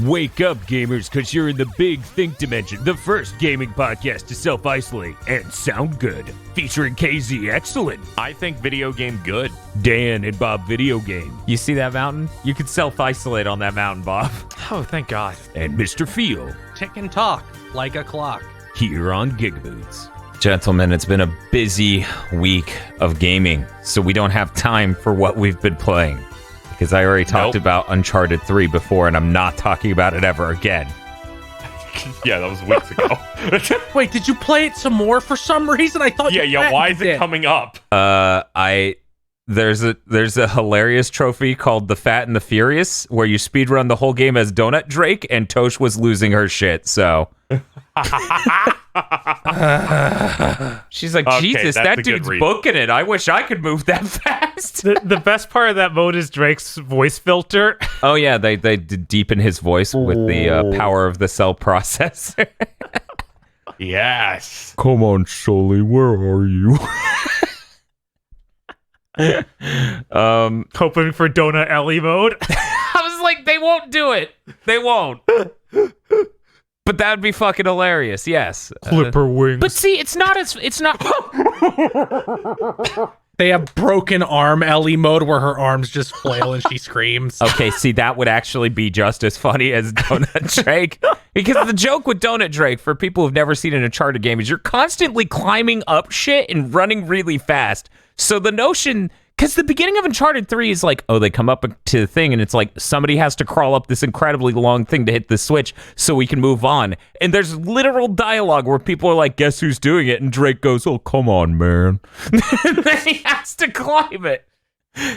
Wake up, gamers, because you're in the Big Think Dimension, the first gaming podcast to self-isolate and sound good. Featuring KZ Excellent. I think video game good. Dan and Bob Video Game. You see that mountain? You could self-isolate on that mountain, Bob. Oh, thank God. And Mr. Feel. Tick and talk like a clock. Here on GigaBoots. Gentlemen, it's been a busy week of gaming, so we don't have time for what we've been playing. Because I already talked about Uncharted 3 before, and I'm not talking about it ever again. Yeah, that was weeks ago. Wait, did you play it some more for some reason? I thought Yeah, why is it coming up? There's a hilarious trophy called The Fat and the Furious, where you speedrun the whole game as Donut Drake, and Tosh was losing her shit, so... She's like, Jesus, that dude's booking it. I wish I could move that fast. The best part of that mode is Drake's voice filter. Oh yeah, they deepen his voice with the power of the cell processor. Yes. Come on, Sully, where are you? Hoping for Donut Ellie mode. I was like, they won't do it. They won't. But that'd be fucking hilarious, yes. Clipper wings. But see, it's not... They have broken arm Ellie mode where her arms just flail and she screams. Okay, see, that would actually be just as funny as Donut Drake. Because the joke with Donut Drake, for people who've never seen an Uncharted game, is you're constantly climbing up shit and running really fast. So the notion... Because the beginning of Uncharted 3 is like, oh, they come up to the thing, and it's like, somebody has to crawl up this incredibly long thing to hit the switch so we can move on. And there's literal dialogue where people are like, guess who's doing it? And Drake goes, oh, come on, man. And then he has to climb it.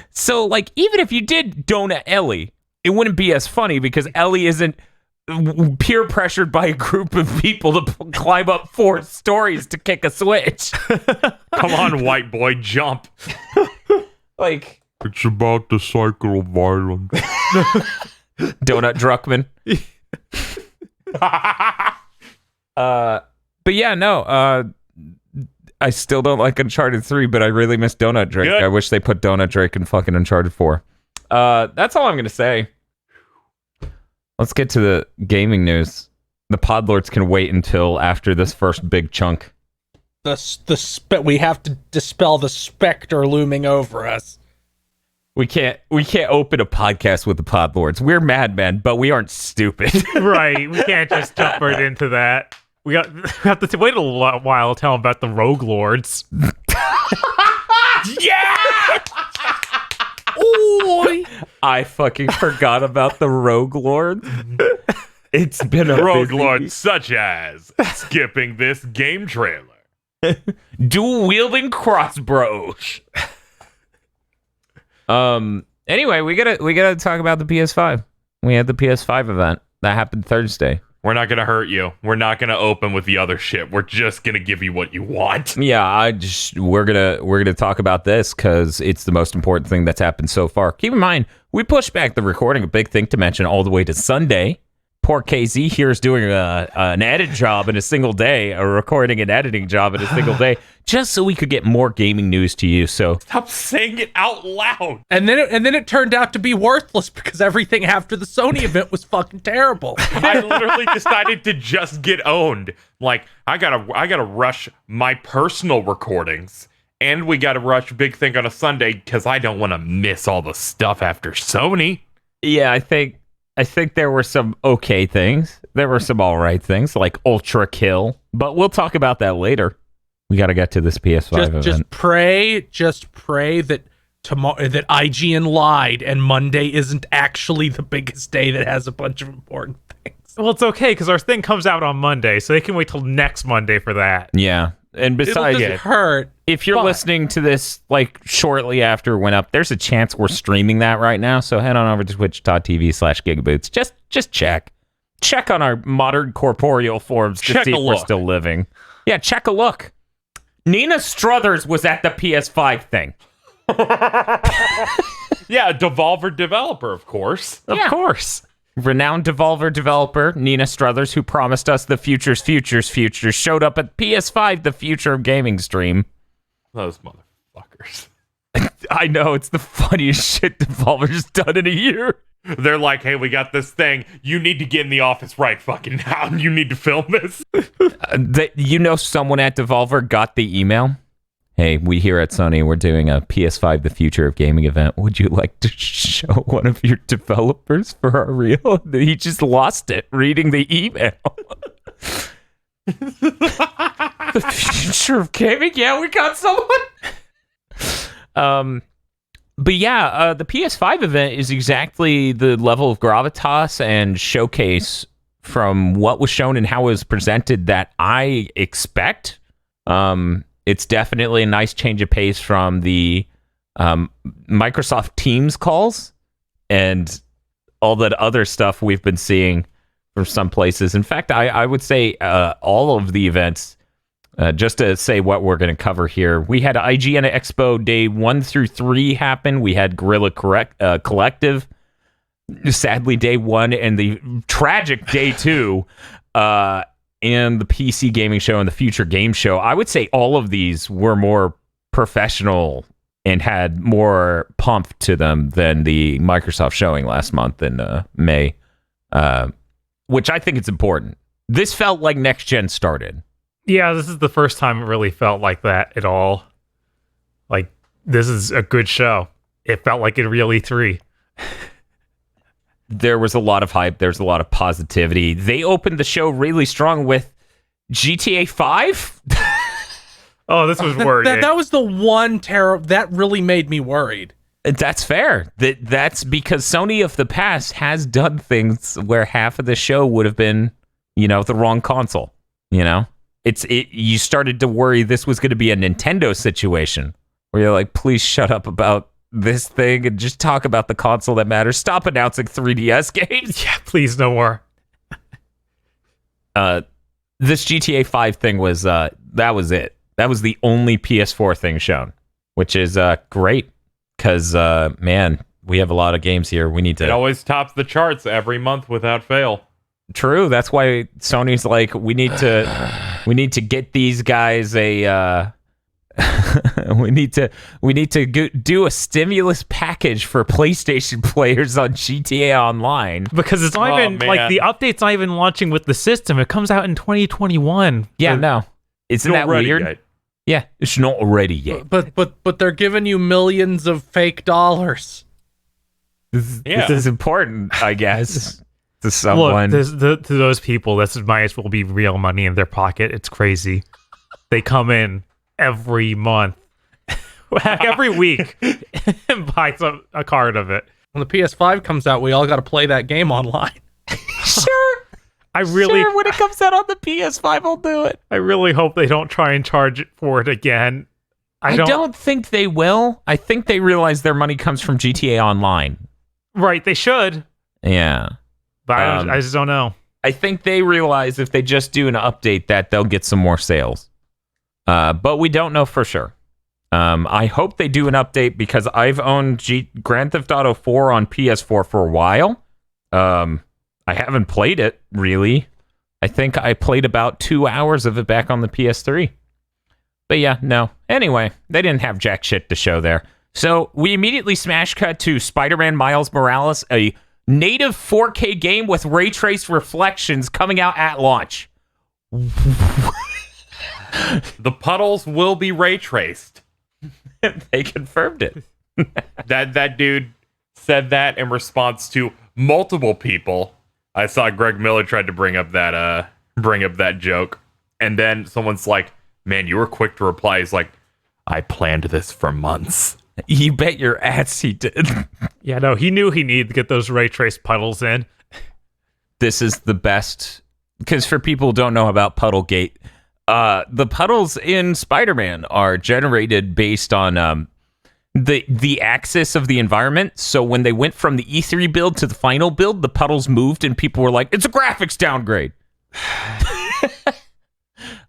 So, like, even if you did Donut Ellie, it wouldn't be as funny because Ellie isn't peer pressured by a group of people to climb up 4 stories to kick a switch. Come on, white boy, jump. Like, It's about the cycle of violence. Donut Druckmann. But yeah, no, I still don't like Uncharted 3, but I really miss Donut Drake. Good. I wish they put Donut Drake in fucking Uncharted 4. That's all I'm going to say. Let's get to the gaming news. The Podlords can wait until after this first big chunk. We have to dispel the specter looming over us. We can't open a podcast with the Podlords. We're madmen, but we aren't stupid. Right, we can't just jump right into that. We have to wait a while to tell them about the Rogue Lords. Yeah! Oy! I fucking forgot about the Rogue Lord. It's been a Rogue busy Lords such as skipping this game trailer. dual-wielding crossbows. Anyway, we gotta talk about the PS5. We had the PS5 event that happened Thursday. We're not gonna hurt you. We're not gonna open with the other shit. We're just gonna give you what you want. Yeah, we're gonna talk about this because it's the most important thing that's happened so far. Keep in mind, we pushed back the recording of Big Think Dimension all the way to Sunday. Poor KZ here is doing an edit job in a single day, a recording and editing job in a single day, just so we could get more gaming news to you. So Stop saying it out loud. And then it turned out to be worthless because everything after the Sony event was fucking terrible. I literally decided to just get owned. Like, I gotta rush my personal recordings, and we gotta rush Big Think on a Sunday because I don't want to miss all the stuff after Sony. yeah, I think there were some okay things. There were some all right things, like Ultra Kill, but we'll talk about that later. We got to get to this PS5 event. Just pray that tomorrow that IGN lied and Monday isn't actually the biggest day that has a bunch of important things. Well, it's okay because our thing comes out on Monday, so they can wait till next Monday for that. Yeah. And besides, It hurt. if you're listening to this like shortly after it went up, there's a chance we're streaming that right now. So head on over to twitch.tv/GigaBoots. Just check on our modern corporeal forms to see if we're still living. Yeah, check a look. Nina Struthers was at the PS5 thing. Yeah, a Devolver developer, of course. Of course. Renowned Devolver developer Nina Struthers, who promised us the futures, showed up at PS5, the Future of Gaming stream. Those motherfuckers. I know, it's the funniest shit Devolver's done in a year. They're like, hey, we got this thing. You need to get in the office right fucking now. You need to film this. Someone at Devolver got the email. Hey, we here at Sony, we're doing a PS5 The Future of Gaming event. Would you like to show one of your developers for our reel? He just lost it reading the email. The Future of Gaming? Yeah, we got someone. But yeah, the PS5 event is exactly the level of gravitas and showcase from what was shown and how it was presented that I expect. It's definitely a nice change of pace from the Microsoft Teams calls and all that other stuff we've been seeing from some places. In fact, I would say all of the events, just to say what we're going to cover here, we had IGN Expo Day 1 through 3 happen. We had Guerilla Collective, sadly, Day 1, and the tragic Day 2. And the PC Gaming Show and the Future Game Show. I would say all of these were more professional and had more pump to them than the Microsoft showing last month in May, which I think it's important. This felt like next gen started. Yeah, this is the first time it really felt like that at all. Like, this is a good show. It felt like a real E3. There was a lot of hype. There's a lot of positivity. They opened the show really strong with GTA 5. Oh, this was worrying. That was the one terror that really made me worried. That's fair. That's because Sony of the past has done things where half of the show would have been, the wrong console. You started to worry this was going to be a Nintendo situation where you're like, please shut up about this thing and just talk about the console that matters. Stop announcing 3DS games. Yeah, please, no more. This GTA 5 thing was that was it. That was the only PS4 thing shown, which is great because man, we have a lot of games here. We need to. It always tops the charts every month without fail. True. That's why Sony's like, we need to get these guys a. we need to do a stimulus package for PlayStation players on GTA Online because it's not even like the update's not even launching with the system. It comes out in 2021. Yeah, no, isn't that weird? Yet. Yeah, it's not ready yet. But they're giving you millions of fake dollars. This is important, I guess. To someone, look, to those people, this might as well be real money in their pocket. It's crazy. They come in every month, every week, and buy a card of it. When the PS5 comes out, we all got to play that game online. Sure. When it comes out on the PS5, I'll do it. I really hope they don't try and charge it for it again. I don't think they will. I think they realize their money comes from GTA Online. Right, they should. Yeah. But I just don't know. I think they realize if they just do an update that they'll get some more sales. But we don't know for sure. I hope they do an update because I've owned Grand Theft Auto 4 on PS4 for a while. I haven't played it, really. I think I played about 2 hours of it back on the PS3. But yeah, no. Anyway, they didn't have jack shit to show there. So we immediately smash cut to Spider-Man Miles Morales, a native 4K game with ray traced reflections coming out at launch. The puddles will be ray traced. They confirmed it. that dude said that in response to multiple people. I saw Greg Miller tried to bring up that joke, and then someone's like, "Man, you were quick to reply." He's like, "I planned this for months." You bet your ass he did. Yeah, no, he knew he needed to get those ray traced puddles in. This is the best, because for people who don't know about Puddlegate, the puddles in Spider-Man are generated based on the axis of the environment. So when they went from the E3 build to the final build, the puddles moved, and people were like, "It's a graphics downgrade."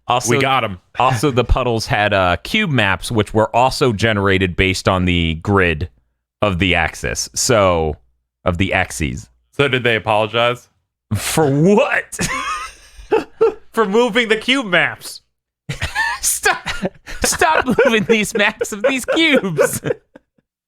Also, we got them. Also, the puddles had cube maps, which were also generated based on the grid of the axis. So, of the axes. So did they apologize? For what? For moving the cube maps. Stop moving these maps of these cubes.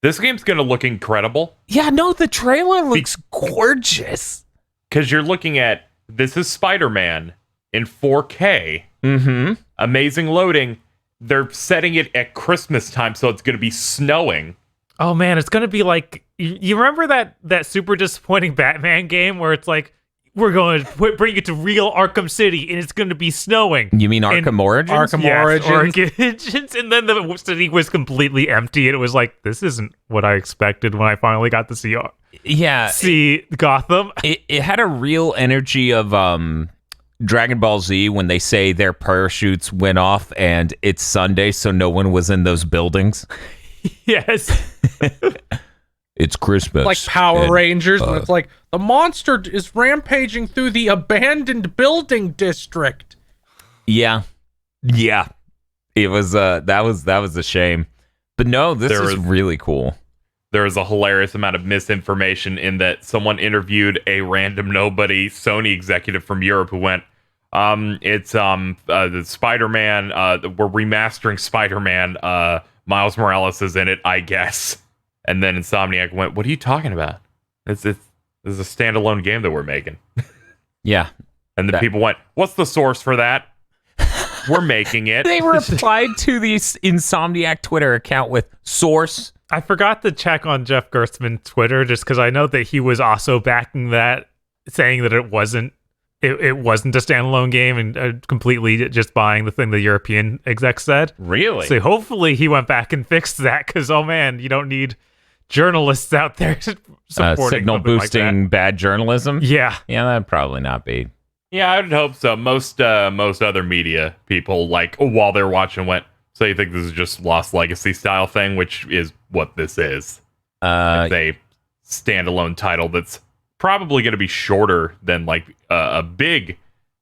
This game's going to look incredible. Yeah, no, the trailer looks gorgeous. Because you're looking at, this is Spider-Man in 4K. Mm-hmm. Amazing loading. They're setting it at Christmas time, so it's going to be snowing. Oh man, it's gonna be like you remember that super disappointing Batman game where it's like we're going to bring it to real Arkham City and it's going to be snowing. You mean Arkham Origins? Arkham Yes, Origins. and then the city was completely empty and it was like this isn't what I expected when I finally got to see Gotham. It had a real energy of Dragon Ball Z when they say their parachutes went off and it's Sunday, so no one was in those buildings. Yes. It's Christmas. Like Power Rangers, and it's like the monster is rampaging through the abandoned building district. Yeah. It was that was a shame. But no, this is really cool. There was a hilarious amount of misinformation in that someone interviewed a random nobody Sony executive from Europe who went, it's the Spider-Man, we're remastering Spider-Man, Miles Morales is in it, I guess. And then Insomniac went, what are you talking about? This is a standalone game that we're making. Yeah. And the people went, what's the source for that? We're making it. They replied to the Insomniac Twitter account with source. I forgot to check on Jeff Gerstmann's Twitter just because I know that he was also backing that, saying that it wasn't a standalone game and completely just buying the thing the European exec said. Really? So hopefully he went back and fixed that because, oh man, you don't need journalists out there supporting signal boosting like bad journalism. Yeah, that'd probably not be. Yeah, I would hope so. Most other media people, like, while they're watching, went, so you think this is just Lost Legacy style thing, which is what this is. It's a standalone title that's probably going to be shorter than like a big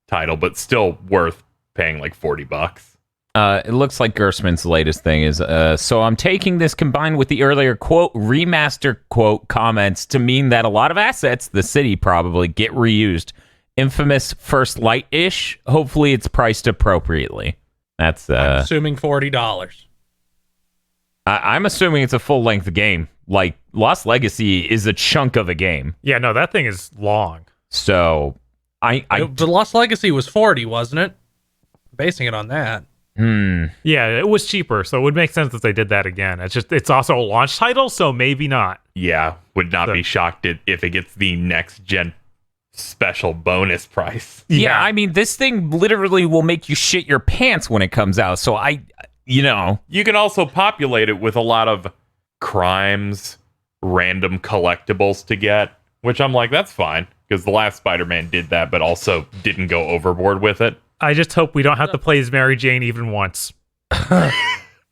title, but still worth paying like $40. It looks like Gerstmann's latest thing is, so I'm taking this combined with the earlier quote remaster quote comments to mean that a lot of assets, the city probably, get reused. Infamous First Light-ish. Hopefully it's priced appropriately. That's I'm assuming $40. I'm assuming it's a full-length game. Like, Lost Legacy is a chunk of a game. yeah. No, that thing is long. So, The Lost Legacy was 40, wasn't it? Basing it on that. Yeah, it was cheaper, so it would make sense if they did that again. It's also a launch title, so maybe not. Yeah, would not be shocked if it gets the next gen special bonus price. Yeah, I mean, this thing literally will make you shit your pants when it comes out. So you can also populate it with a lot of crimes, random collectibles to get, which I'm like, that's fine, because the last Spider-Man did that, but also didn't go overboard with it. I just hope we don't have to play as Mary Jane even once.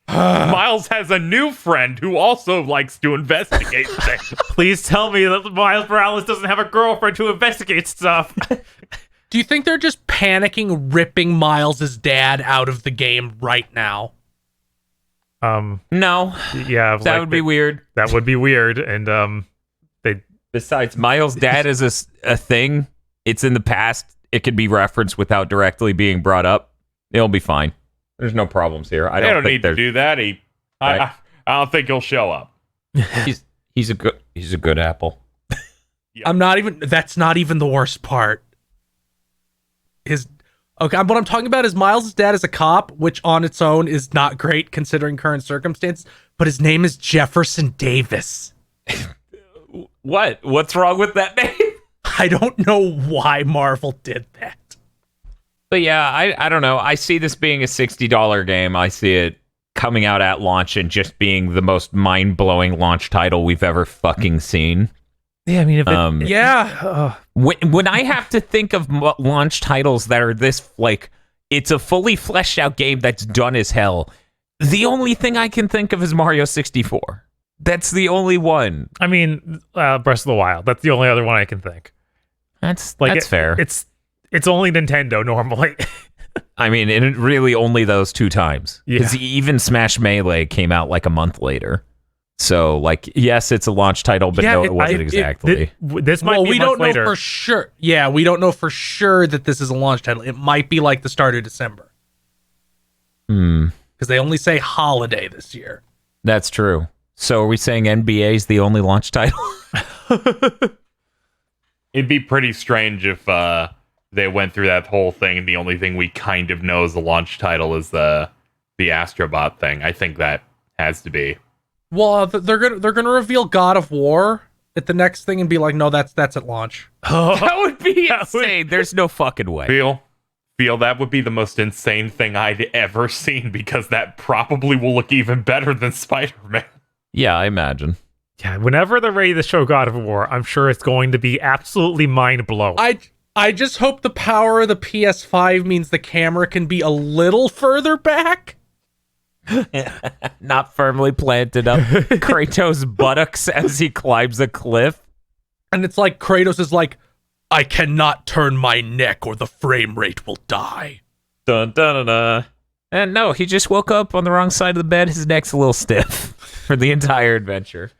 Miles has a new friend who also likes to investigate things. Please tell me that Miles Morales doesn't have a girlfriend who investigates stuff. Do you think they're just panicking, ripping Miles's dad out of the game right now? no, Yeah, that would be weird. That would be weird, and Besides, Miles' dad is a thing. It's in the past. It could be referenced without directly being brought up. It'll be fine. There's no problems here. I don't think need to do that. I don't think he'll show up. He's a good apple. That's not even the worst part. What I'm talking about is Miles' dad is a cop, which on its own is not great considering current circumstances, but his name is Jefferson Davis. What's wrong with that name? I don't know why Marvel did that. But yeah, I don't know. I see this being a $60 game. I see it coming out at launch and just being the most mind-blowing launch title we've ever fucking seen. yeah, I mean, When I have to think of launch titles that are this, like, it's a fully fleshed out game that's done as hell, the only thing I can think of is Mario 64. That's the only one. I mean, Breath of the Wild. That's the only other one I can think. That's fair. It's only Nintendo normally. I mean, and it really only those two times. Because even Smash Melee came out like a month later. So, like, yes, it's a launch title, but no, it wasn't exactly. This might be we a month don't know later. for sure. Yeah, we don't know for sure that this is a launch title. It might be like the start of December. Because they only say holiday this year. That's true. So are we saying NBA is the only launch title? It'd be pretty strange if they went through that whole thing and the only thing we kind of know as the launch title is the Astrobot thing. I think that has to be. Well, they're gonna reveal God of War at the next thing and be like, no, that's at launch. That would be insane. There's no fucking way. Feel that would be the most insane thing I'd ever seen, because that probably will look even better than Spider-Man. Yeah, I imagine. Yeah, whenever they're ready to show God of War, I'm sure it's going to be absolutely mind-blowing. I just hope the power of the PS5 means the camera can be a little further back. Not firmly planted up Kratos' buttocks as he climbs a cliff. And it's like Kratos is like, I cannot turn my neck or the frame rate will die. Dun, dun, dun, dun. And no, he just woke up on the wrong side of the bed. His neck's a little stiff for the entire adventure.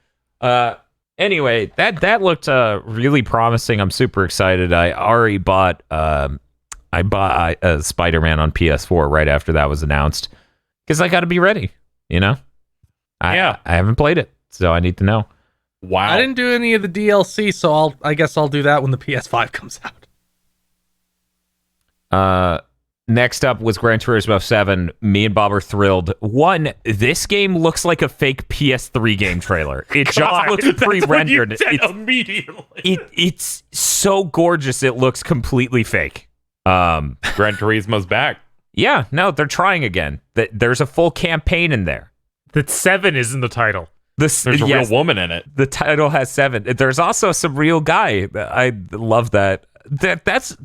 Anyway, that looked really promising. I'm super excited. I already bought Spider-Man on PS4 right after that was announced, because I got to be ready. You know, I haven't played it, so I need to know. Wow. I didn't do any of the DLC, so I guess I'll do that when the PS5 comes out. Next up was Gran Turismo 7. Me and Bob are thrilled. One, this game looks like a fake PS3 game trailer. It just looks pre-rendered. Immediately. It's so gorgeous. It looks completely fake. Gran Turismo's back. Yeah, no, they're trying again. There's a full campaign in there. That 7 is in the title. There's a real woman in it. The title has 7. There's also some real guy. I love that. That's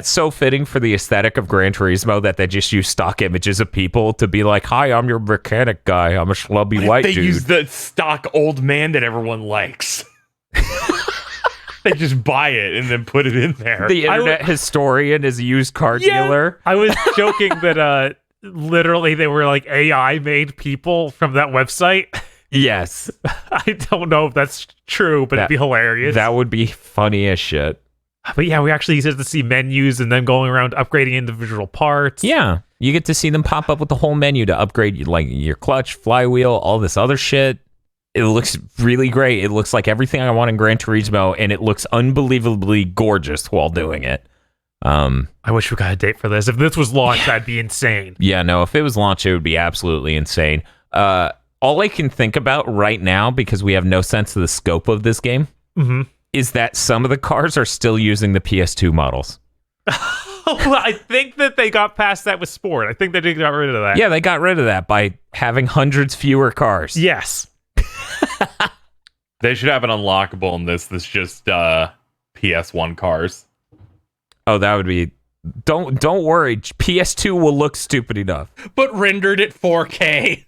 so fitting for the aesthetic of Gran Turismo that they just use stock images of people to be like, hi, I'm your mechanic guy. I'm a schlubby white dude. They use the stock old man that everyone likes. They just buy it and then put it in there. The internet historian is a used car dealer. I was joking that literally they were like AI made people from that website. Yes. I don't know if that's true, but it'd be hilarious. That would be funny as shit. But yeah, we actually get to see menus and then going around upgrading individual parts. Yeah, you get to see them pop up with the whole menu to upgrade like your clutch, flywheel, all this other shit. It looks really great. It looks like everything I want in Gran Turismo, and it looks unbelievably gorgeous while doing it. I wish we got a date for this. If this was launched, that'd be insane. Yeah, no, if it was launched, it would be absolutely insane. All I can think about right now, because we have no sense of the scope of this game, is that some of the cars are still using the PS2 models. Well, I think that they got past that with Sport. I think they did got rid of that. Yeah, they got rid of that by having hundreds fewer cars. Yes. They should have an unlockable in this that's just PS1 cars. Oh, that would be... Don't worry. PS2 will look stupid enough. But rendered at 4K.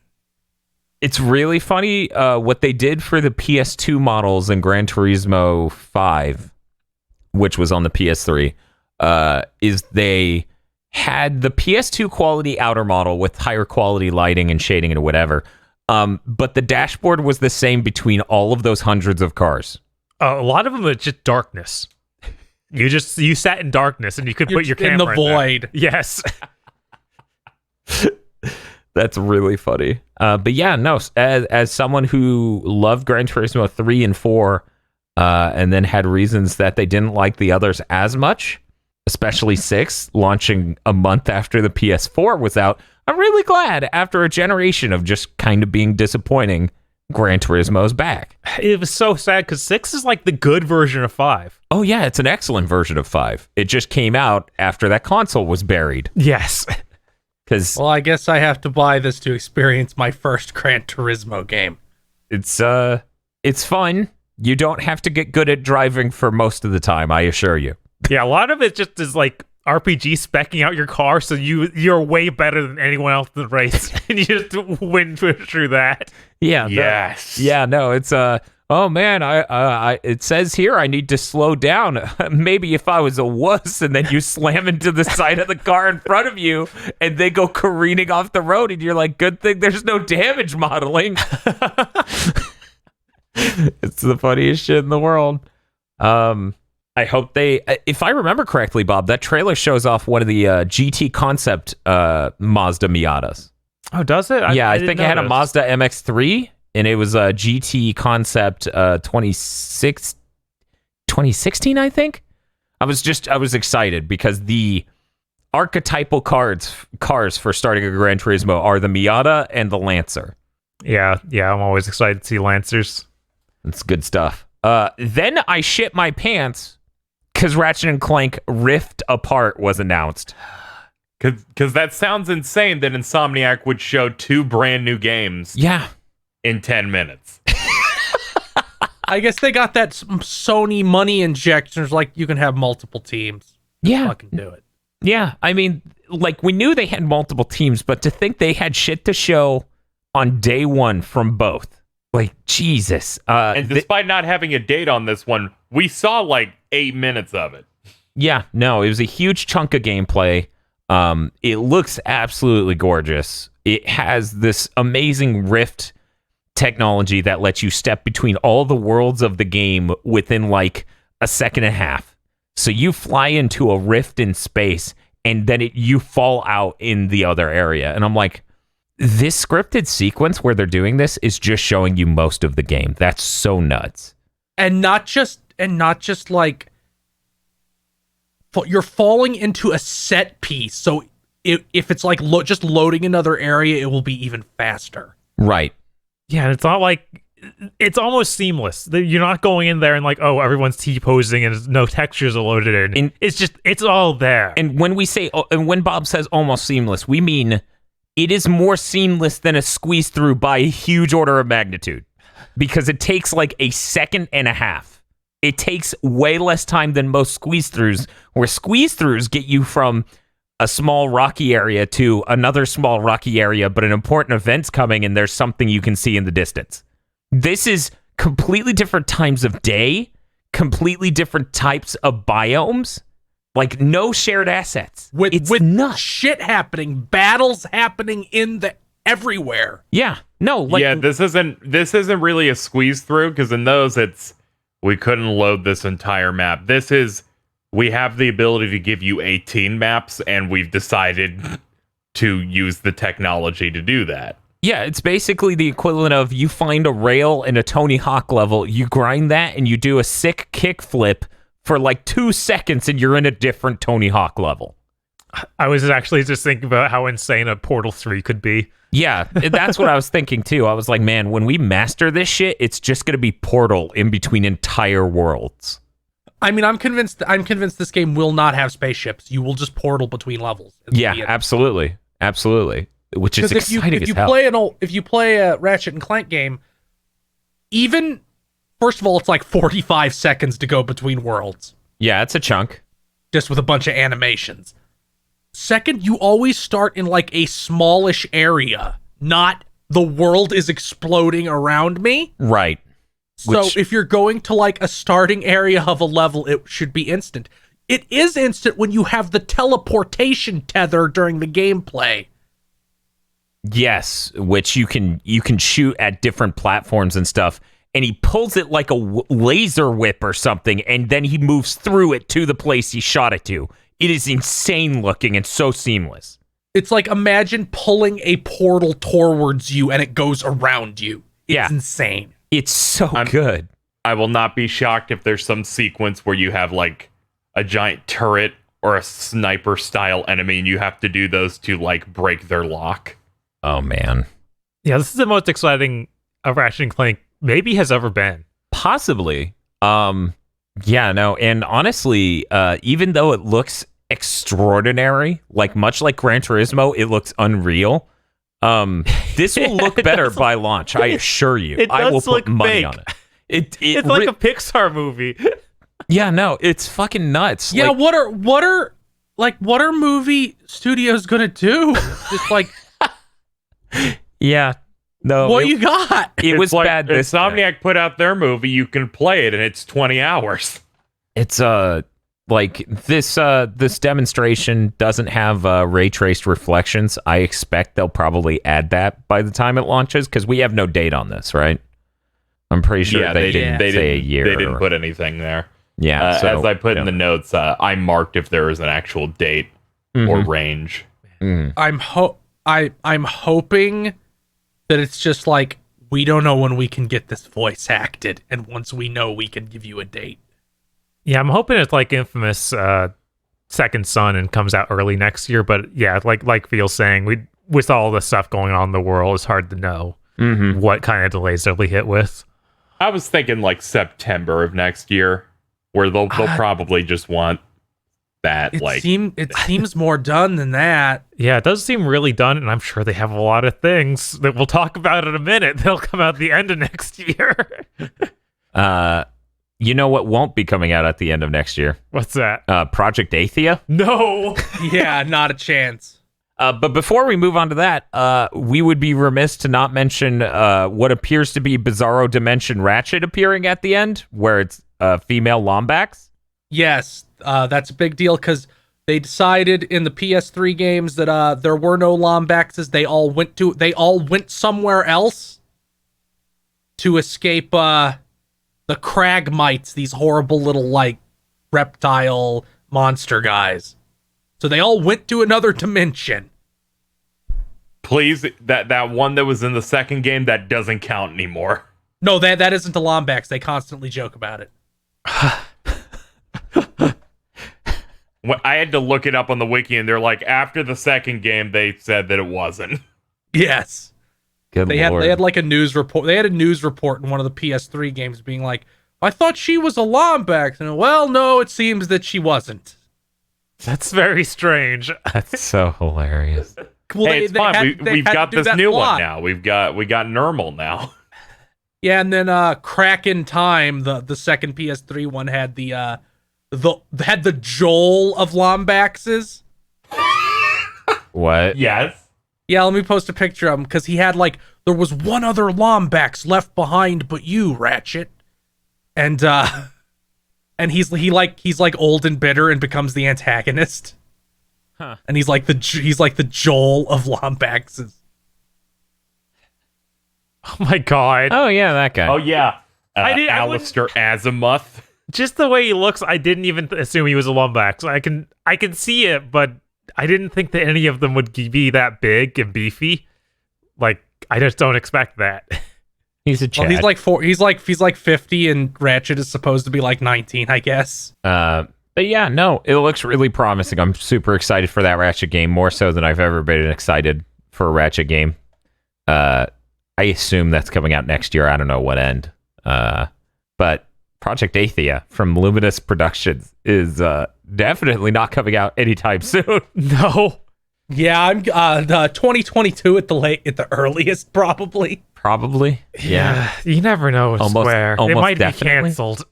It's really funny what they did for the PS2 models in Gran Turismo 5, which was on the PS3, is they had the PS2 quality outer model with higher quality lighting and shading and whatever, but the dashboard was the same between all of those hundreds of cars. A lot of them are just darkness. You sat in darkness and you could put your camera in the void. There. Yes. That's really funny. But yeah, no, as someone who loved Gran Turismo 3 and 4, and then had reasons that they didn't like the others as much, especially 6, launching a month after the PS4 was out, I'm really glad after a generation of just kind of being disappointing, Gran Turismo's back. It was so sad because 6 is like the good version of 5. Oh yeah, it's an excellent version of 5. It just came out after that console was buried. Yes. Well, I guess I have to buy this to experience my first Gran Turismo game. It's fun. You don't have to get good at driving for most of the time, I assure you. Yeah, a lot of it just is like RPG specking out your car, so you're way better than anyone else in the race, and you just win through that. Yeah. Yes. No, it's oh man, I it says here I need to slow down. Maybe if I was a wuss, and then you slam into the side of the car in front of you, and they go careening off the road, and you're like, good thing there's no damage modeling. It's the funniest shit in the world. I hope they, if I remember correctly, Bob, that trailer shows off one of the GT concept Mazda Miatas. Oh, does it? I didn't think it had a notice. Mazda MX-3, and it was a GT Concept 2016, I think. I was excited because the archetypal cars for starting a Gran Turismo are the Miata and the Lancer. Yeah, I'm always excited to see Lancers. It's good stuff. Then I shit my pants because Ratchet & Clank Rift Apart was announced. Because that sounds insane that Insomniac would show 2 brand new games Yeah. in 10 minutes. I guess they got that Sony money injection. It's like, you can have multiple teams. Yeah. Fucking do it. Yeah. I mean, like, we knew they had multiple teams, but to think they had shit to show on day one from both. Like, Jesus. And despite not having a date on this one, we saw like 8 minutes of it. Yeah. No, it was a huge chunk of gameplay. It looks absolutely gorgeous. It has this amazing Rift technology that lets you step between all the worlds of the game within like a second and a half. So you fly into a rift in space and then you fall out in the other area. And I'm like, this scripted sequence where they're doing this is just showing you most of the game. That's so nuts. And not just like you're falling into a set piece. So if it's like just loading another area, it will be even faster. Right. Yeah, and it's not like it's almost seamless. You're not going in there and like, oh, everyone's T-posing and no textures are loaded in. And it's all there. And when we say, and when Bob says almost seamless, we mean it is more seamless than a squeeze through by a huge order of magnitude, because it takes like a second and a half. It takes way less time than most squeeze throughs, where squeeze throughs get you from a small rocky area to another small rocky area, but an important event's coming and there's something you can see in the distance. This is completely different times of day, completely different types of biomes, like no shared assets. With nuts. Shit happening, battles happening everywhere. Yeah, no, like yeah, this isn't really a squeeze through, because in those we couldn't load this entire map. This is, we have the ability to give you 18 maps, and we've decided to use the technology to do that. Yeah, it's basically the equivalent of you find a rail in a Tony Hawk level, you grind that, and you do a sick kickflip for like 2 seconds, and you're in a different Tony Hawk level. I was actually just thinking about how insane a Portal 3 could be. Yeah, that's what I was thinking too. I was like, man, when we master this shit, it's just going to be Portal in between entire worlds. I mean, I'm convinced this game will not have spaceships. You will just portal between levels. Yeah, absolutely. Which is exciting as hell. If you play a Ratchet and Clank game, even first of all, it's like 45 seconds to go between worlds. Yeah, it's a chunk. Just with a bunch of animations. Second, you always start in like a smallish area, not the world is exploding around me. Right. So if you're going to like a starting area of a level, it should be instant. It is instant when you have the teleportation tether during the gameplay. Yes, which you can shoot at different platforms and stuff, and he pulls it like a laser whip or something, and then he moves through it to the place he shot it to. It is insane looking and so seamless. It's like, imagine pulling a portal towards you and it goes around you. It's insane. It's so good. I will not be shocked if there's some sequence where you have like a giant turret or a sniper style enemy and you have to do those to like break their lock. Oh man. Yeah, this is the most exciting a Ratchet & Clank maybe has ever been. Possibly. Yeah, no, and honestly, even though it looks extraordinary, like much like Gran Turismo, it looks unreal. This will look better by launch, I assure you. I will put money on it. It's like a Pixar movie. Yeah, no, it's fucking nuts. Yeah, like, what are movie studios gonna do? Just like, yeah, no. What you got? It was like bad. Insomniac put out their movie. You can play it, and it's 20 hours. It's like this demonstration doesn't have ray traced reflections. I expect they'll probably add that by the time it launches, because we have no date on this, right? I'm pretty sure they didn't say a year. They didn't put anything there. Yeah, as I put in the notes, I marked if there was an actual date or range. I'm hoping that it's just like, we don't know when we can get this voice acted, and once we know, we can give you a date. Yeah, I'm hoping it's like Infamous Second Son and comes out early next year. But yeah, like Phil's saying, with all the stuff going on in the world, it's hard to know what kind of delays they'll be hit with. I was thinking like September of next year, where they'll probably just want that. It seems more done than that. Yeah, it does seem really done, and I'm sure they have a lot of things that we'll talk about in a minute. They'll come out at the end of next year. You know what won't be coming out at the end of next year? What's that? Project Athia. No. Yeah, not a chance. But before we move on to that, we would be remiss to not mention what appears to be Bizarro Dimension Ratchet appearing at the end, where it's female Lombax. Yes, that's a big deal because they decided in the PS3 games that there were no Lombaxes. They all went somewhere else to escape the Cragmites, these horrible little like reptile monster guys. So they all went to another dimension. Please, that one that was in the second game, that doesn't count anymore. No, that isn't a Lombax. They constantly joke about it. I had to look it up on the wiki, and they're like, after the second game, they said that it wasn't. Yes. Good They Lord. had like a news report. They had a news report in one of the PS3 games being like, I thought she was a Lombax. And well, no, it seems that she wasn't. That's very strange. That's so hilarious. Well, Hey, it's fine. We've got this new one now. We got Normal now. Yeah, and then Crack in Time, the second PS3 one had the Joel of Lombaxes. What? Yes. Yeah, let me post a picture of him because he had like there was one other Lombax left behind but you, Ratchet. And he's like old and bitter and becomes the antagonist. Huh. And he's like the Joel of Lombaxes. Oh my god. Oh yeah, that guy. Oh yeah. I wouldn't- Alistair Azimuth. Just the way he looks, I didn't even assume he was a Lombax. I can see it, but I didn't think that any of them would be that big and beefy. Like, I just don't expect that. He's a Well, Chad. he's like 50 and Ratchet is supposed to be like 19, I guess. But yeah, no, it looks really promising. I'm super excited for that Ratchet game, more so than I've ever been excited for a Ratchet game. I assume that's coming out next year. I don't know what end. But Project Athia from Luminous Productions is definitely not coming out anytime soon. No. Yeah, I'm 2022 at the earliest, probably. Probably. Yeah. You never know with Almost- Square. It almost might definitely. be canceled.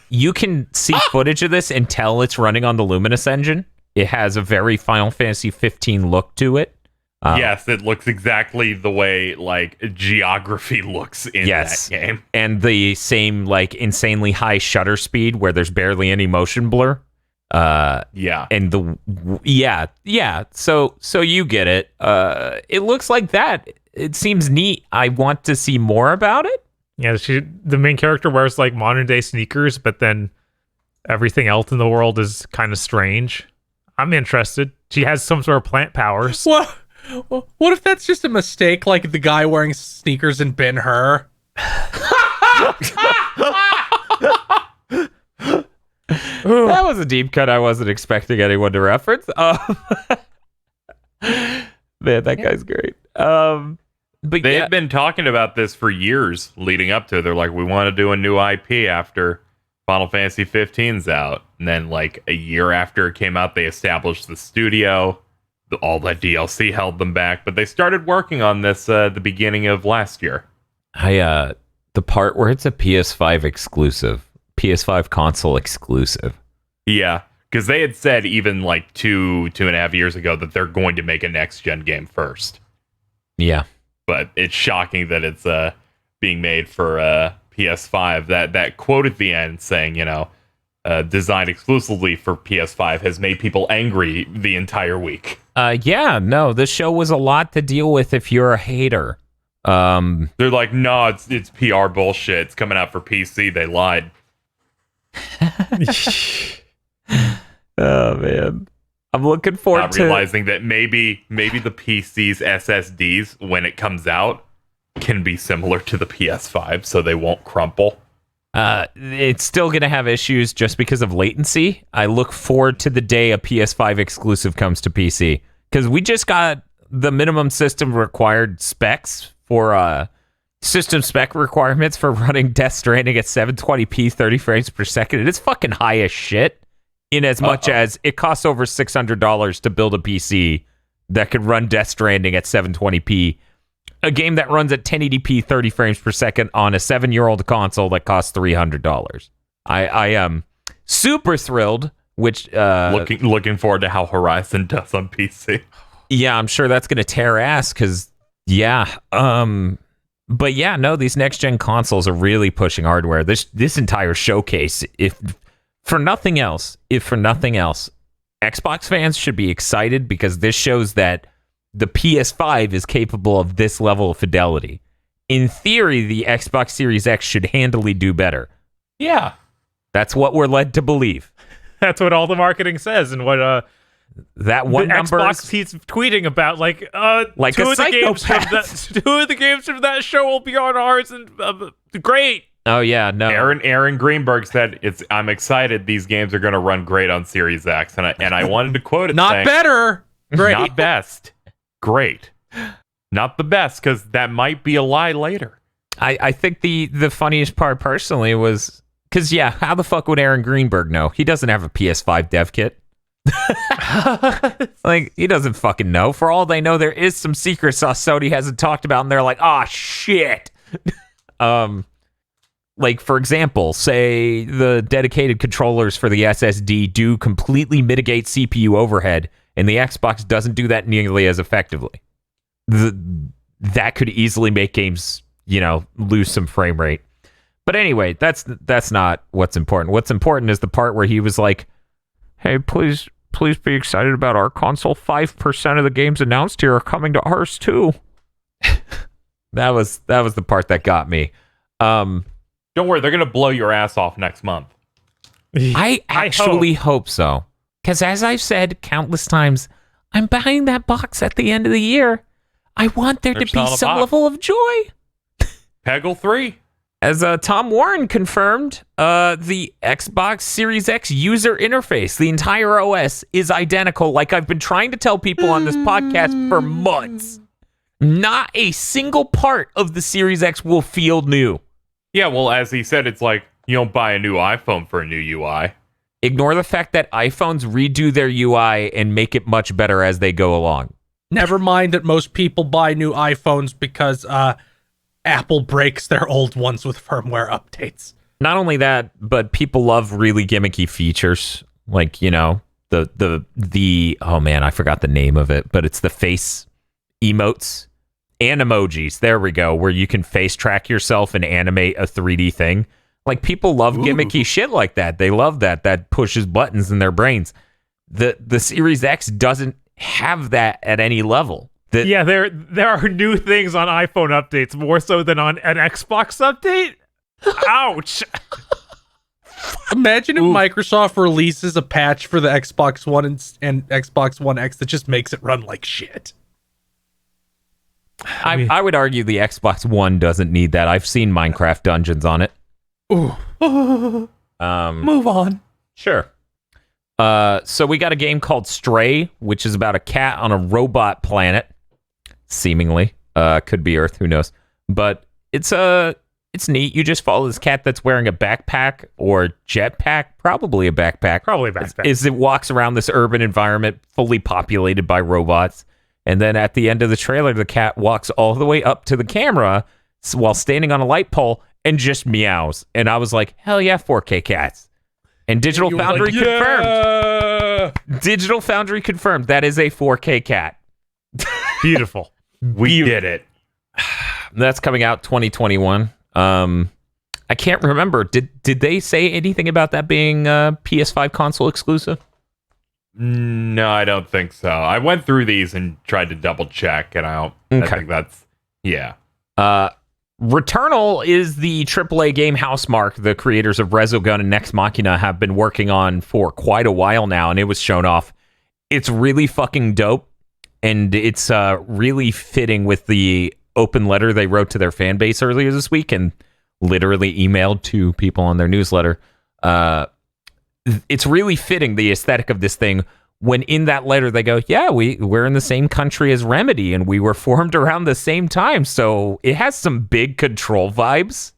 You can see footage of this and tell it's running on the Luminous engine. It has a very Final Fantasy 15 look to it. Yes, it looks exactly the way like geography looks in that game. And the same like insanely high shutter speed where there's barely any motion blur. Yeah. And so you get it. It looks like that. It seems neat. I want to see more about it. Yeah, the main character wears like modern day sneakers, but then everything else in the world is kind of strange. I'm interested. She has some sort of plant powers. What if that's just a mistake, like the guy wearing sneakers in Ben-Hur? That was a deep cut I wasn't expecting anyone to reference. Man, that guy's great. But They've been talking about this for years leading up to it. They're like, we want to do a new IP after Final Fantasy 15's out. And then like a year after it came out, they established the studio. All that DLC held them back, but they started working on this the beginning of last year. The part where it's a PS5 exclusive, PS5 console exclusive. Yeah, because they had said even like two and a half years ago that they're going to make a next gen game first. Yeah. But it's shocking that it's being made for PS5. That quote at the end saying, designed exclusively for PS5 has made people angry the entire week. Yeah, no, this show was a lot to deal with if you're a hater. They're like, no, it's PR bullshit. It's coming out for PC. They lied. Oh, man. I'm looking forward Not to realizing that maybe the PC's SSDs, when it comes out, can be similar to the PS5, so they won't crumple. It's still going to have issues just because of latency. I look forward to the day a PS5 exclusive comes to PC, because we just got the minimum system required specs for system spec requirements for running Death Stranding at 720p 30 frames per second. And it's fucking high as shit, in as much as it costs over $600 to build a PC that could run Death Stranding at 720p. A game that runs at 1080p 30 frames per second on a 7-year-old console that costs $300. I am super thrilled, which looking forward to how Horizon does on PC. Yeah, I'm sure that's going to tear ass, because but yeah, no, these next gen consoles are really pushing hardware. This entire showcase, if for nothing else, Xbox fans should be excited, because this shows that the PS5 is capable of this level of fidelity. In theory, the Xbox Series X should handily do better. Yeah. That's what we're led to believe. That's what all the marketing says, and what that one the number Xbox he's tweeting about, like two of the games from that show will be on ours, and great. Oh yeah, no. Aaron Greenberg said, I'm excited these games are going to run great on Series X, and I wanted to quote it. Not saying, better. Great. Not best. Great. Not the best, because that might be a lie later. I think the funniest part personally was, because how the fuck would Aaron Greenberg know? He doesn't have a PS5 dev kit. Like, he doesn't fucking know. For all they know, there is some secret sauce Sony hasn't talked about, and they're like, oh shit. Like, for example, say the dedicated controllers for the SSD do completely mitigate CPU overhead, and the Xbox doesn't do that nearly as effectively. That could easily make games, lose some frame rate. But anyway, that's not what's important. What's important is the part where he was like, hey, please be excited about our console. 5% of the games announced here are coming to ours too. That was the part that got me. Don't worry, they're going to blow your ass off next month. I actually hope so. Because as I've said countless times, I'm buying that box at the end of the year. I want there to be some level of joy. Peggle 3. As Tom Warren confirmed, the Xbox Series X user interface, the entire OS, is identical, like I've been trying to tell people on this podcast for months. Not a single part of the Series X will feel new. Yeah, well, as he said, it's like you don't buy a new iPhone for a new UI. Ignore the fact that iPhones redo their UI and make it much better as they go along. Never mind that most people buy new iPhones because Apple breaks their old ones with firmware updates. Not only that, but people love really gimmicky features, like, the oh man, I forgot the name of it, but it's the face emotes and emojis. There we go, where you can face track yourself and animate a 3D thing. Like, people love gimmicky shit like that. They love that pushes buttons in their brains. The Series X doesn't have that at any level. There are new things on iPhone updates more so than on an Xbox update. Ouch. Imagine if Microsoft releases a patch for the Xbox One and Xbox One X that just makes it run like shit. I would argue the Xbox One doesn't need that. I've seen Minecraft Dungeons on it. Ooh. Move on. Sure. So we got a game called Stray, which is about a cat on a robot planet. Seemingly. Could be Earth, who knows. But it's neat. You just follow this cat that's wearing a backpack or jetpack. Probably a backpack. Probably a backpack. As it walks around this urban environment fully populated by robots. And then at the end of the trailer, the cat walks all the way up to the camera while standing on a light pole and just meows. And I was like, hell yeah, 4K cats. And Digital Foundry confirmed. Digital Foundry confirmed that is a 4K cat. Beautiful. We did it. That's coming out 2021. I can't remember. Did they say anything about that being a PS5 console exclusive? No, I don't think so. I went through these and tried to double check, and I think that's Returnal is the AAA game Housemarque the creators of Resogun and Nex Machina have been working on for quite a while now, and it was shown off It's really fucking dope, and it's really fitting with the open letter they wrote to their fan base earlier this week and literally emailed to people on their newsletter. It's really fitting, the aesthetic of this thing, when in that letter they go, yeah, we're in the same country as Remedy, and we were formed around the same time, so it has some big Control vibes.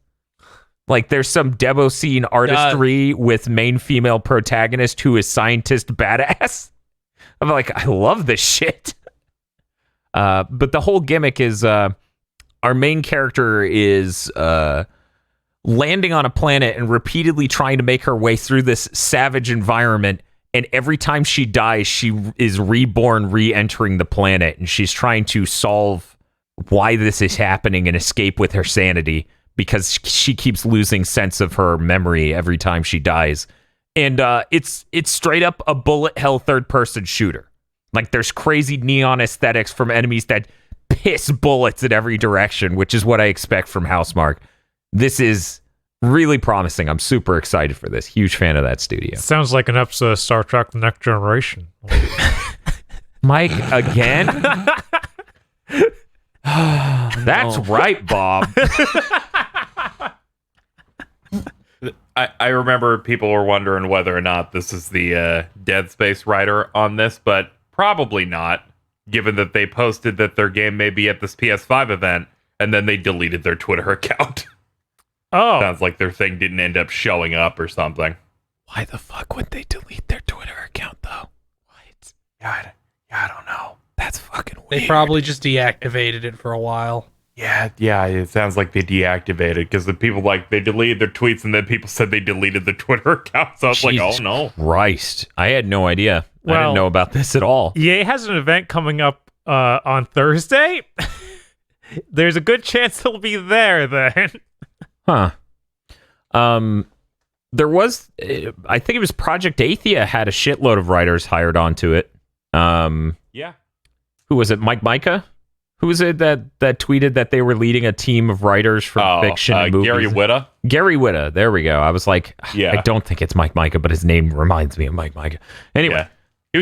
Like, there's some demo scene artistry with main female protagonist who is scientist badass. I'm like, I love this shit. But the whole gimmick is our main character is landing on a planet and repeatedly trying to make her way through this savage environment. And every time she dies, she is reborn, re-entering the planet. And she's trying to solve why this is happening and escape with her sanity, because she keeps losing sense of her memory every time she dies. And it's straight up a bullet hell third-person shooter. Like, there's crazy neon aesthetics from enemies that piss bullets in every direction, which is what I expect from Housemarque. This is really promising. I'm super excited for this. Huge fan of that studio. Sounds like an episode of Star Trek The Next Generation. Mike, again? That's right, Bob. I remember people were wondering whether or not this is the Dead Space writer on this, but probably not, given that they posted that their game may be at this PS5 event, and then they deleted their Twitter account. Oh. Sounds like their thing didn't end up showing up or something. Why the fuck would they delete their Twitter account, though? What? Yeah, I don't know. That's fucking weird. They probably just deactivated it for a while. Yeah, it sounds like they deactivated, because the people, like, they deleted their tweets, and then people said they deleted the Twitter account, so I was like, oh no. Christ. I had no idea. I Well, didn't know about this at all. EA has an event coming up on Thursday. There's a good chance they'll be there then. Huh. There was, I think it was Project Athia had a shitload of writers hired onto it. Yeah. Who was it? Mike Micah? Who was it that tweeted that they were leading a team of writers for fiction and movies? Gary Whitta. Gary Whitta. There we go. I was like, Yeah. I don't think it's Mike Micah, but his name reminds me of Mike Micah. Anyway. Yeah.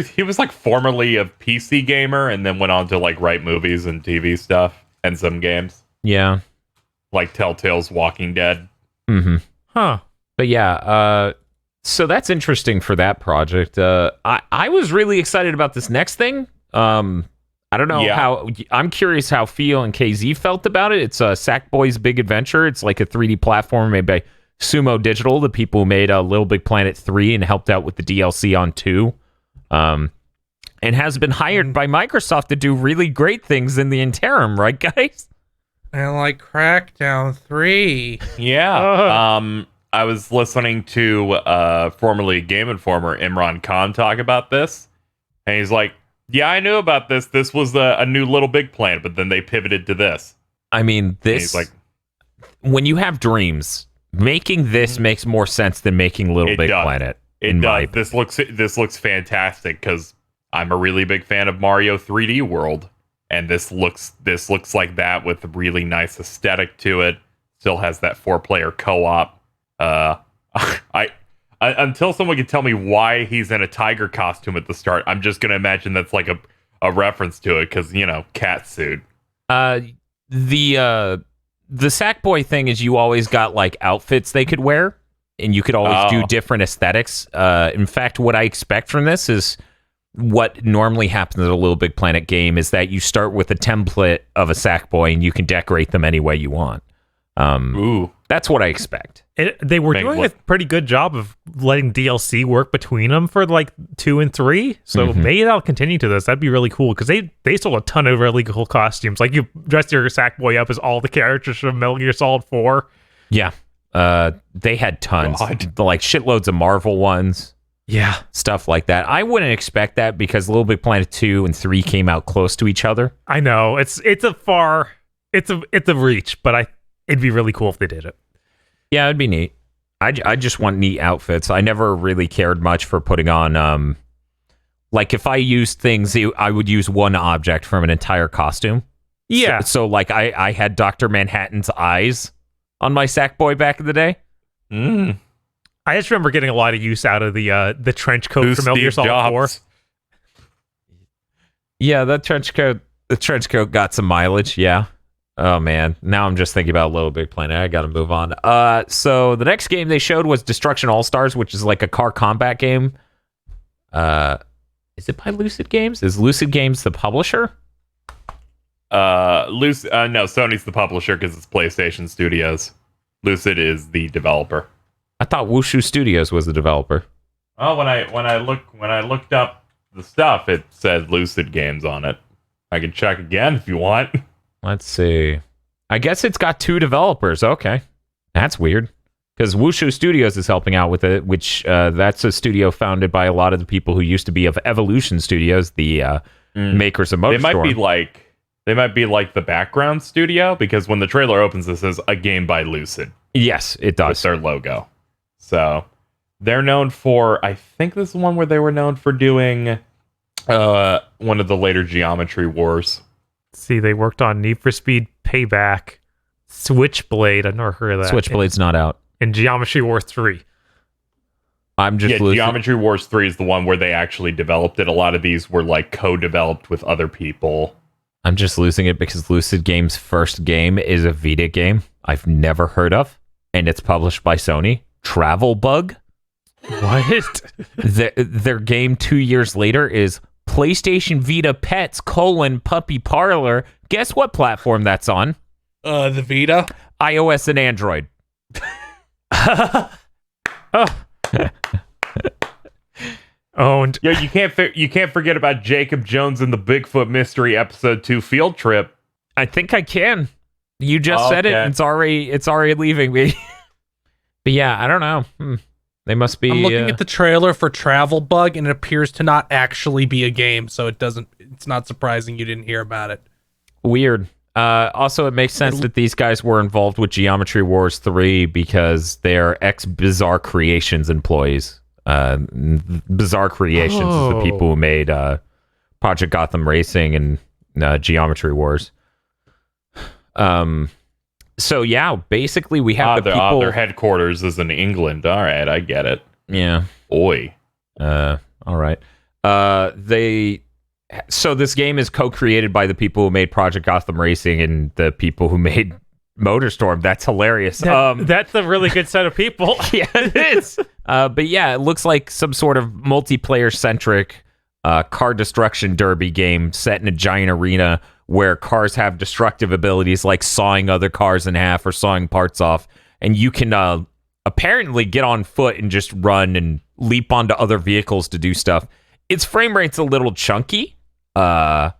He was like formerly a PC gamer, and then went on to like write movies and TV stuff and some games. Yeah. Like Telltale's Walking Dead. Mm-hmm. Huh. But yeah, so that's interesting for that project. I was really excited about this next thing. I don't know how. I'm curious how Fio and KZ felt about it. It's Sackboy's Big Adventure. It's like a 3D platform made by Sumo Digital, the people who made Little Big Planet 3 and helped out with the DLC on 2. And has been hired by Microsoft to do really great things in the interim, right, guys? And like Crackdown 3. Yeah. I was listening to formerly Game Informer Imran Khan talk about this, and he's like, yeah, I knew about this. This was a new Little Big Planet, but then they pivoted to this. I mean, this, he's like, when you have dreams, making this makes more sense than making Little Big Planet. It does. This looks fantastic, because I'm a really big fan of Mario 3D World, and this looks like that with a really nice aesthetic to it. Still has that 4-player co-op. Until someone can tell me why he's in a tiger costume at the start, I'm just gonna imagine that's like a reference to it, because cat suit. The Sackboy thing is you always got like outfits they could wear, and you could always do different aesthetics. In fact, what I expect from this is what normally happens at a Little Big Planet game is that you start with a template of a Sackboy and you can decorate them any way you want. Ooh. That's what I expect. They were doing a pretty good job of letting DLC work between them for like 2 and 3. So maybe that'll continue to this. That'd be really cool, because they sold a ton of really cool costumes. Like, you dressed your Sackboy up as all the characters from Metal Gear Solid 4. Yeah. They had tons. Like shitloads of Marvel ones. Yeah. Stuff like that. I wouldn't expect that, because Little Big Planet 2 and 3 came out close to each other. I know. It's a reach, but it'd be really cool if they did it. Yeah, it'd be neat. I just want neat outfits. I never really cared much for putting on, like, if I used things, I would use one object from an entire costume. Yeah. So like, I had Dr. Manhattan's eyes on my Sackboy back in the day. I just remember getting a lot of use out of the trench coat from Metal Gear Solid 4. Yeah, the trench coat got some mileage. Yeah. Oh man, now I'm just thinking about Little Big Planet. I gotta move on. So the next game they showed was Destruction All Stars, which is like a car combat game. Is it by Lucid Games? Is Lucid Games the publisher? No, Sony's the publisher because it's PlayStation Studios. Lucid is the developer. I thought Wushu Studios was the developer. Oh, when I looked up the stuff, it said Lucid Games on it. I can check again if you want. Let's see. I guess it's got 2 developers. Okay. That's weird. Because Wushu Studios is helping out with it, which that's a studio founded by a lot of the people who used to be of Evolution Studios, the makers of Motorstorm. They might be like the background studio, because when the trailer opens, it says a game by Lucid. Yes, it does. With their logo. So they're known for, I think this is the one where they were known for doing one of the later Geometry Wars. See, they worked on Need for Speed Payback, Switchblade. I've never heard of that. Switchblade's not out. And Geometry Wars 3. I'm just losing. Geometry Wars 3 is the one where they actually developed it. A lot of these were like co-developed with other people. I'm just losing it because Lucid Games' first game is a Vita game I've never heard of, and it's published by Sony. Travel Bug. What? Their game 2 years later is PlayStation Vita Pets: Puppy Parlor. Guess what platform that's on? The Vita, iOS and Android. Owned. Yeah, you can't forget about Jacob Jones and the Bigfoot Mystery Episode 2 Field Trip. I think I can. You just said it. Okay. It's already leaving me. But yeah, I don't know. They must be. I'm looking at the trailer for Travel Bug, and it appears to not actually be a game, so it's not surprising you didn't hear about it. Weird. Also, it makes sense that these guys were involved with Geometry Wars 3 because they're ex-Bizarre Creations employees. Bizarre Creations is the people who made Project Gotham Racing and Geometry Wars. So yeah, basically we have the people. Their headquarters is in England. All right, I get it. Yeah. Oi. All right. So this game is co-created by the people who made Project Gotham Racing and the people who made Motorstorm. That's hilarious. That's a really good set of people. Yeah, it is. But yeah, it looks like some sort of multiplayer-centric car destruction derby game set in a giant arena where cars have destructive abilities like sawing other cars in half or sawing parts off. And you can apparently get on foot and just run and leap onto other vehicles to do stuff. Its frame rate's a little chunky, but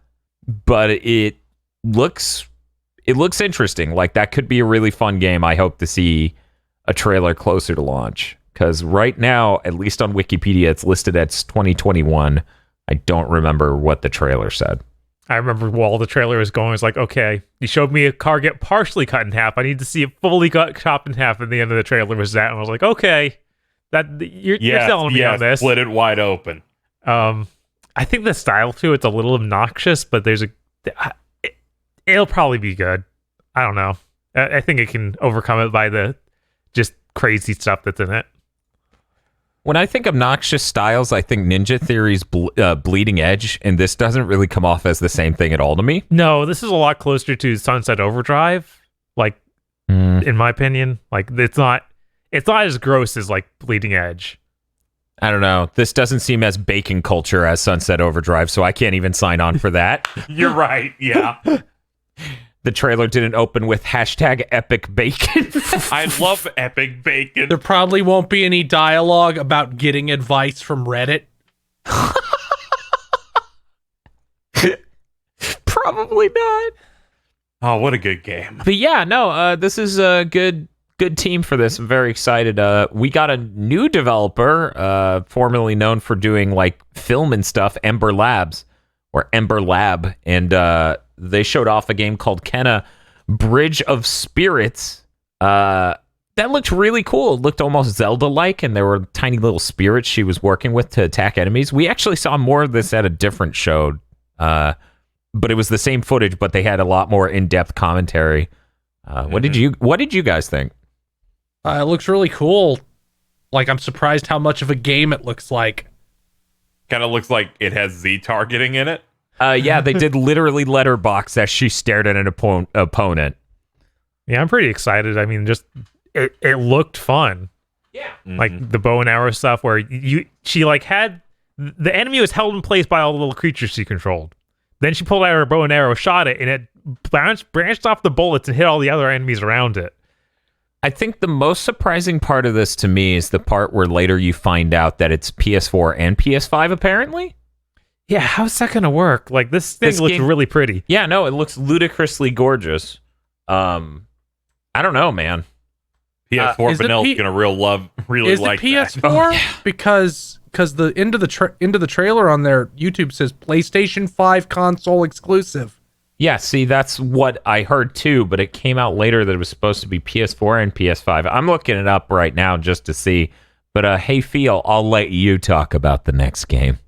it looks interesting. Like, that could be a really fun game. I hope to see a trailer closer to launch. Because right now, at least on Wikipedia, it's listed as 2021. I don't remember what the trailer said. I remember while the trailer was going, I was like, okay, you showed me a car get partially cut in half. I need to see it fully chopped in half. And the end of the trailer was that. And I was like, okay, you're selling me on this. Split it wide open. I think the style to it's a little obnoxious, but it'll probably be good. I don't know. I think it can overcome it by the just crazy stuff that's in it. When I think obnoxious styles, I think Ninja Theory's Bleeding Edge, and this doesn't really come off as the same thing at all to me. No, this is a lot closer to Sunset Overdrive, like, in my opinion. Like, it's not as gross as, like, Bleeding Edge. I don't know. This doesn't seem as bacon culture as Sunset Overdrive, so I can't even sign on for that. You're right, yeah. The trailer didn't open with #epic bacon. I love epic bacon. There probably won't be any dialogue about getting advice from Reddit. Probably not. Oh, what a good game. But yeah, no, this is a good team for this. I'm very excited. We got a new developer, formerly known for doing like film and stuff, Ember Labs, or Ember Lab, and they showed off a game called Kenna Bridge of Spirits. That looked really cool. It looked almost Zelda-like, and there were tiny little spirits she was working with to attack enemies. We actually saw more of this at a different show, but it was the same footage, but they had a lot more in-depth commentary. What did you guys think? It looks really cool. Like, I'm surprised how much of a game it looks like. Kind of looks like it has Z targeting in it. Yeah, they did literally letterbox as she stared at an opponent. Yeah, I'm pretty excited. I mean, just it looked fun. Yeah. Like the bow and arrow stuff where she like had the enemy was held in place by all the little creatures she controlled. Then she pulled out her bow and arrow, shot it, and it branched off the bullets and hit all the other enemies around it. I think the most surprising part of this to me is the part where later you find out that it's PS4 and PS5 apparently. Yeah, how's that gonna work? Like this thing looks really pretty. Yeah, no, it looks ludicrously gorgeous. I don't know, man. PS4 Vanille's gonna really like it PS4? that. Oh, yeah. Because the end of the trailer on their YouTube says PlayStation 5 console exclusive. Yeah, see, that's what I heard too, but it came out later that it was supposed to be PS4 and PS5. I'm looking it up right now just to see. But hey, Phil, I'll let you talk about the next game.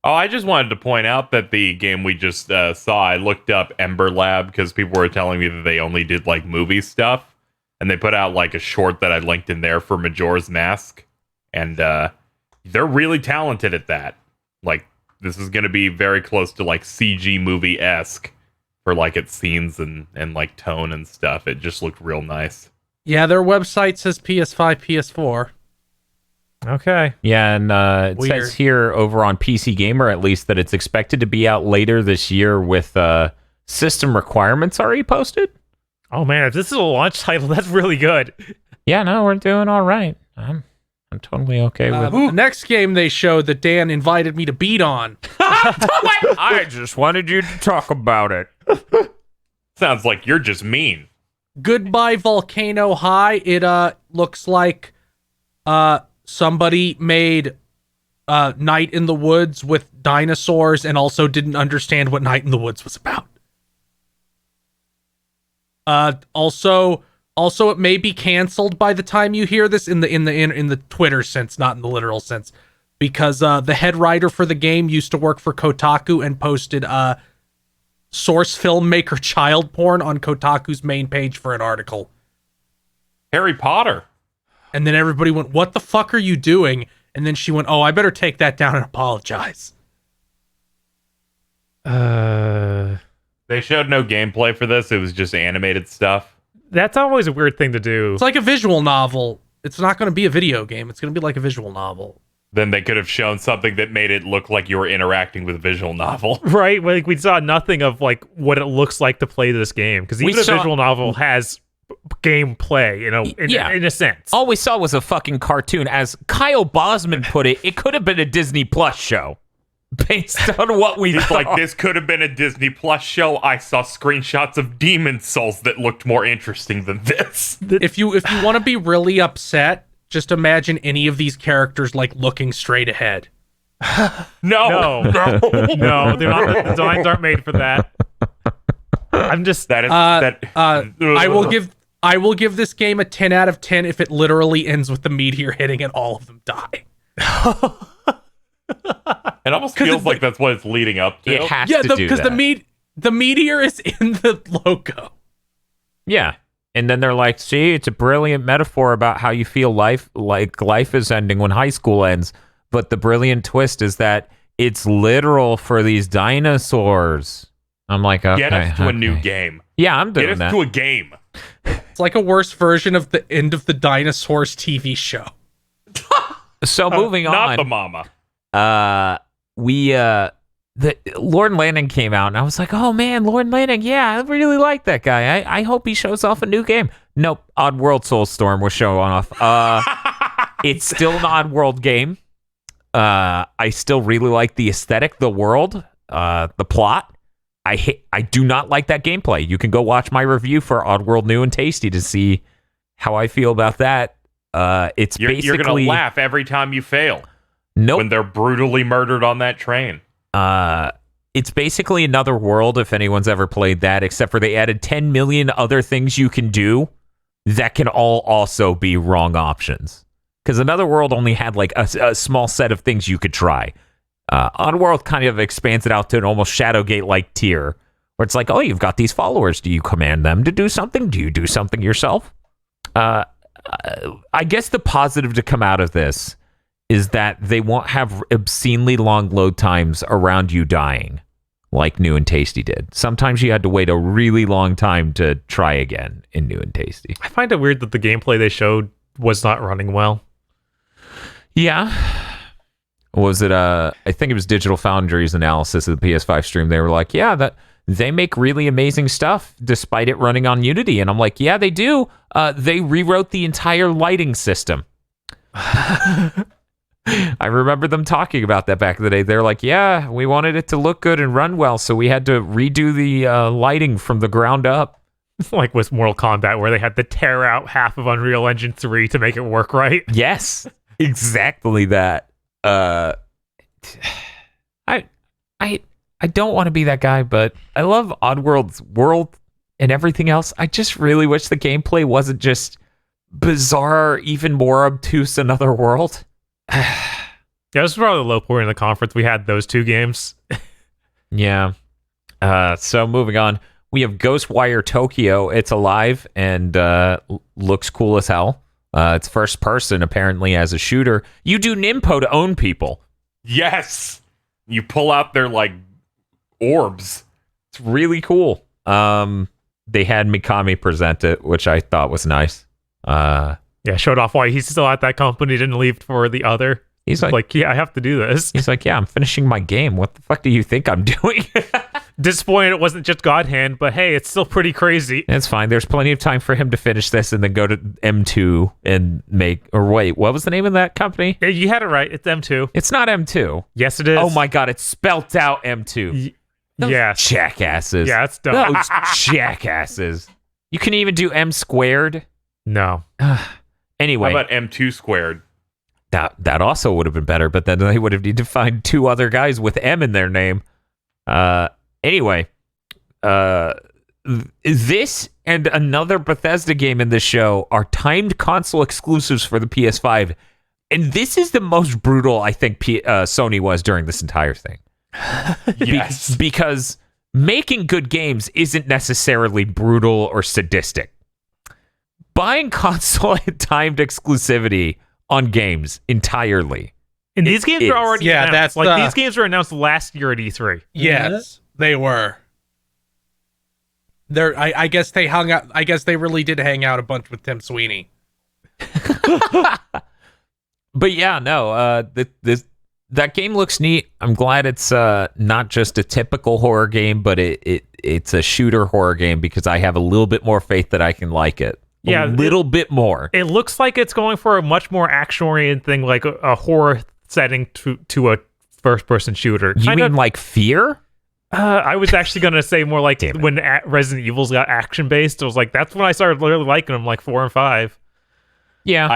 Oh, I just wanted to point out that the game we just saw, I looked up Ember Lab because people were telling me that they only did like movie stuff. And they put out like a short that I linked in there for Majora's Mask. And they're really talented at that. Like, this is going to be very close to like CG movie-esque for like its scenes and like tone and stuff. It just looked real nice. Yeah, their website says PS5, PS4. Okay. Yeah, and it says here over on PC Gamer at least that it's expected to be out later this year with system requirements already posted. Oh man, if this is a launch title, that's really good. Yeah, no, we're doing all right. I'm totally okay with The next game they showed that Dan invited me to beat on. I just wanted you to talk about it. Sounds like you're just mean. Goodbye Volcano High. It looks like somebody made Night in the Woods with dinosaurs and also didn't understand what Night in the Woods was about. Also, it may be canceled by the time you hear this in the Twitter sense, not in the literal sense, because the head writer for the game used to work for Kotaku and posted source filmmaker child porn on Kotaku's main page for an article. Harry Potter. And then everybody went, "What the fuck are you doing?" And then she went, "Oh, I better take that down and apologize." They showed no gameplay for this. It was just animated stuff. That's always a weird thing to do. It's like a visual novel. It's not going to be a video game. It's going to be like a visual novel. Then they could have shown something that made it look like you were interacting with a visual novel. Right? Like we saw nothing of like what it looks like to play this game because even a visual novel has gameplay, you know, in a sense. All we saw was a fucking cartoon. As Kyle Bosman put it, it could have been a Disney Plus show. Based on what we thought. Like, this could have been a Disney Plus show. I saw screenshots of Demon Souls that looked more interesting than this. If you want to be really upset, just imagine any of these characters like looking straight ahead. No, they're not. The designs aren't made for that. I'm just I will give this game a 10 out of 10 if it literally ends with the meteor hitting and all of them die. It almost feels like that's what it's leading up to. It has to do that. Because the meteor is in the logo. Yeah. And then they're like, see, it's a brilliant metaphor about how you feel life is ending when high school ends. But the brilliant twist is that it's literal for these dinosaurs. I'm like, okay. Get us to a new game. Yeah, I'm doing that. Get us to a game. It's like a worse version of the end of the Dinosaurs TV show. So moving on. Not the mama. The Lord Lanning came out, and I was like, oh man, Lord Lanning, yeah, I really like that guy. I hope he shows off a new game. Nope, Oddworld Soulstorm was showing off. It's still an Oddworld game. I still really like the aesthetic, the world, the plot. I do not like that gameplay. You can go watch my review for Oddworld New and Tasty to see how I feel about that. You're gonna laugh every time you fail. Nope. When they're brutally murdered on that train. It's basically another world if anyone's ever played that, except for they added 10 million other things you can do that can all also be wrong options. Because Another World only had like a small set of things you could try. Oddworld kind of expands it out to an almost Shadowgate-like tier, where it's like, oh, you've got these followers. Do you command them to do something? Do you do something yourself? I guess the positive to come out of this is that they won't have obscenely long load times around you dying. like New and Tasty did. Sometimes you had to wait a really long time to try again in New and Tasty. I find it weird that the gameplay they showed was not running well. Yeah. Was it I think it was Digital Foundry's analysis of the PS5 stream. They were like, yeah, that they make really amazing stuff despite it running on Unity. And I'm like, yeah, they do. They rewrote the entire lighting system. I remember them talking about that back in the day. They're like, yeah, we wanted it to look good and run well, so we had to redo the lighting from the ground up. Like with Mortal Kombat, where they had to tear out half of Unreal Engine 3 to make it work right. Yes, exactly that. I don't want to be that guy, but I love Oddworld's world and everything else. I just really wish the gameplay wasn't just bizarre, even more obtuse another world. Yeah, this was probably the low point in the conference. We had those two games. Yeah. So moving on, we have Ghostwire Tokyo. It's alive and looks cool as hell. It's first person, apparently, as a shooter. You do Nimpo to own people. Yes. You pull out their like orbs. It's really cool. They had Mikami present it, which I thought was nice. Yeah, showed off why he's still at that company, didn't leave for the other. He's like, yeah, I have to do this. He's like, yeah, I'm finishing my game. What the fuck do you think I'm doing? Disappointed it wasn't just God Hand, but hey, it's still pretty crazy. It's fine. There's plenty of time for him to finish this and then go to M2 and make... Or wait, what was the name of that company? Yeah, you had it right. It's M2. It's not M2. Yes, it is. Oh my god, it's spelt out M2. Yes. Jackasses. Yeah, it's dumb. Those jackasses. You can even do M squared. No. Anyway. How about M2 squared? That also would have been better, but then they would have needed to find two other guys with M in their name. Anyway, this and another Bethesda game in this show are timed console exclusives for the PS5. And this is the most brutal I think Sony was during this entire thing. Yes. Because making good games isn't necessarily brutal or sadistic. Buying console timed exclusivity on games entirely. And these games are already announced. That's these games were announced last year at E3. Yes, they were. I guess they hung out. I guess they really did hang out a bunch with Tim Sweeney. But yeah, no. That game looks neat. I'm glad it's not just a typical horror game, but it's a shooter horror game because I have a little bit more faith that I can like it. Yeah, a little bit more. It looks like it's going for a much more action-oriented thing, like a horror setting to a first-person shooter. You mean like Fear? I was actually going to say more like when Resident Evil's got action-based. I was like, that's when I started really liking them, like 4 and 5. Yeah.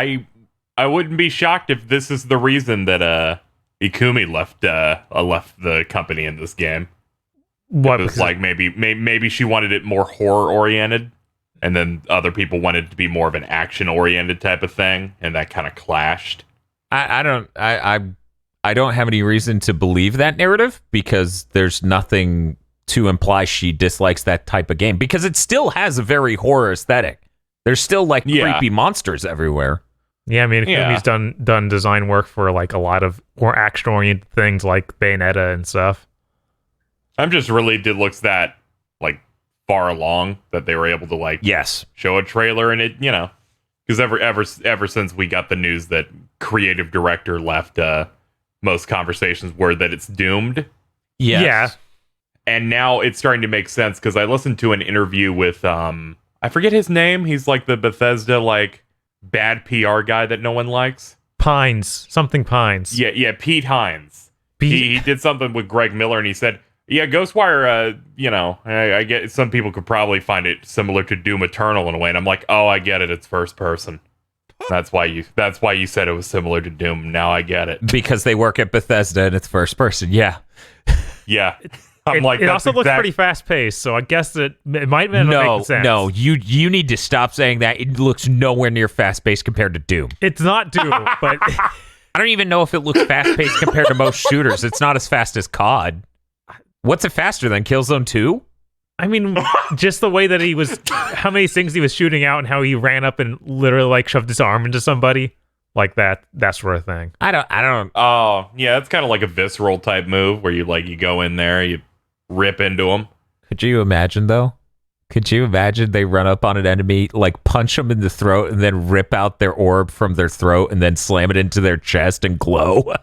I wouldn't be shocked if this is the reason that Ikumi left the company in this game. What? It was like maybe she wanted it more horror-oriented. And then other people wanted it to be more of an action-oriented type of thing, and that kind of clashed. I don't have any reason to believe that narrative because there's nothing to imply she dislikes that type of game because it still has a very horror aesthetic. There's still like creepy monsters everywhere. Yeah, I mean, Ikumi's done design work for like a lot of more action-oriented things like Bayonetta and stuff. I'm just relieved it looks that like far along that they were able to like show a trailer and it, you know, because ever since we got the news that creative director left, most conversations were that it's doomed. Yes. Yeah. And now it's starting to make sense because I listened to an interview with I forget his name. He's like the Bethesda like bad PR guy that no one likes. Pines. Yeah, Pete Hines. He did something with Greg Miller and he said, yeah, Ghostwire, you know, I get some people could probably find it similar to Doom Eternal in a way. And I'm like, oh, I get it. It's first person. That's why you said it was similar to Doom. Now I get it. Because they work at Bethesda and it's first person. Yeah. Yeah. It also looks pretty fast paced, so I guess it might end up making sense. No, you need to stop saying that. It looks nowhere near fast paced compared to Doom. It's not Doom, but I don't even know if it looks fast paced compared to most shooters. It's not as fast as COD. What's it faster than Killzone 2? I mean, just the way that he was, how many things he was shooting out and how he ran up and literally like shoved his arm into somebody, like that sort of thing. I don't. Oh, yeah, it's kind of like a visceral type move where you go in there, you rip into them. Could you imagine, though? Could you imagine they run up on an enemy, like punch them in the throat, and then rip out their orb from their throat, and then slam it into their chest and glow?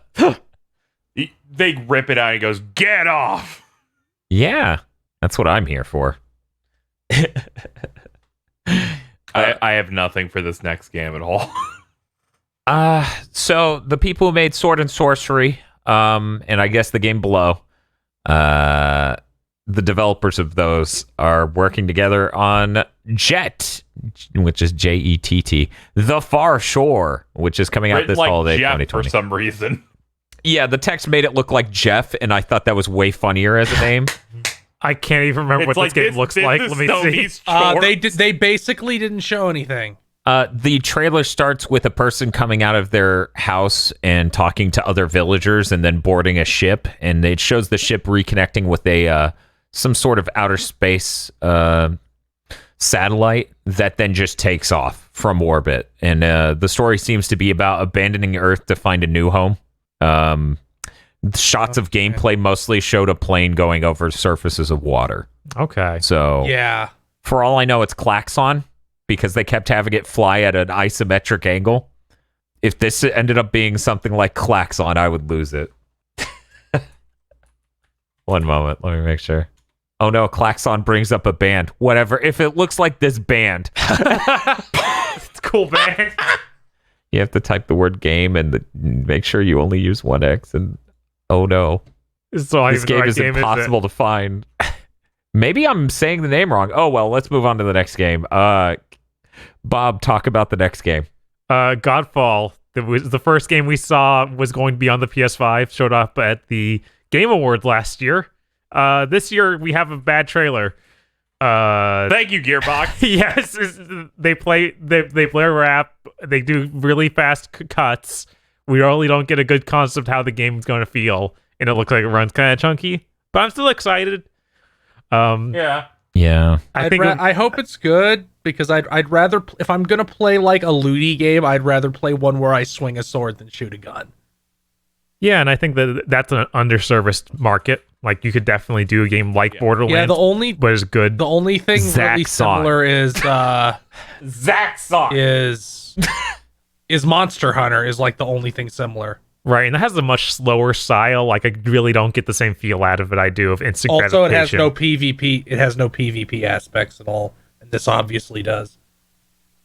They rip it out and he goes, "Get off!" Yeah, that's what I'm here for. I have nothing for this next game at all. So the people who made Sword and Sorcery, and I guess the game below, the developers of those are working together on Jet, which is Jett, The Far Shore, which is coming out Written this like holiday, Jeff 2020. for some reason. Yeah, the text made it look like Jeff, and I thought that was way funnier as a name. I can't even remember what this game looks like. Let me see. They basically didn't show anything. The trailer starts with a person coming out of their house and talking to other villagers and then boarding a ship, and it shows the ship reconnecting with a some sort of outer space satellite that then just takes off from orbit. And the story seems to be about abandoning Earth to find a new home. Shots of gameplay mostly showed a plane going over surfaces of water. Okay. So Yeah. for all I know, it's Klaxon, because they kept having it fly at an isometric angle. If this ended up being something like Klaxon, I would lose it. One moment, let me make sure. Oh no, Klaxon brings up a band. Whatever. If it looks like this band, It's cool, man. you have to type the word game and make sure you only use one X. And oh no, So this game is impossible to find. Maybe I'm saying the name wrong. Oh well, let's move on to the next game. Bob, talk about the next game. Godfall. The first game we saw was going to be on the PS5. Showed up at the Game Awards last year. This year we have a bad trailer. Thank you, Gearbox. Yes, they play rap. They do really fast cuts. We really don't get a good concept how the game's going to feel, and it looks like it runs kind of chunky. But I'm still excited. Yeah. I hope it's good, because I'd rather, if I'm gonna play like a looty game, I'd rather play one where I swing a sword than shoot a gun. Yeah, and I think that's an underserviced market. Like, you could definitely do a game like Borderlands. Yeah, but it's good. The only thing really similar is is Monster Hunter is like the only thing similar. Right, and it has a much slower style. Like, I really don't get the same feel out of it I do of instant Also, it gratification. has no PvP. It has no PvP aspects at all, and this obviously does.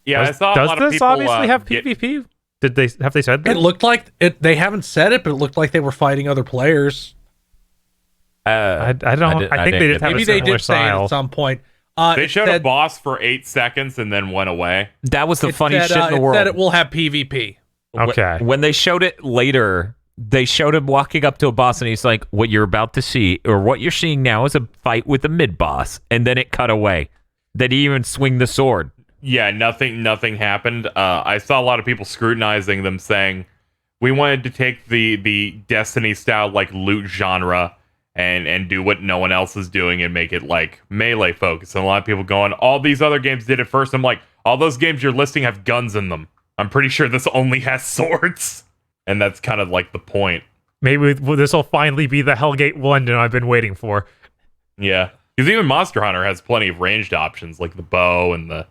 Yeah, I saw a Does lot of this people obviously have PvP? Have they said that? It looked like it. They haven't said it, but it looked like they were fighting other players. I think they did have Maybe a they similar did say it style. at some point. They showed a boss for 8 seconds and then went away. That was the funniest shit in the it world. said it will have PvP. Okay. When they showed it later, they showed him walking up to a boss, and he's like, "What you're about to see, or what you're seeing now, is a fight with a mid boss." And then it cut away. Then he even swing the sword. Yeah, nothing happened. I saw a lot of people scrutinizing them, saying we wanted to take the Destiny style like loot genre and do what no one else is doing and make it like melee focused. And a lot of people going, all these other games did it first. I'm like, all those games you're listing have guns in them. I'm pretty sure this only has swords. And that's kind of like the point. Maybe this will finally be the Hellgate London I've been waiting for. Yeah. Because even Monster Hunter has plenty of ranged options, like the bow and the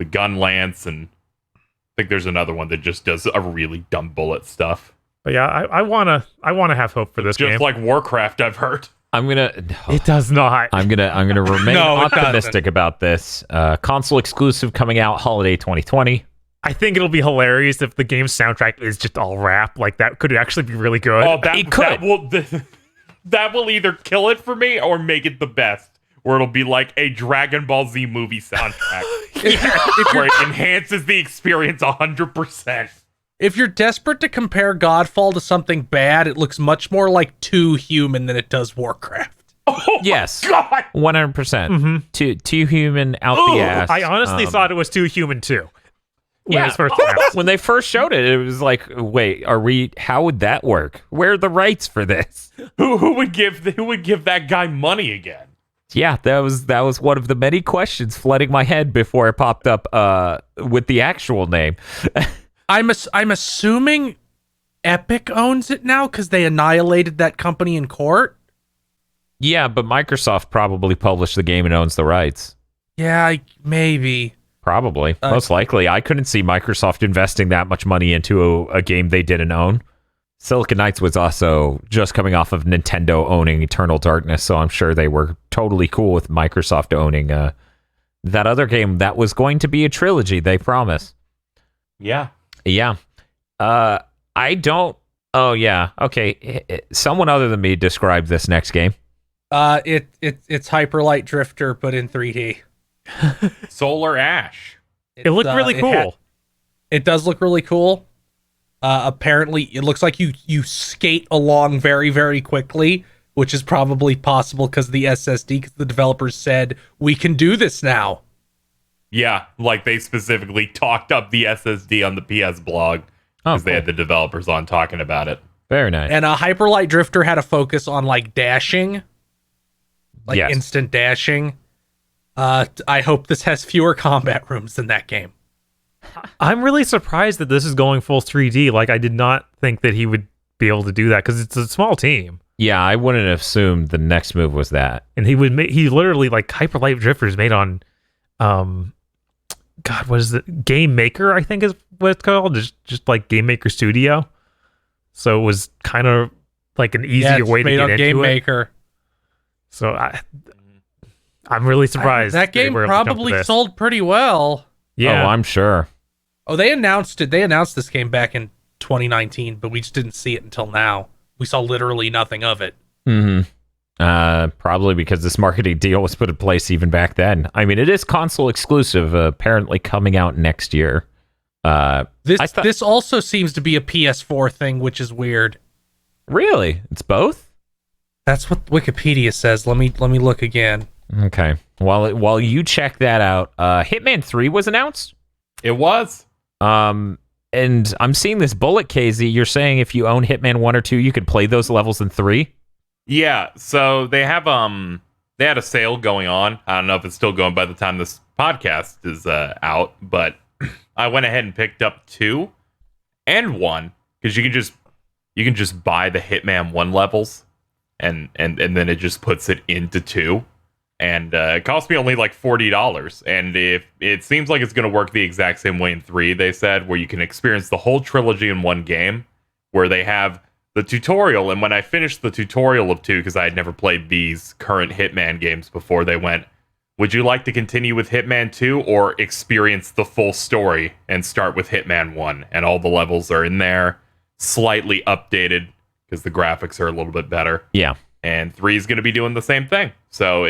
gun lance, and I think there's another one that just does a really dumb bullet stuff. But yeah, I wanna have hope for this game. Just like Warcraft, I've heard. It does not. I'm gonna remain No, it optimistic about this. Console exclusive coming out holiday 2020. I think it'll be hilarious if the game's soundtrack is just all rap. Like, that could actually be really good. Oh, that will either kill it for me or make it the best. Where it'll be like a Dragon Ball Z movie soundtrack. Where it enhances the experience 100%. If you're desperate to compare Godfall to something bad, it looks much more like Too Human than it does Warcraft. Oh Yes, God! 100%. Too human out the ass. I honestly thought it was too human too. When it Yeah, was first announced. when they first showed it, it was like, wait, how would that work? Where are the rights for this? Who would give that guy money again? Yeah, that was one of the many questions flooding my head before it popped up with the actual name. I'm assuming Epic owns it now because they annihilated that company in court. Yeah, but Microsoft probably published the game and owns the rights. Yeah, maybe. Probably. Most likely. I couldn't see Microsoft investing that much money into a game they didn't own. Silicon Knights was also just coming off of Nintendo owning Eternal Darkness, so I'm sure they were totally cool with Microsoft owning that other game that was going to be a trilogy, they promise. Yeah. Yeah. I don't... Oh, yeah. Okay. Someone other than me described this next game. It's Hyper Light Drifter, but in 3D. Solar Ash. It looked really cool. It does look really cool. Apparently, it looks like you skate along very, very quickly, which is probably possible because of the SSD, because the developers said, we can do this now. Yeah, like they specifically talked up the SSD on the PS blog because they had the developers on talking about it. Very nice. And Hyper Light Drifter had a focus on like dashing, like Yes. instant dashing. I hope this has fewer combat rooms than that game. I'm really surprised that this is going full 3D. Like, I did not think that he would be able to do that because it's a small team. Yeah, I wouldn't have assumed the next move was that. And he literally, like, Hyper Light Drifter is made on, God, what is it? Game Maker, I think is what it's called. Just like Game Maker Studio. So it was kind of like an easier way to get into Game it. Maker. So I'm really surprised. That game probably sold pretty well. Yeah, Oh, I'm sure. Oh, they announced it. They announced this game back in 2019, but we just didn't see it until now. We saw literally nothing of it. Probably because this marketing deal was put in place even back then. I mean, it is console exclusive, apparently coming out next year. This also seems to be a PS4 thing, which is weird. Really? It's both? That's what Wikipedia says. Let me look again. Okay. While you check that out, Hitman 3 was announced. It was. And I'm seeing this bullet, KZ. You're saying if you own Hitman 1 or 2, you could play those levels in 3? Yeah, so they have they had a sale going on. I don't know if it's still going by the time this podcast is out, but I went ahead and picked up 2 and 1 because you can just buy the Hitman 1 levels and then it just puts it into 2. And it cost me only like $40. And if it seems like it's going to work the exact same way in 3, they said, where you can experience the whole trilogy in one game, where they have the tutorial. And when I finished the tutorial of 2, because I had never played these current Hitman games before, they went, would you like to continue with Hitman 2 or experience the full story and start with Hitman 1? And all the levels are in there, slightly updated because the graphics are a little bit better. Yeah. And 3 is going to be doing the same thing. So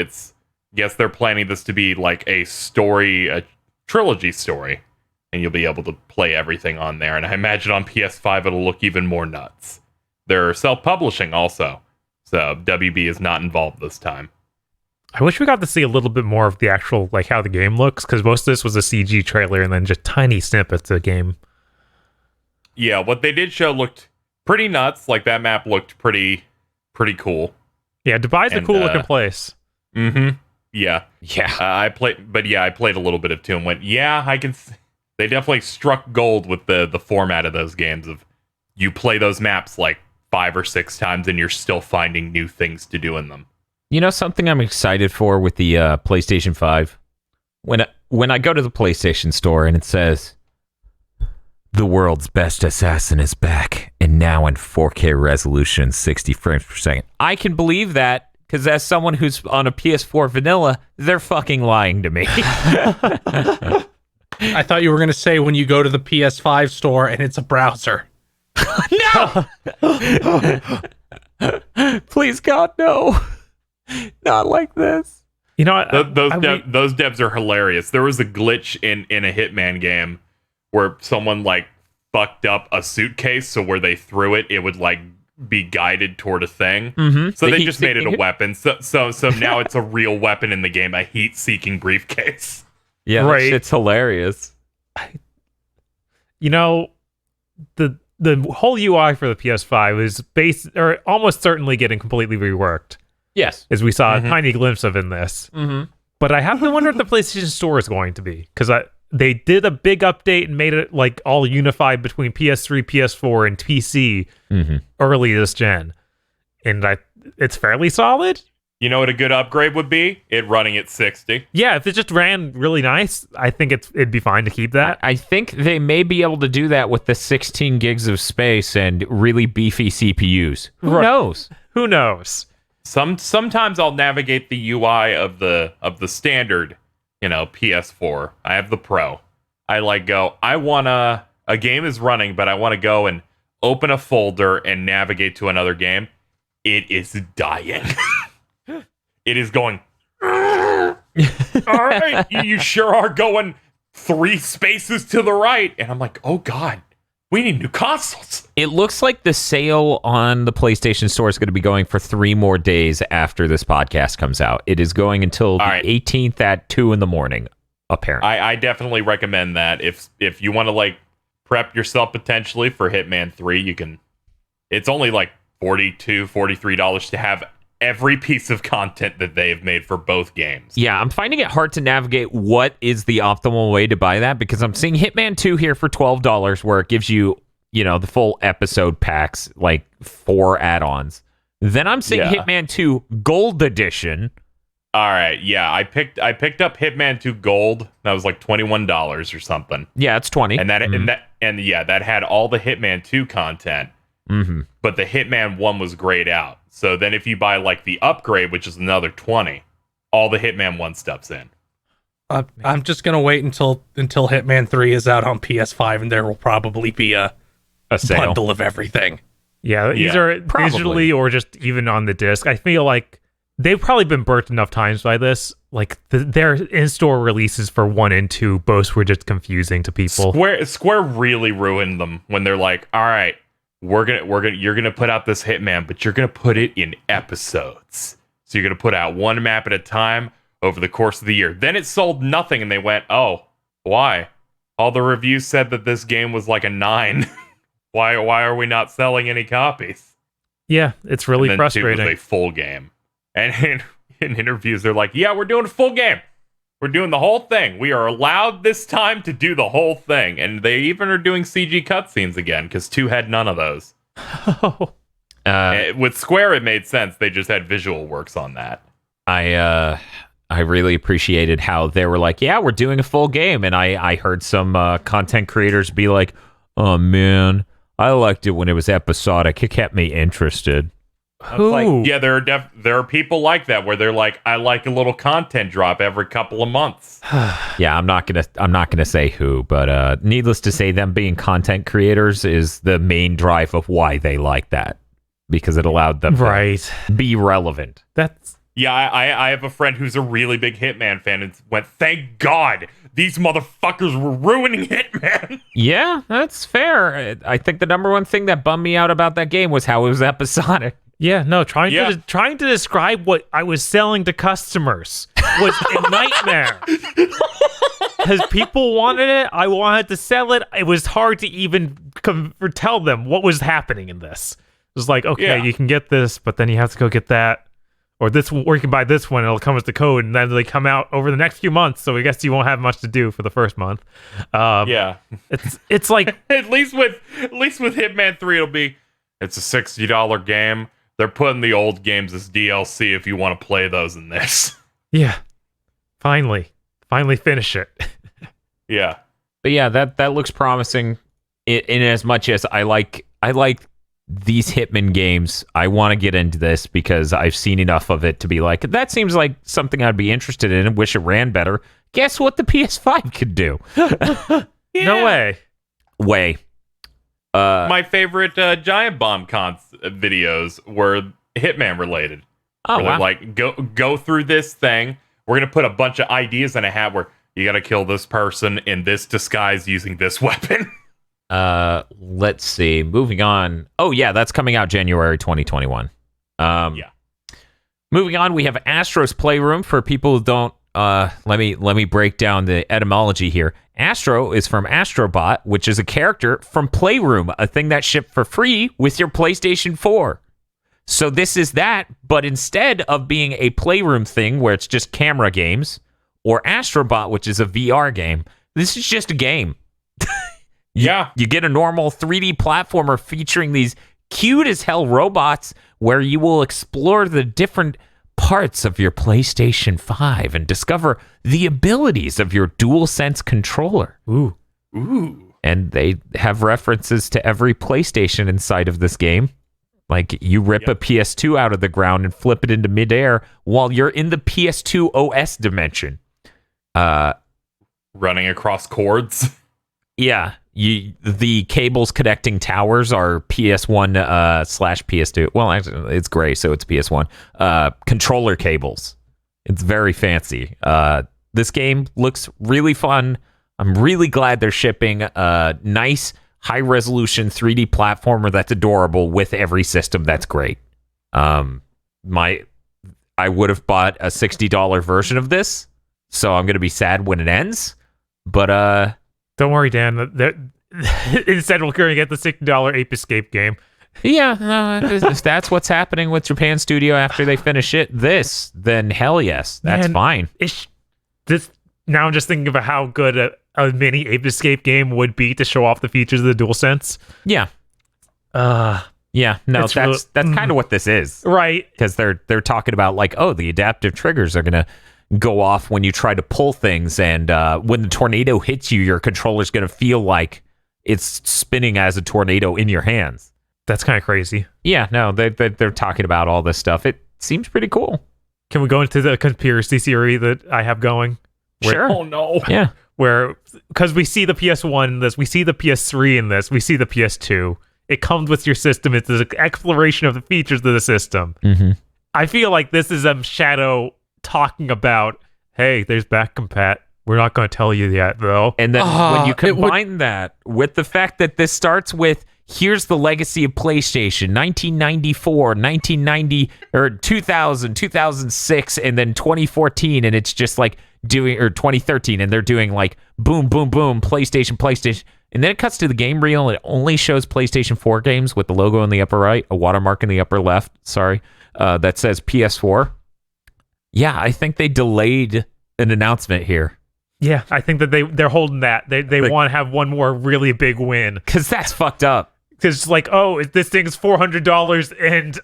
guess they're planning this to be like a trilogy story, and you'll be able to play everything on there. And I imagine on PS5 it'll look even more nuts. They're self-publishing also, so WB is not involved this time. I wish we got to see a little bit more of the actual, like, how the game looks, because most of this was a CG trailer and then just tiny snippets of the game. Yeah, what they did show looked pretty nuts. Like, that map looked pretty cool. Yeah, Dubai's a cool looking place. Mm-hmm. Yeah. Yeah. I played a little bit of 2 and went, yeah, I can. They definitely struck gold with the format of those games. Of you play those maps like 5 or 6 times and you're still finding new things to do in them. You know something I'm excited for with the PlayStation 5? When I go to the PlayStation store and it says, the world's best assassin is back, and now in 4K resolution, 60 frames per second. I can believe that. Because as someone who's on a PS4 vanilla, they're fucking lying to me. I thought you were going to say when you go to the PS5 store and it's a browser. No! Please, God, no. Not like this. You know, Those devs are hilarious. There was a glitch in a Hitman game where someone like fucked up a suitcase, so where they threw it, it would like be guided toward a thing. Mm-hmm. So they just made it a weapon. So now it's a real weapon in the game, a heat-seeking briefcase. Yeah, right. It's hilarious. You know, the whole UI for the PS5 is almost certainly getting completely reworked, Yes. as we saw a tiny glimpse of in this. Mm-hmm. But I have to wonder if the PlayStation Store is going to be, because they did a big update and made it like all unified between PS3, PS4, and PC early this gen, and it's fairly solid. You know what a good upgrade would be? It running at 60. Yeah, if it just ran really nice, I think it'd be fine to keep that. I think they may be able to do that with the 16 gigs of space and really beefy CPUs. Who knows? Who knows? Sometimes I'll navigate the UI of the standard, PS4. I have the Pro. I wanna a game is running, but I want to go and open a folder and navigate to another game. It is dying. It is going. All right, you sure are going 3 spaces to the right, and I'm like, oh god, we need new consoles. It looks like the sale on the PlayStation Store is going to be going for 3 more days after this podcast comes out. It is going until the 18th at 2 in the morning, apparently. I definitely recommend that. If you want to prep yourself potentially for Hitman 3, you can. It's only $43 to have every piece of content that they have made for both games. Yeah, I'm finding it hard to navigate what is the optimal way to buy that, because I'm seeing Hitman 2 here for $12, where it gives you, the full episode packs, 4 add-ons. Then I'm seeing Hitman 2 Gold Edition. All right, yeah, I picked up Hitman 2 Gold. That was $21 or something. Yeah, it's 20. And that had all the Hitman 2 content. Mm-hmm. But the Hitman 1 was grayed out. So then if you buy the upgrade, which is another 20, all the Hitman 1 stuff's in. I'm just gonna wait until Hitman 3 is out on PS5, and there will probably be a sale. bundle of everything. Yeah, these are probably. digitally or just even on the disc. I feel like they've probably been burnt enough times by this. Their in-store releases for 1 and 2 both were just confusing to people. Square really ruined them when they're like, all right, you're gonna put out this Hitman, but you're gonna put it in episodes. So you're gonna put out 1 map at a time over the course of the year. Then it sold nothing, and they went, oh, why? All the reviews said that this game was a 9. Why are we not selling any copies? Yeah, it's really and then frustrating. It was a full game, and in interviews they're like, yeah, we're doing a full game. We're doing the whole thing. We are allowed this time to do the whole thing. And they even are doing CG cutscenes again, because 2 had none of those. With Square, it made sense. They just had visual works on that. I really appreciated how they were like, yeah, we're doing a full game. And I heard some content creators be like, oh, man, I liked it when it was episodic. It kept me interested. Who? Yeah, there are people like that where they're like, I like a little content drop every couple of months. Yeah, I'm not gonna say who, but needless to say, them being content creators is the main drive of why they like that, because it allowed them to be relevant. Yeah, I have a friend who's a really big Hitman fan and went, thank God these motherfuckers were ruining Hitman. Yeah, that's fair. I think the number one thing that bummed me out about that game was how it was episodic. Yeah, no, trying to describe what I was selling to customers was a nightmare. Because people wanted it, I wanted to sell it. It was hard to even tell them what was happening in this. It was like, okay, you can get this, but then you have to go get that. Or you can buy this one, it'll come with the code, and then they come out over the next few months, so I guess you won't have much to do for the first month. It's like at least with Hitman 3, it's a $60 game. They're putting the old games as DLC if you want to play those in this. Yeah. Finally finish it. Yeah. But yeah, that looks promising. In as much as I like these Hitman games, I want to get into this because I've seen enough of it to be like, that seems like something I'd be interested in and wish it ran better. Guess what the PS5 could do? No way. My favorite Giant Bomb videos were Hitman related. Oh, wow. Like, go through this thing. We're going to put a bunch of ideas in a hat where you got to kill this person in this disguise using this weapon. Let's see. Moving on. Oh, yeah, that's coming out January 2021. Yeah. Moving on, we have Astro's Playroom. For people who don't, let me break down the etymology here. Astro is from Astrobot, which is a character from Playroom, a thing that shipped for free with your PlayStation 4. So this is that, but instead of being a Playroom thing where it's just camera games, or Astrobot, which is a VR game, this is just a game. You get a normal 3D platformer featuring these cute as hell robots where you will explore the different parts of your PlayStation 5 and discover the abilities of your DualSense controller. Ooh. And they have references to every PlayStation inside of this game. Like, you rip a PS2 out of the ground and flip it into midair while you're in the PS2 OS dimension. Running across cords. Yeah, the cables connecting towers are PS1 slash PS2. Well, actually, it's gray, so it's PS1. Controller cables. It's very fancy. This game looks really fun. I'm really glad they're shipping a nice, high-resolution 3D platformer that's adorable with every system. That's great. I would have bought a $60 version of this, so I'm going to be sad when it ends. But don't worry, Dan. Instead, we're going to get the $60 Ape Escape game. Yeah, no, if that's what's happening with Japan Studio after they finish this, then hell yes, that's fine. Now I'm just thinking about how good a mini Ape Escape game would be to show off the features of the DualSense. Yeah. Yeah, no, that's kind of what this is. Right. Because they're talking about, like, oh, the adaptive triggers are going to go off when you try to pull things, and when the tornado hits you, your controller's going to feel like it's spinning as a tornado in your hands. That's kind of crazy. Yeah, no, they're talking about all this stuff. It seems pretty cool. Can we go into the conspiracy theory that I have going? Sure. Oh, no. Yeah. Because we see the PS1 in this, we see the PS3 in this, we see the PS2. It comes with your system. It's an exploration of the features of the system. Mm-hmm. I feel like this is Shadow talking about, hey, there's back compat. We're not going to tell you yet, though. And then when you combine that with the fact that this starts with, here's the legacy of PlayStation, 1994, 1990, or 2000, 2006, and then 2014, and it's just like or 2013, and they're doing like boom, boom, boom, PlayStation. And then it cuts to the game reel, and it only shows PlayStation 4 games with the logo in the upper right, a watermark in the upper left, that says PS4. Yeah, I think they delayed an announcement here. Yeah, I think that they're holding that. They want to have one more really big win. Because that's fucked up. Because it's like, oh, this thing's $400 and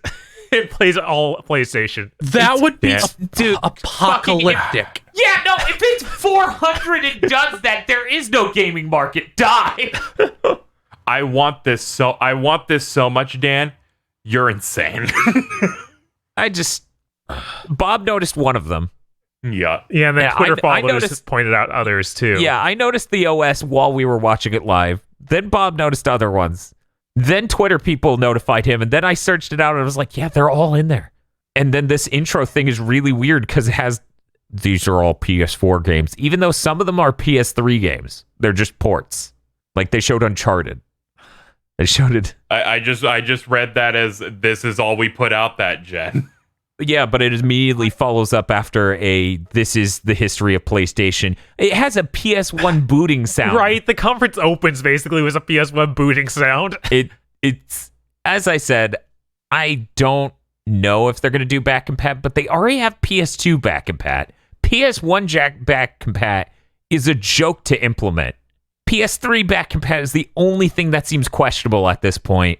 it plays all PlayStation. That would be dude, apocalyptic. Yeah, no, if it's 400 and does that, there is no gaming market. Die. I want this so much, Dan. You're insane. Bob noticed one of them. Yeah. Yeah, and then Twitter followers noticed, pointed out others too. Yeah, I noticed the OS while we were watching it live. Then Bob noticed other ones. Then Twitter people notified him, and then I searched it out, and I was like, yeah, they're all in there. And then this intro thing is really weird because it has, these are all PS4 games, even though some of them are PS3 games. They're just ports. Like they showed Uncharted. They showed it. I just read that as this is all we put out that gen. Yeah, but it immediately follows up after this is the history of PlayStation. It has a PS1 booting sound. Right, the conference opens basically with a PS1 booting sound. It's as I said, I don't know if they're going to do back compat, but they already have PS2 back compat. PS1 back compat is a joke to implement. PS3 back compat is the only thing that seems questionable at this point,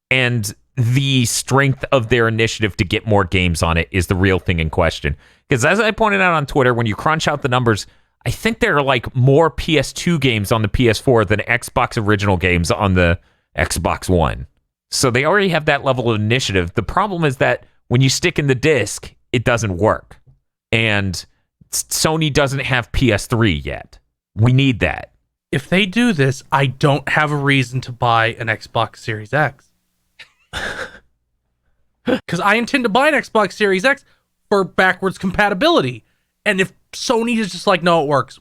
and the strength of their initiative to get more games on it is the real thing in question. Because as I pointed out on Twitter, when you crunch out the numbers, I think there are like more PS2 games on the PS4 than Xbox original games on the Xbox One. So they already have that level of initiative. The problem is that when you stick in the disc, it doesn't work. And Sony doesn't have PS3 yet. We need that. If they do this, I don't have a reason to buy an Xbox Series X. Because I intend to buy an Xbox Series X for backwards compatibility. And if Sony is just like, no, it works.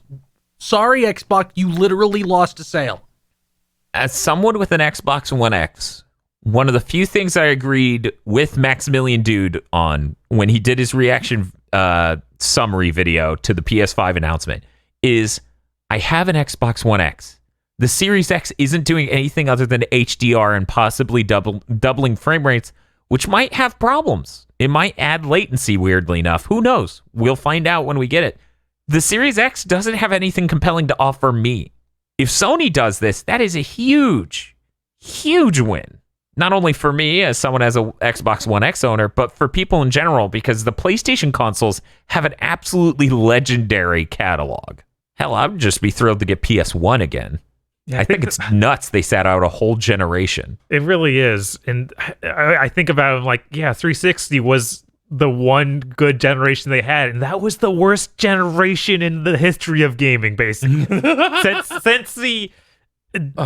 Sorry, Xbox, you literally lost a sale. As someone with an Xbox One X, one of the few things I agreed with Maximilian Dude on when he did his reaction summary video to the PS5 announcement is I have an Xbox One X. The Series X isn't doing anything other than HDR and possibly doubling frame rates, which might have problems. It might add latency, weirdly enough. Who knows? We'll find out when we get it. The Series X doesn't have anything compelling to offer me. If Sony does this, that is a huge, huge win. Not only for me as someone as a Xbox One X owner, but for people in general, because the PlayStation consoles have an absolutely legendary catalog. Hell, I would just be thrilled to get PS1 again. Yeah, I think it's nuts they sat out a whole generation. It really is. And I think about it, I'm like, yeah, 360 was the one good generation they had, and that was the worst generation in the history of gaming, basically. since the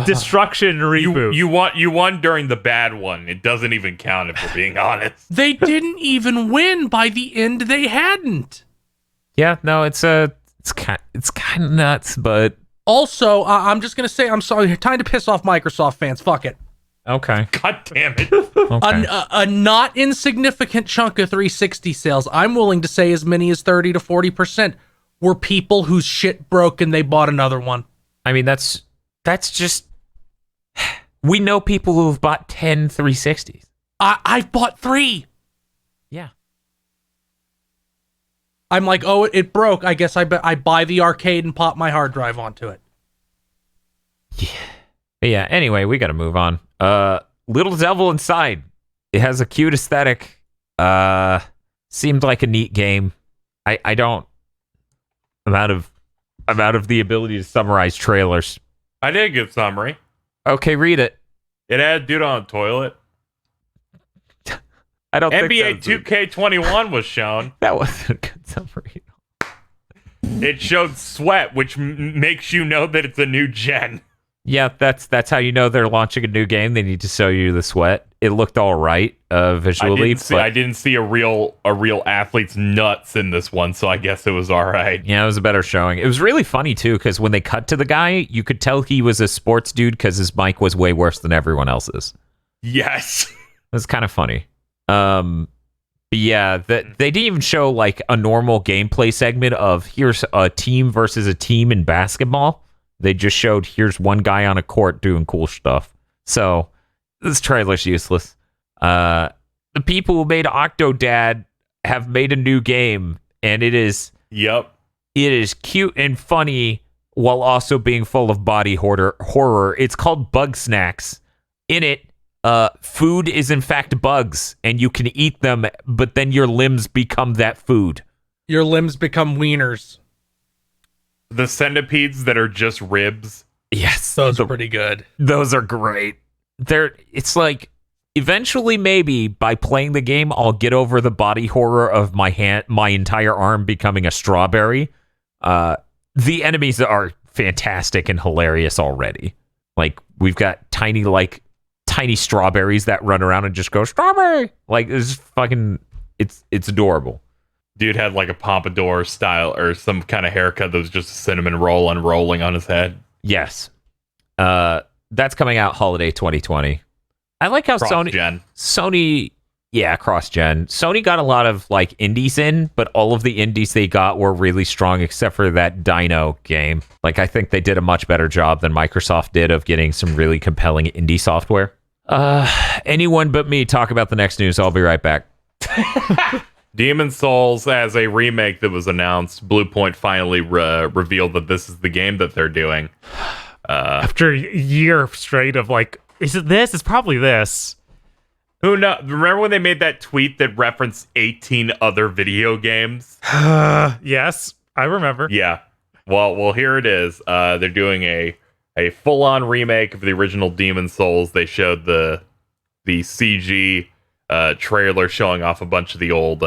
destruction reboot. You won during the bad one. It doesn't even count if we're being honest. They didn't even win. By the end, they hadn't. Yeah, no, it's kind of nuts, but Also, I'm just gonna say, I'm sorry. Time to piss off Microsoft fans. Fuck it. okay. God damn it. Okay. A not insignificant chunk of 360 sales, I'm willing to say as many as 30 to 40%, were people whose shit broke and they bought another one. I mean, that's just... We know people who have bought 10 360s. I've bought 3. Yeah. I'm like, oh, it broke. I guess I buy the arcade and pop my hard drive onto it. But yeah, anyway, we got to move on. Little Devil Inside. It has a cute aesthetic. Seemed like a neat game. I don't... I'm out of the ability to summarize trailers. I did a good summary. Okay, read it. It had a dude on a toilet. I don't NBA think 2K21 was shown. that wasn't a good summary. It showed sweat, which makes you know that it's a new gen. Yeah, that's how you know they're launching a new game. They need to show you the sweat. It looked all right visually. I didn't see a real athlete's nuts in this one, so I guess it was all right. Yeah, it was a better showing. It was really funny too, because when they cut to the guy, you could tell he was a sports dude because his mic was way worse than everyone else's. Yes. It was kind of funny. But yeah, they didn't even show like a normal gameplay segment of here's a team versus a team in basketball. They just showed here's one guy on a court doing cool stuff. So this trailer's useless. The people who made Octodad have made a new game, and it is cute and funny while also being full of body horror. It's called Bug Snacks. In it, food is in fact bugs, and you can eat them, but then your limbs become that food. Your limbs become wieners. The centipedes that are just ribs. Yes, Those are pretty good. those are great. It's like eventually maybe by playing the game I'll get over the body horror of my entire arm becoming a strawberry. The enemies are fantastic and hilarious already. Like we've got tiny strawberries that run around and just go strawberry. Like it's fucking it's adorable. Dude had like a pompadour style or some kind of haircut that was just a cinnamon roll unrolling on his head. Yes. That's coming out holiday 2020. I like how Sony, yeah, cross-gen. Sony got a lot of like indies in, but all of the indies they got were really strong except for that Dino game. Like I think they did a much better job than Microsoft did of getting some really compelling indie software. Anyone but me talk about the next news. I'll be right back. Demon's Souls as a remake that was announced. Bluepoint finally revealed that this is the game that they're doing. After a year straight of like, is it this? It's probably this. Who knows? Remember when they made that tweet that referenced 18 other video games? Yes, I remember. Yeah. Well, here it is. They're doing a full-on remake of the original Demon's Souls. They showed the CG trailer showing off a bunch of the old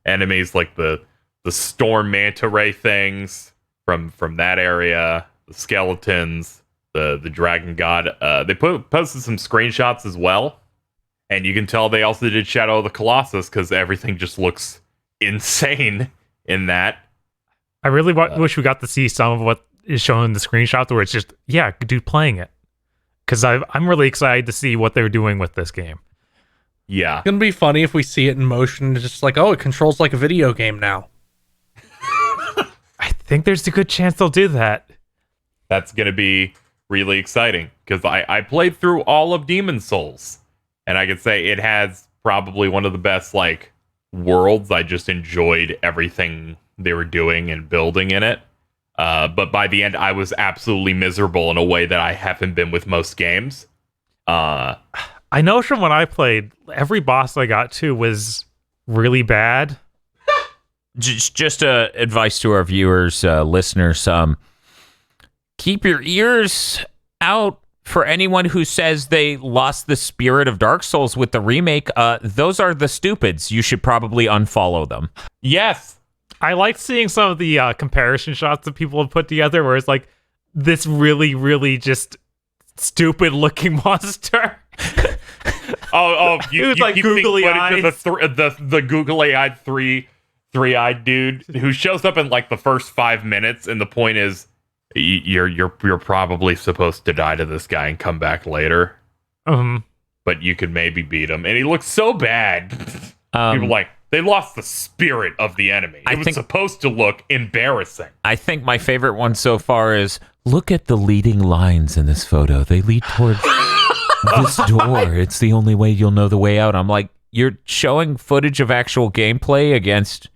enemies, like the storm manta ray things from that area, the skeletons, the dragon god. They posted some screenshots as well, and you can tell they also did Shadow of the Colossus because everything just looks insane in that. I really wish we got to see some of what is shown in the screenshot, where it's just dude playing it, because I'm really excited to see what they're doing with this game. Yeah. It's gonna be funny if we see it in motion. It's just like, oh, it controls like a video game now. I think there's a good chance they'll do that. That's going to be really exciting because I played through all of Demon's Souls, and I could say it has probably one of the best like worlds. I just enjoyed everything they were doing and building in it. But by the end, I was absolutely miserable in a way that I haven't been with most games. I know from when I played, every boss I got to was really bad. Just advice to our viewers, listeners. Keep your ears out for anyone who says they lost the spirit of Dark Souls with the remake. Those are the stupids. You should probably unfollow them. Yes. I like seeing some of the comparison shots that people have put together where it's like this really, really just stupid looking monster. You like keep googly seeing eyes. footage of the googly eyed three-eyed dude who shows up in like the first 5 minutes, and the point is you're probably supposed to die to this guy and come back later. But you could maybe beat him, and he looks so bad. People like, they lost the spirit of the enemy. It was supposed to look embarrassing. I think my favorite one so far is, look at the leading lines in this photo. They lead towards this door. It's the only way you'll know the way out. I'm like, you're showing footage of actual gameplay against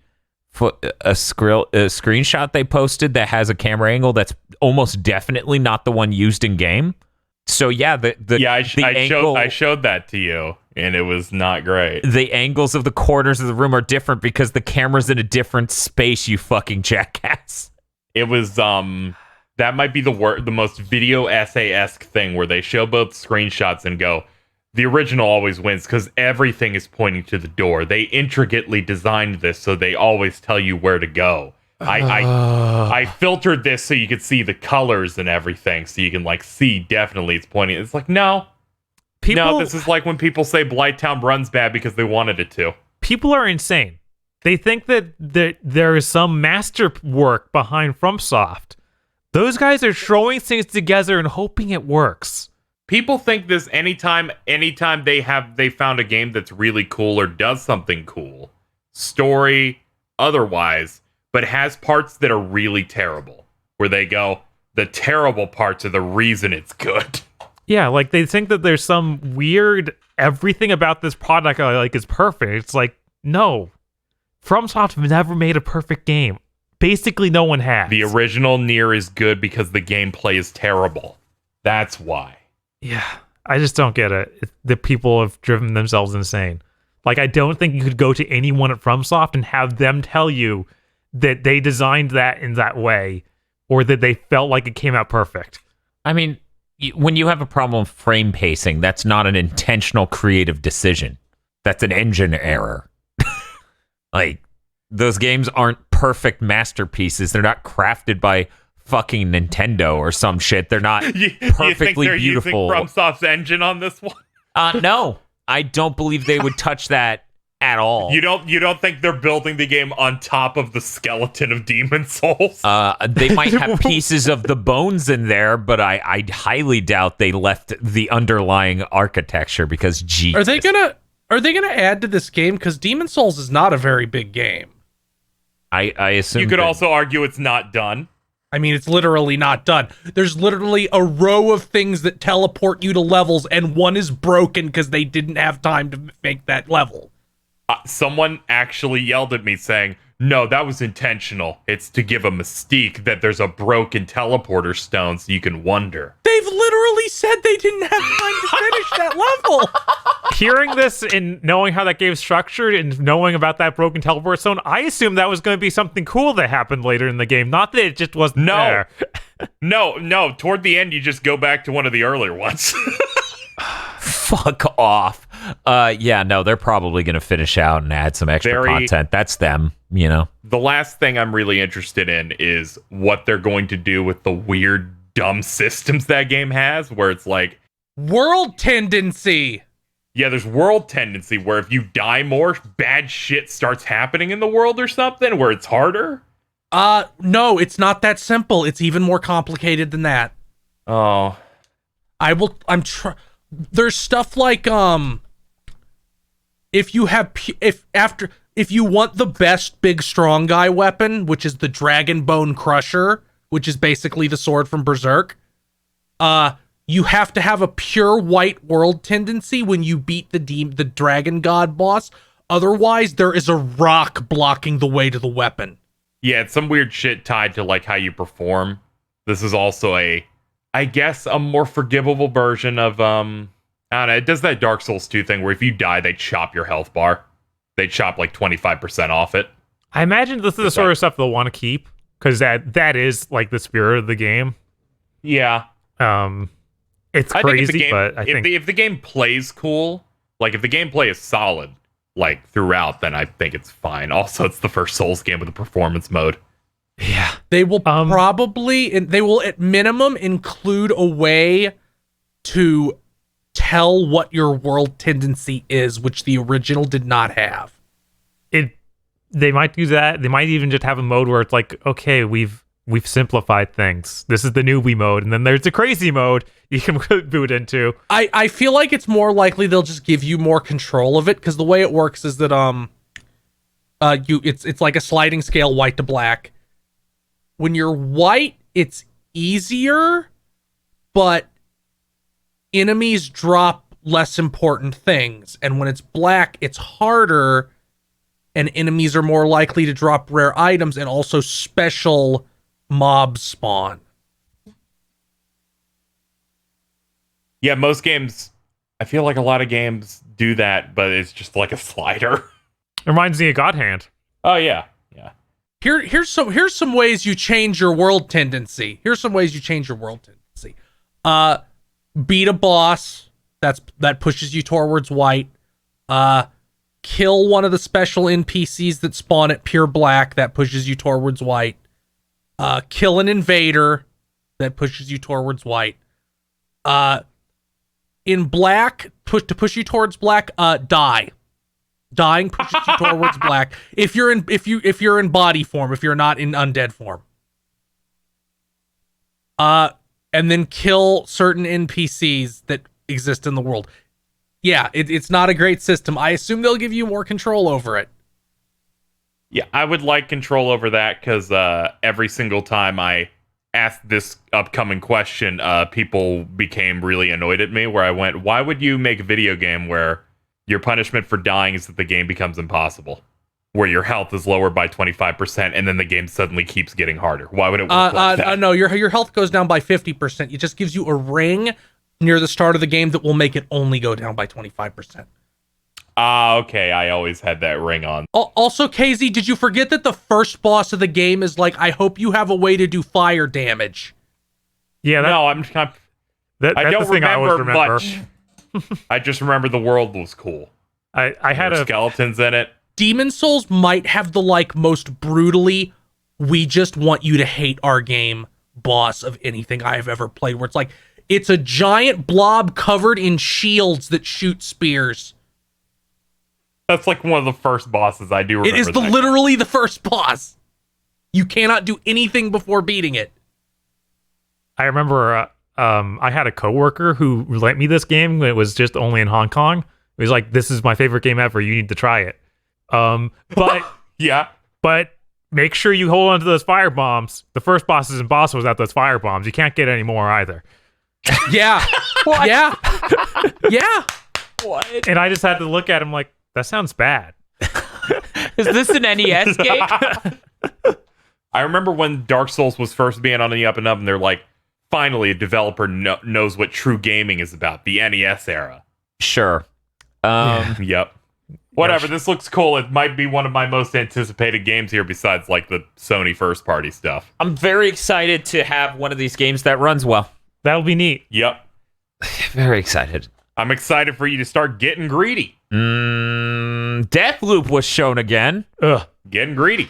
a screenshot they posted that has a camera angle that's almost definitely not the one used in game. So yeah, I showed that to you, and it was not great. The angles of the corners of the room are different because the camera's in a different space, you fucking jackass. It was that might be the most video essay-esque thing where they show both screenshots and go, the original always wins because everything is pointing to the door. They intricately designed this so they always tell you where to go. I filtered this so you could see the colors and everything, so you can like see definitely it's pointing. It's like, no, this is like when people say Blighttown runs bad because they wanted it to. People are insane. They think that there is some masterwork behind FromSoft. Those guys are throwing things together and hoping it works. People think this anytime they found a game that's really cool or does something cool, story, otherwise, but has parts that are really terrible, where they go, the terrible parts are the reason it's good. Yeah, like they think that there's some weird everything about this product like is perfect. It's like, no. FromSoft have never made a perfect game. Basically, no one has. The original Nier is good because the gameplay is terrible. That's why. Yeah, I just don't get it. The people have driven themselves insane. Like, I don't think you could go to anyone at FromSoft and have them tell you that they designed that in that way, or that they felt like it came out perfect. I mean, when you have a problem with frame pacing, that's not an intentional creative decision. That's an engine error. Like, those games aren't perfect masterpieces. They're not crafted by fucking Nintendo or some shit. They're not perfectly you beautiful. Using FromSoft's engine on this one? No, I don't believe they would touch that at all. You don't think they're building the game on top of the skeleton of Demon Souls? They might have pieces of the bones in there, but I highly doubt they left the underlying architecture because Jesus. Are they gonna add to this game? Because Demon Souls is not a very big game. I assume you could also argue it's not done. I mean, it's literally not done. There's literally a row of things that teleport you to levels, and one is broken because they didn't have time to make that level. Someone actually yelled at me saying, no, that was intentional. It's to give a mystique that there's a broken teleporter stone so you can wonder. They've literally said they didn't have time to finish that level. Hearing this and knowing how that game's structured and knowing about that broken teleport stone, I assumed that was going to be something cool that happened later in the game, not that it just wasn't there. No. Toward the end, you just go back to one of the earlier ones. Fuck off. Yeah, no, they're probably going to finish out and add some extra content. That's them, you know. The last thing I'm really interested in is what they're going to do with the weird, dumb systems that game has, where it's like... World tendency! Yeah, there's world tendency, where if you die more, bad shit starts happening in the world or something, where it's harder? No, it's not that simple. It's even more complicated than that. Oh. There's stuff like, if you want the best big strong guy weapon, which is the Dragon Bone Crusher, which is basically the sword from Berserk, you have to have a pure white world tendency when you beat the Dragon God boss. Otherwise, there is a rock blocking the way to the weapon. Yeah, it's some weird shit tied to like how you perform. This is also I guess a more forgivable version of I don't know. It does that Dark Souls 2 thing where if you die, they chop your health bar. They chop like 25% off it. I imagine this is the sort of stuff they'll want to keep because that is like the spirit of the game. Yeah. It's crazy, but I think if the game plays cool, like if the gameplay is solid, like throughout, then I think it's fine. Also, it's the first Souls game with a performance mode. yeah, They will they will at minimum include a way to tell what your world tendency is, which the original did not have. they might do that. They might even just have a mode where it's like, okay, we've simplified things. This is the newbie mode, and then there's the crazy mode you can boot into. I feel like it's more likely they'll just give you more control of it, because the way it works is that it's like a sliding scale, white to black. When you're white, it's easier, but enemies drop less important things, and when it's black, it's harder, and enemies are more likely to drop rare items, and also special mobs spawn. Yeah, most games, I feel like a lot of games do that, but it's just like a slider. It reminds me of God Hand. Oh yeah, yeah. Here's some ways you change your world tendency. Beat a boss, that pushes you towards white. Kill one of the special NPCs that spawn at pure black, that pushes you towards white. Kill an invader, that pushes you towards white. In black, to push you towards black, die. Dying pushes you towards black. If you're in body form, if you're not in undead form. And then kill certain NPCs that exist in the world. Yeah, it's not a great system. I assume they'll give you more control over it. Yeah, I would like control over that, because every single time I asked this upcoming question, people became really annoyed at me, where I went, why would you make a video game where your punishment for dying is that the game becomes impossible? Where your health is lowered by 25% and then the game suddenly keeps getting harder. Why would it work like that? No, your health goes down by 50%. It just gives you a ring near the start of the game that will make it only go down by 25%. Okay. I always had that ring on. Also, KZ, did you forget that the first boss of the game is like, I hope you have a way to do fire damage? Yeah, No, that's I don't the thing I always remember. much. I just remember the world was cool. I had There were a skeletons in it. Demon Souls might have the most brutally, we just want you to hate our game boss of anything I have ever played, where it's like, it's a giant blob covered in shields that shoot spears. That's like one of the first bosses I do remember. It is literally the first boss. You cannot do anything before beating it. I remember I had a coworker who lent me this game. It was just only in Hong Kong. He was like, this is my favorite game ever. You need to try it. But yeah. But make sure you hold on to those fire bombs. The first boss isn't boss without those fire bombs. You can't get any more either. Yeah. What? Yeah. Yeah. What? And I just had to look at him like, that sounds bad. Is this an NES game? I remember when Dark Souls was first being on the up and up, and they're like, finally a developer knows what true gaming is about. The NES era. Sure. Yep. Whatever, this looks cool. It might be one of my most anticipated games here besides like the Sony first party stuff. I'm very excited to have one of these games that runs well. That'll be neat. Yep. Very excited. I'm excited for you to start getting greedy. Deathloop was shown again Ugh. Getting greedy.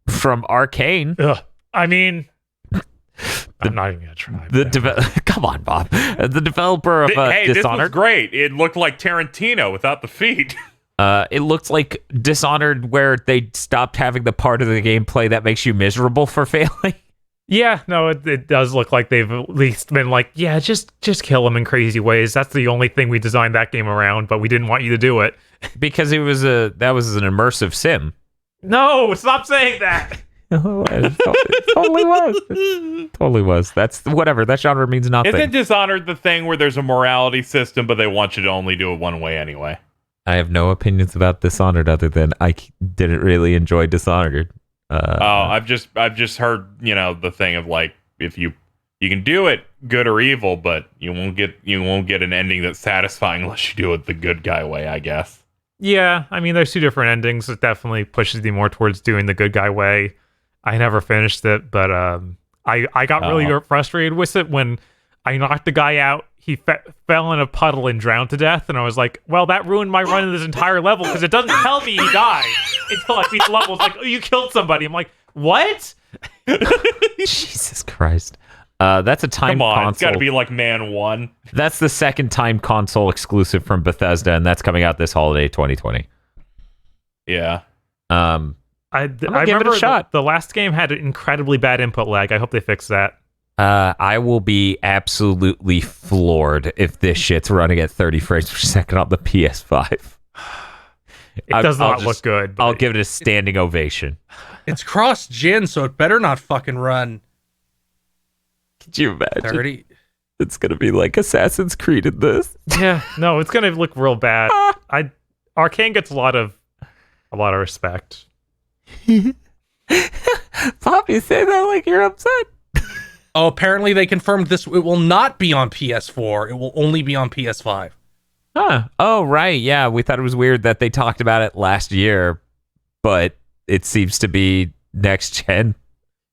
from Arcane. Ugh. I mean, I'm not even gonna try. Come on, Bob. The developer of Hey, this was Dishonored. great. It looked like Tarantino without the feet. It looked like Dishonored, where they stopped having the part of the gameplay that makes you miserable for failing. Yeah, no, it does look like they've at least been like, yeah, just kill him in crazy ways. That's the only thing we designed that game around, but we didn't want you to do it. Because that was an immersive sim. No, stop saying that. It totally was. It totally was. That's whatever. That genre means nothing. Isn't Dishonored the thing where there's a morality system, but they want you to only do it one way anyway? I have no opinions about Dishonored other than I didn't really enjoy Dishonored. I've just heard, the thing of like, if you You can do it good or evil, but you won't get an ending that's satisfying unless you do it the good guy way, I guess. Yeah, I mean, there's two different endings. It definitely pushes me more towards doing the good guy way. I never finished it, but I got really frustrated with it when I knocked the guy out. He fell in a puddle and drowned to death, and I was like, well, that ruined my run of this entire level because it doesn't tell me he died until I beat the level. It's like, oh, you killed somebody. I'm like, what? Jesus Christ. That's a time Come on, console. it's got to be like Man 1. That's the second time console exclusive from Bethesda, and that's coming out this holiday, 2020. Yeah. I give it remember a shot. The last game had incredibly bad input lag. I hope they fix that. I will be absolutely floored if this shit's running at 30 frames per second on the PS5. It does not look good. I'll give it a standing ovation. It's cross-gen, so it better not fucking run Could you imagine? 30. It's going to be like Assassin's Creed in this. Yeah, no, it's gonna look real bad. Arcane gets a lot of respect. Pop, you say that like you're upset. Oh, apparently they confirmed this. It will not be on PS4. It will only be on PS5. Huh. Oh, right. Yeah, we thought it was weird that they talked about it last year, but it seems to be next gen.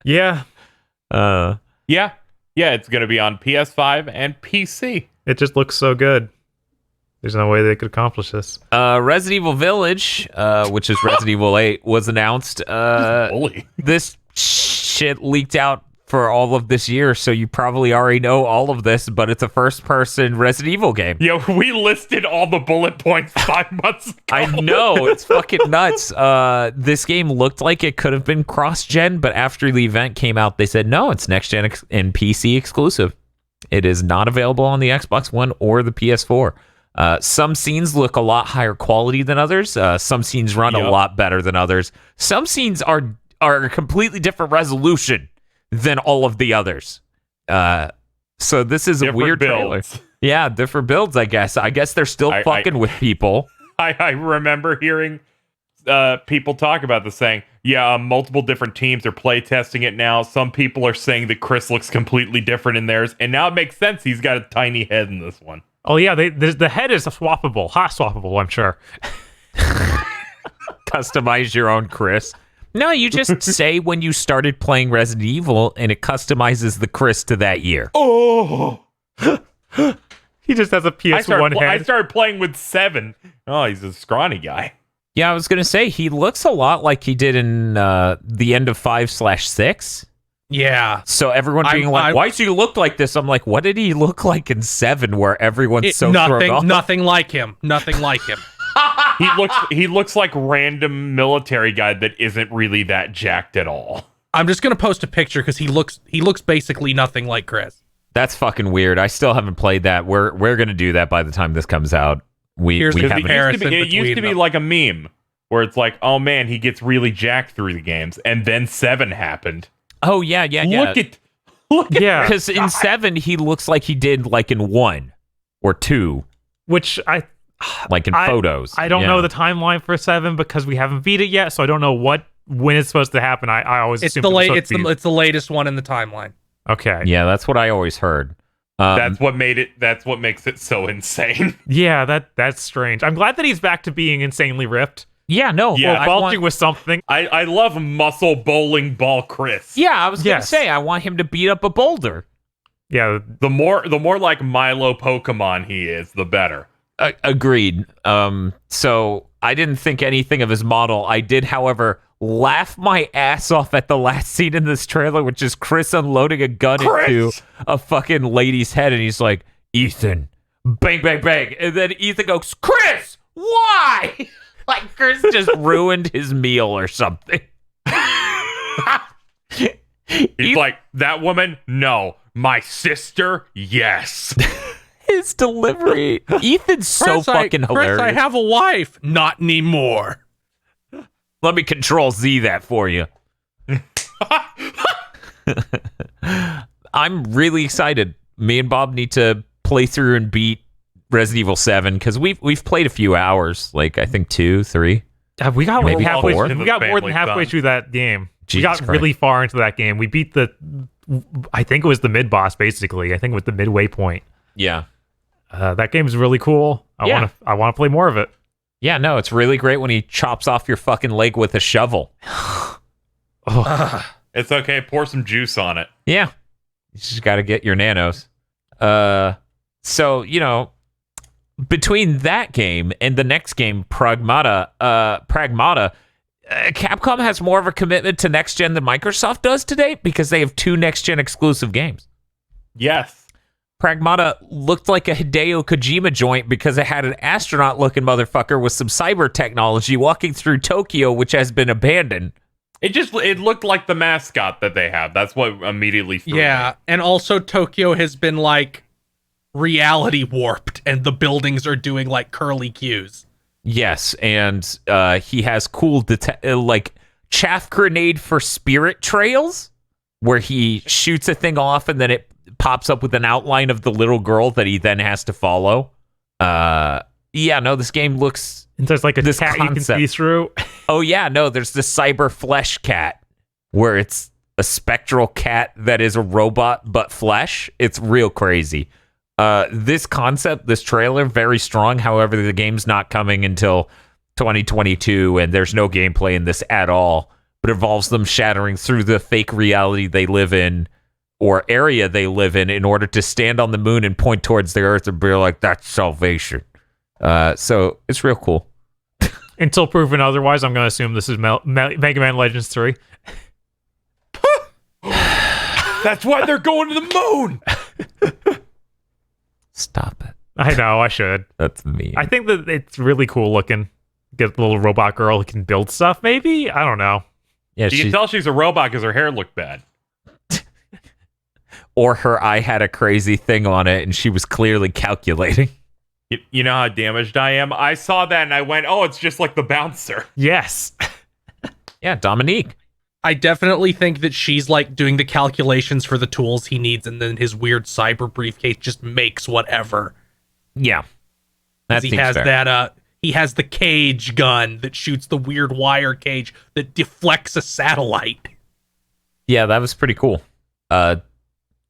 Yeah, Yeah, it's going to be on PS5 and PC. it just looks so good. There's no way they could accomplish this. Resident Evil Village, which is Resident Evil 8, was announced. Holy. This shit leaked out for all of this year, so you probably already know all of this, but it's a first-person Resident Evil game. Yeah, we listed all the bullet points 5 months ago. I know, it's fucking nuts. This game looked like it could have been cross-gen, but after the event came out, they said, no, it's next-gen and PC exclusive. It is not available on the Xbox One or the PS4. Some scenes look a lot higher quality than others. Some scenes run a lot better than others. Some scenes are a completely different resolution than all of the others. So this is Different a weird builds. trailer. Yeah, different builds, I guess. I guess they're still fucking with people. I remember hearing people talk about this, saying, multiple different teams are playtesting it now. Some people are saying that Chris looks completely different in theirs, and now it makes sense. He's got a tiny head in this one. Oh yeah, the head is swappable, hot swappable, I'm sure. Customize your own Chris. No, you just say when you started playing Resident Evil, and it customizes the Chris to that year. Oh! He just has a PS1 head. I started playing with 7. Oh, he's a scrawny guy. Yeah, I was going to say, he looks a lot like he did in the end of 5/6. Yeah. So everyone being why does he look like this? I'm like, what did he look like in 7 where everyone's so thrown off? Nothing like him. Nothing like him. He looks like random military guy that isn't really that jacked at all. I'm just gonna post a picture because he looks basically nothing like Chris. That's fucking weird. I still haven't played that. We're gonna do that by the time this comes out. Here's the haven't. comparison It used to be between like a meme where it's like, oh man, he gets really jacked through the games, and then 7 happened. Oh yeah. Look at Yeah, Because in 7 he looks like he did like in 1 or 2, which like in photos. I don't know the timeline for 7 because we haven't beat it yet, so I don't know when it's supposed to happen. I always it's assume it's the latest one in the timeline. Okay. Yeah, that's what I always heard. that's what makes it so insane. Yeah, that's strange. I'm glad that he's back to being insanely ripped. Yeah, no. Yeah, I Bulging want- with something. I love muscle bowling ball Chris. Yeah, I was gonna Yes. say I want him to beat up a boulder. Yeah, The more like Milo Pokemon he is, the better. Agreed. So I didn't think anything of his model. I did, however, laugh my ass off at the last scene in this trailer, which is Chris unloading a gun into a fucking lady's head, and he's like, Ethan, bang, bang, bang. And then Ethan goes, Chris, why? Like Chris just ruined his meal or something. He's like, that woman? No. My sister? Yes. His delivery. Ethan's so fucking hilarious. Chris, I have a wife. Not anymore. Let me Control Z that for you. I'm really excited. Me and Bob need to play through and beat Resident Evil 7 because we've played a few hours, like I think 2, 3. We got Maybe halfway. four? We got more than Family halfway fun. through that game. Jesus we got Christ. really far into that game. We beat I think it was the mid boss basically. I think it was the midway point. Yeah. That game's really cool. I Yeah. want to play more of it. Yeah, no, it's really great when he chops off your fucking leg with a shovel. It's okay. Pour some juice on it. Yeah. You just got to get your nanos. So, you know, between that game and the next game, Pragmata, Capcom has more of a commitment to next gen than Microsoft does today because they have 2 next gen exclusive games. Yes. Pragmata looked like a Hideo Kojima joint because it had an astronaut looking motherfucker with some cyber technology walking through Tokyo, which has been abandoned. It looked like the mascot that they have. That's what immediately threw Yeah, me. and also Tokyo has been like reality warped, and the buildings are doing like curly cues. Yes, and he has cool like chaff grenade for spirit trails, where he shoots a thing off and then it pops up with an outline of the little girl that he then has to follow. Yeah, no, this game looks... And there's like a This cat you can concept. see through. Oh yeah, no, there's the cyber flesh cat, where it's a spectral cat that is a robot but flesh. It's real crazy. This concept, this trailer, very strong. However, the game's not coming until 2022, and there's no gameplay in this at all. But it involves them shattering through the fake reality they live in, or area they live in order to stand on the moon and point towards the Earth and be like, "That's salvation." So it's real cool. Until proven otherwise, I'm going to assume this is Mega Man Legends 3. That's why they're going to the moon. Stop it. I know, I should. That's mean. I think that it's really cool looking. Get the little robot girl who can build stuff, maybe? I don't know. Yeah, You can tell she's a robot because her hair looked bad. or her eye had a crazy thing on it, and she was clearly calculating. You know how damaged I am? I saw that and I went, oh, it's just like the bouncer. Yes. Yeah, Dominique. I definitely think that she's like doing the calculations for the tools he needs, and then his weird cyber briefcase just makes whatever. Yeah, that He seems has fair. that. He has the cage gun that shoots the weird wire cage that deflects a satellite. Yeah, that was pretty cool.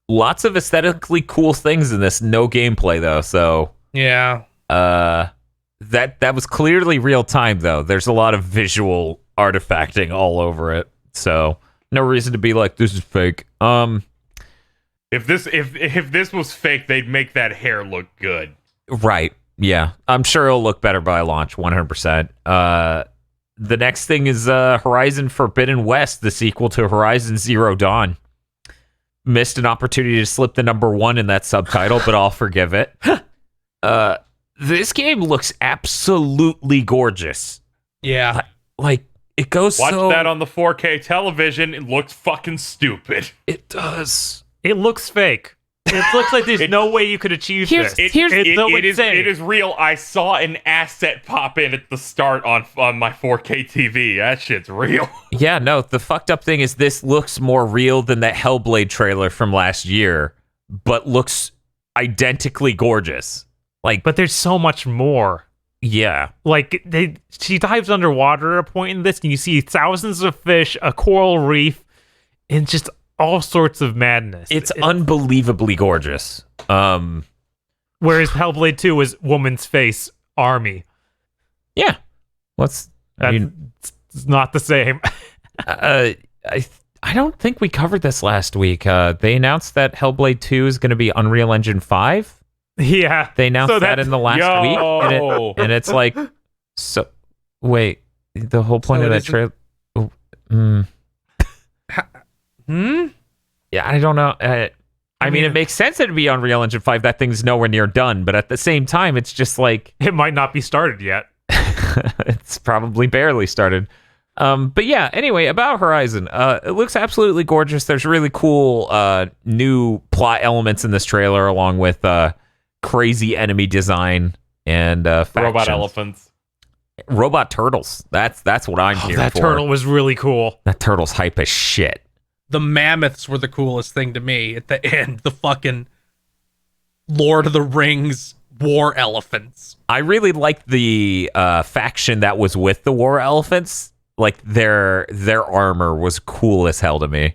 Lots of aesthetically cool things in this. No gameplay though, so Yeah. that was clearly real time though. There's a lot of visual artifacting all over it, so no reason to be like this is fake. If this was fake, they'd make that hair look good. Right. Yeah. I'm sure it'll look better by launch, 100%. The next thing is Horizon Forbidden West, the sequel to Horizon Zero Dawn. Missed an opportunity to slip the number 1 in that subtitle, but I'll forgive it. This game looks absolutely gorgeous. Yeah. Like, it goes Watch so... that on the 4K television. It looks fucking stupid. It does. It looks fake. It looks like there's no way you could achieve Here's- this. here's- It's so It insane. is real. I saw an asset pop in at the start on my 4K TV. That shit's real. Yeah, no, the fucked up thing is this looks more real than that Hellblade trailer from last year, but looks identically gorgeous. Like, But there's so much more. yeah. Like, she dives underwater at a point in this, and you see thousands of fish, a coral reef, and just all sorts of madness. It's unbelievably gorgeous. Whereas Hellblade 2 was woman's face army. Yeah. What's I That's mean, it's not the same. I don't think we covered this last week. They announced that Hellblade 2 is going to be Unreal Engine 5. Yeah. They announced So that in the last Yo. week, and it's like, so wait, the whole point So of it that trailer. Yeah, I don't know. I mean, it makes sense that it'd be Unreal Engine 5. That thing's nowhere near done, but at the same time, it's just like It might not be started yet. it's probably barely started. But yeah, anyway, about Horizon. It looks absolutely gorgeous. There's really cool new plot elements in this trailer, along with crazy enemy design and Robot factions. elephants. Robot turtles. That's what I'm here That for. turtle was really cool. That turtle's hype as shit. The mammoths were the coolest thing to me at the end. The fucking Lord of the Rings war elephants. I really liked the faction that was with the war elephants. Like their armor was cool as hell to me.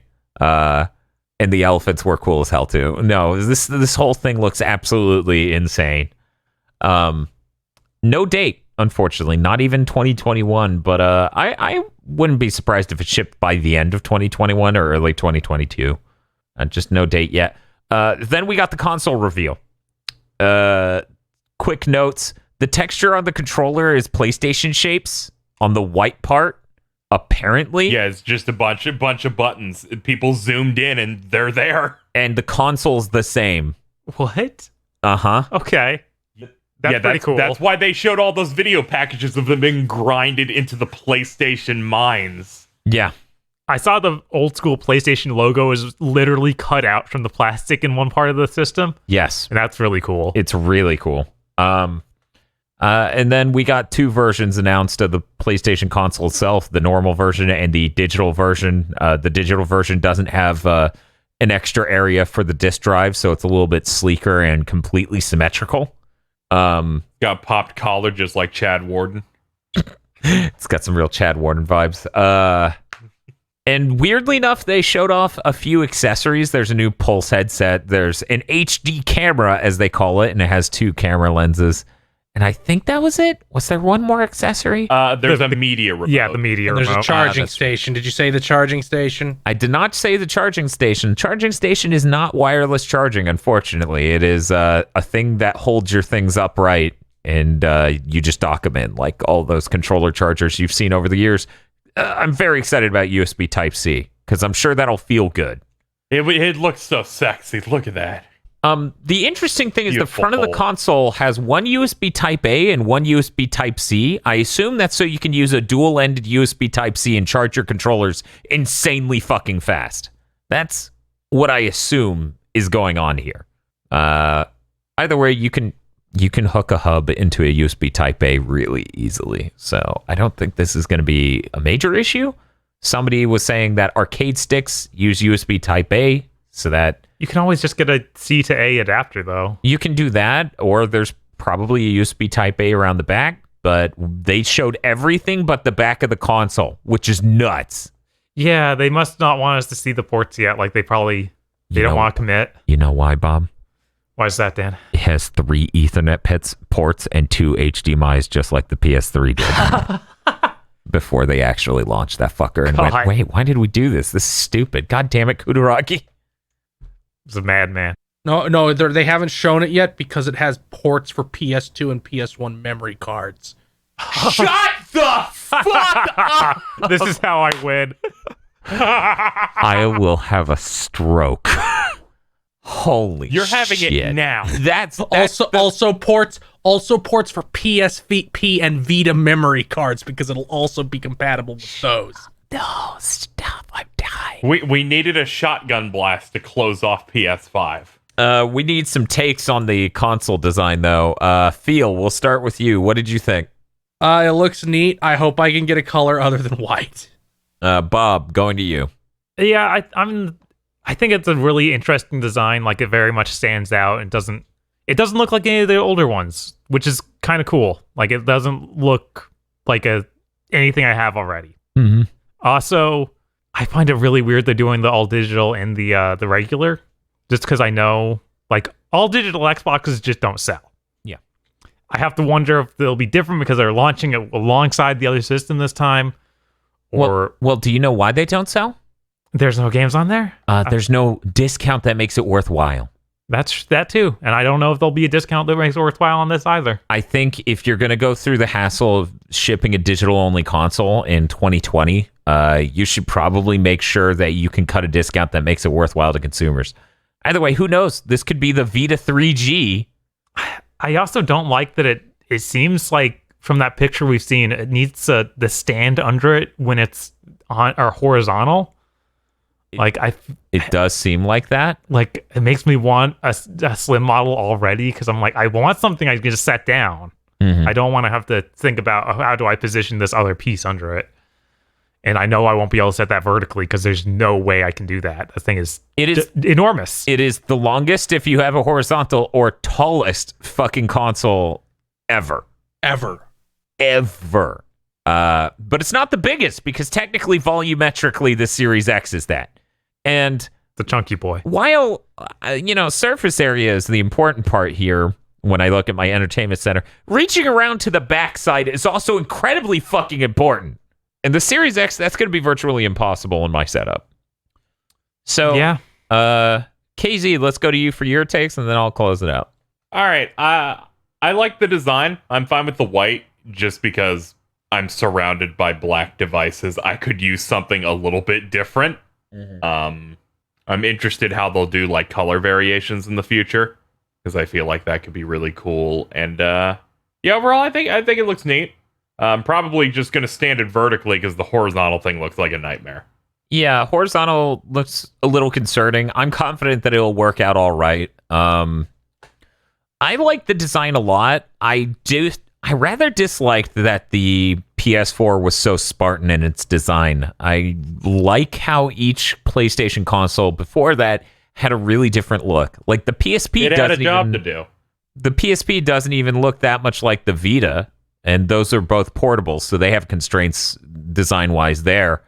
And the elephants were cool as hell too. No, this whole thing looks absolutely insane. No date, unfortunately, not even 2021. But I wouldn't be surprised if it shipped by the end of 2021 or early 2022. Just no date yet. Then we got the console reveal. Quick notes: the texture on the controller is PlayStation shapes on the white part. Apparently, yeah, it's just a bunch of buttons. People zoomed in and they're there. And the console's the same. What? Okay. That's pretty cool. That's why they showed all those video packages of them being grinded into the PlayStation mines. Yeah. I saw the old school PlayStation logo is literally cut out from the plastic in one part of the system. Yes. And that's really cool. It's really cool. And then we got two versions announced of the PlayStation console itself, the normal version and the digital version. The digital version doesn't have an extra area for the disk drive, so it's a little bit sleeker and completely symmetrical. Got popped collar just like Chad Warden. It's got some real Chad Warden vibes. And weirdly enough, they showed off a few accessories. There's a new Pulse headset. There's an HD camera, as they call it, and it has 2 camera lenses. And I think that was it. Was there one more accessory? There's a media remote. Yeah, the media remote. There's a charging station. Did you say the charging station? I did not say the charging station. Charging station is not wireless charging, unfortunately. It is a thing that holds your things upright, and you just dock them in, like all those controller chargers you've seen over the years. I'm very excited about USB Type-C, because I'm sure that'll feel good. It looks so sexy. Look at that. The interesting thing is Beautiful the front of the hole. console has one USB Type-A and one USB Type-C. I assume that's so you can use a dual-ended USB Type-C and charge your controllers insanely fucking fast. That's what I assume is going on here. Either way, you can hook a hub into a USB Type-A really easily. So I don't think this is going to be a major issue. Somebody was saying that arcade sticks use USB Type-A, so that You can always just get a C to A adapter, though. you can do that, or there's probably a USB Type-A around the back, but they showed everything but the back of the console, which is nuts. Yeah, they must not want us to see the ports yet. Like, they don't want to commit. You know why, Bob? Why is that, Dan? It has 3 Ethernet ports and 2 HDMIs, just like the PS3 did. Before they actually launched that fucker and went, wait, why did we do this? This is stupid. God damn it, Kudaragi. It's a madman. No, they haven't shown it yet because it has ports for PS2 and PS1 memory cards. Shut the fuck up! This is how I win. I will have a stroke. Holy You're having shit. it now. That's Also ports for PSP and Vita memory cards because it'll also be compatible with those. no, stop. I'm dying. We needed a shotgun blast to close off PS5. We need some takes on the console design, though. Phil, we'll start with you. What did you think? It looks neat. I hope I can get a color other than white. Bob, going to you. Yeah, I think it's a really interesting design. Like, it very much stands out and doesn't look like any of the older ones, which is kind of cool. Like, it doesn't look like anything I have already. Mm-hmm. Also, I find it really weird they're doing the all digital and the regular, just because I know, like, all digital Xboxes just don't sell. Yeah. I have to wonder if they'll be different because they're launching it alongside the other system this time, or Well, do you know why they don't sell? there's no games on there. There's no discount that makes it worthwhile. That's that too, and I don't know if there'll be a discount that makes it worthwhile on this either. I think if you're going to go through the hassle of shipping a digital-only console in 2020, you should probably make sure that you can cut a discount that makes it worthwhile to consumers. Either way, who knows? This could be the Vita 3G. I also don't like that it seems like from that picture we've seen, it needs the stand under it when it's on or horizontal. It does seem like that. Like, it makes me want a slim model already because I'm like, I want something I can just set down. Mm-hmm. I don't want to have to think about how do I position this other piece under it. And I know I won't be able to set that vertically because there's no way I can do that. The thing is, enormous. It is the longest if you have a horizontal or tallest fucking console ever. Ever. But it's not the biggest because technically, volumetrically, the Series X is that. And the chunky boy. While, surface area is the important part here when I look at my entertainment center, reaching around to the backside is also incredibly fucking important. And the Series X, that's going to be virtually impossible in my setup. So, yeah. KZ, let's go to you for your takes, and then I'll close it out. All right. I like the design. I'm fine with the white just because I'm surrounded by black devices. I could use something a little bit different. Mm-hmm. I'm interested how they'll do like color variations in the future because I feel like that could be really cool. And overall, I think it looks neat. I'm probably just going to stand it vertically because the horizontal thing looks like a nightmare. Yeah, horizontal looks a little concerning. I'm confident that it'll work out all right. I like the design a lot. I rather disliked that the PS4 was so Spartan in its design. I like how each PlayStation console before that had a really different look. Like the PSP it had a job to do. The PSP doesn't even look that much like the Vita, and those are both portables, so they have constraints design-wise there.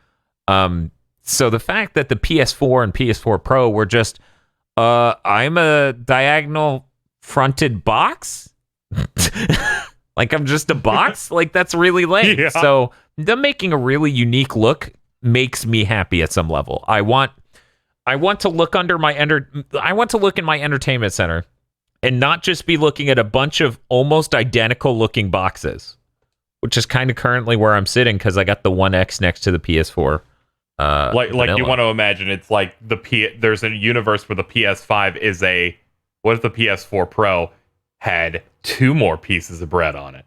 So the fact that the PS4 and PS4 Pro were just, I'm a diagonal fronted box? Like I'm just a box? Like that's really lame. Yeah. So them making a really unique look makes me happy at some level. I want to look in my entertainment center and not just be looking at a bunch of almost identical looking boxes, which is kind of currently where I'm sitting because I got the One X next to the PS4. Like you want to imagine it's like there's a universe where the PS5 is what if the PS4 Pro had 2 more pieces of bread on it?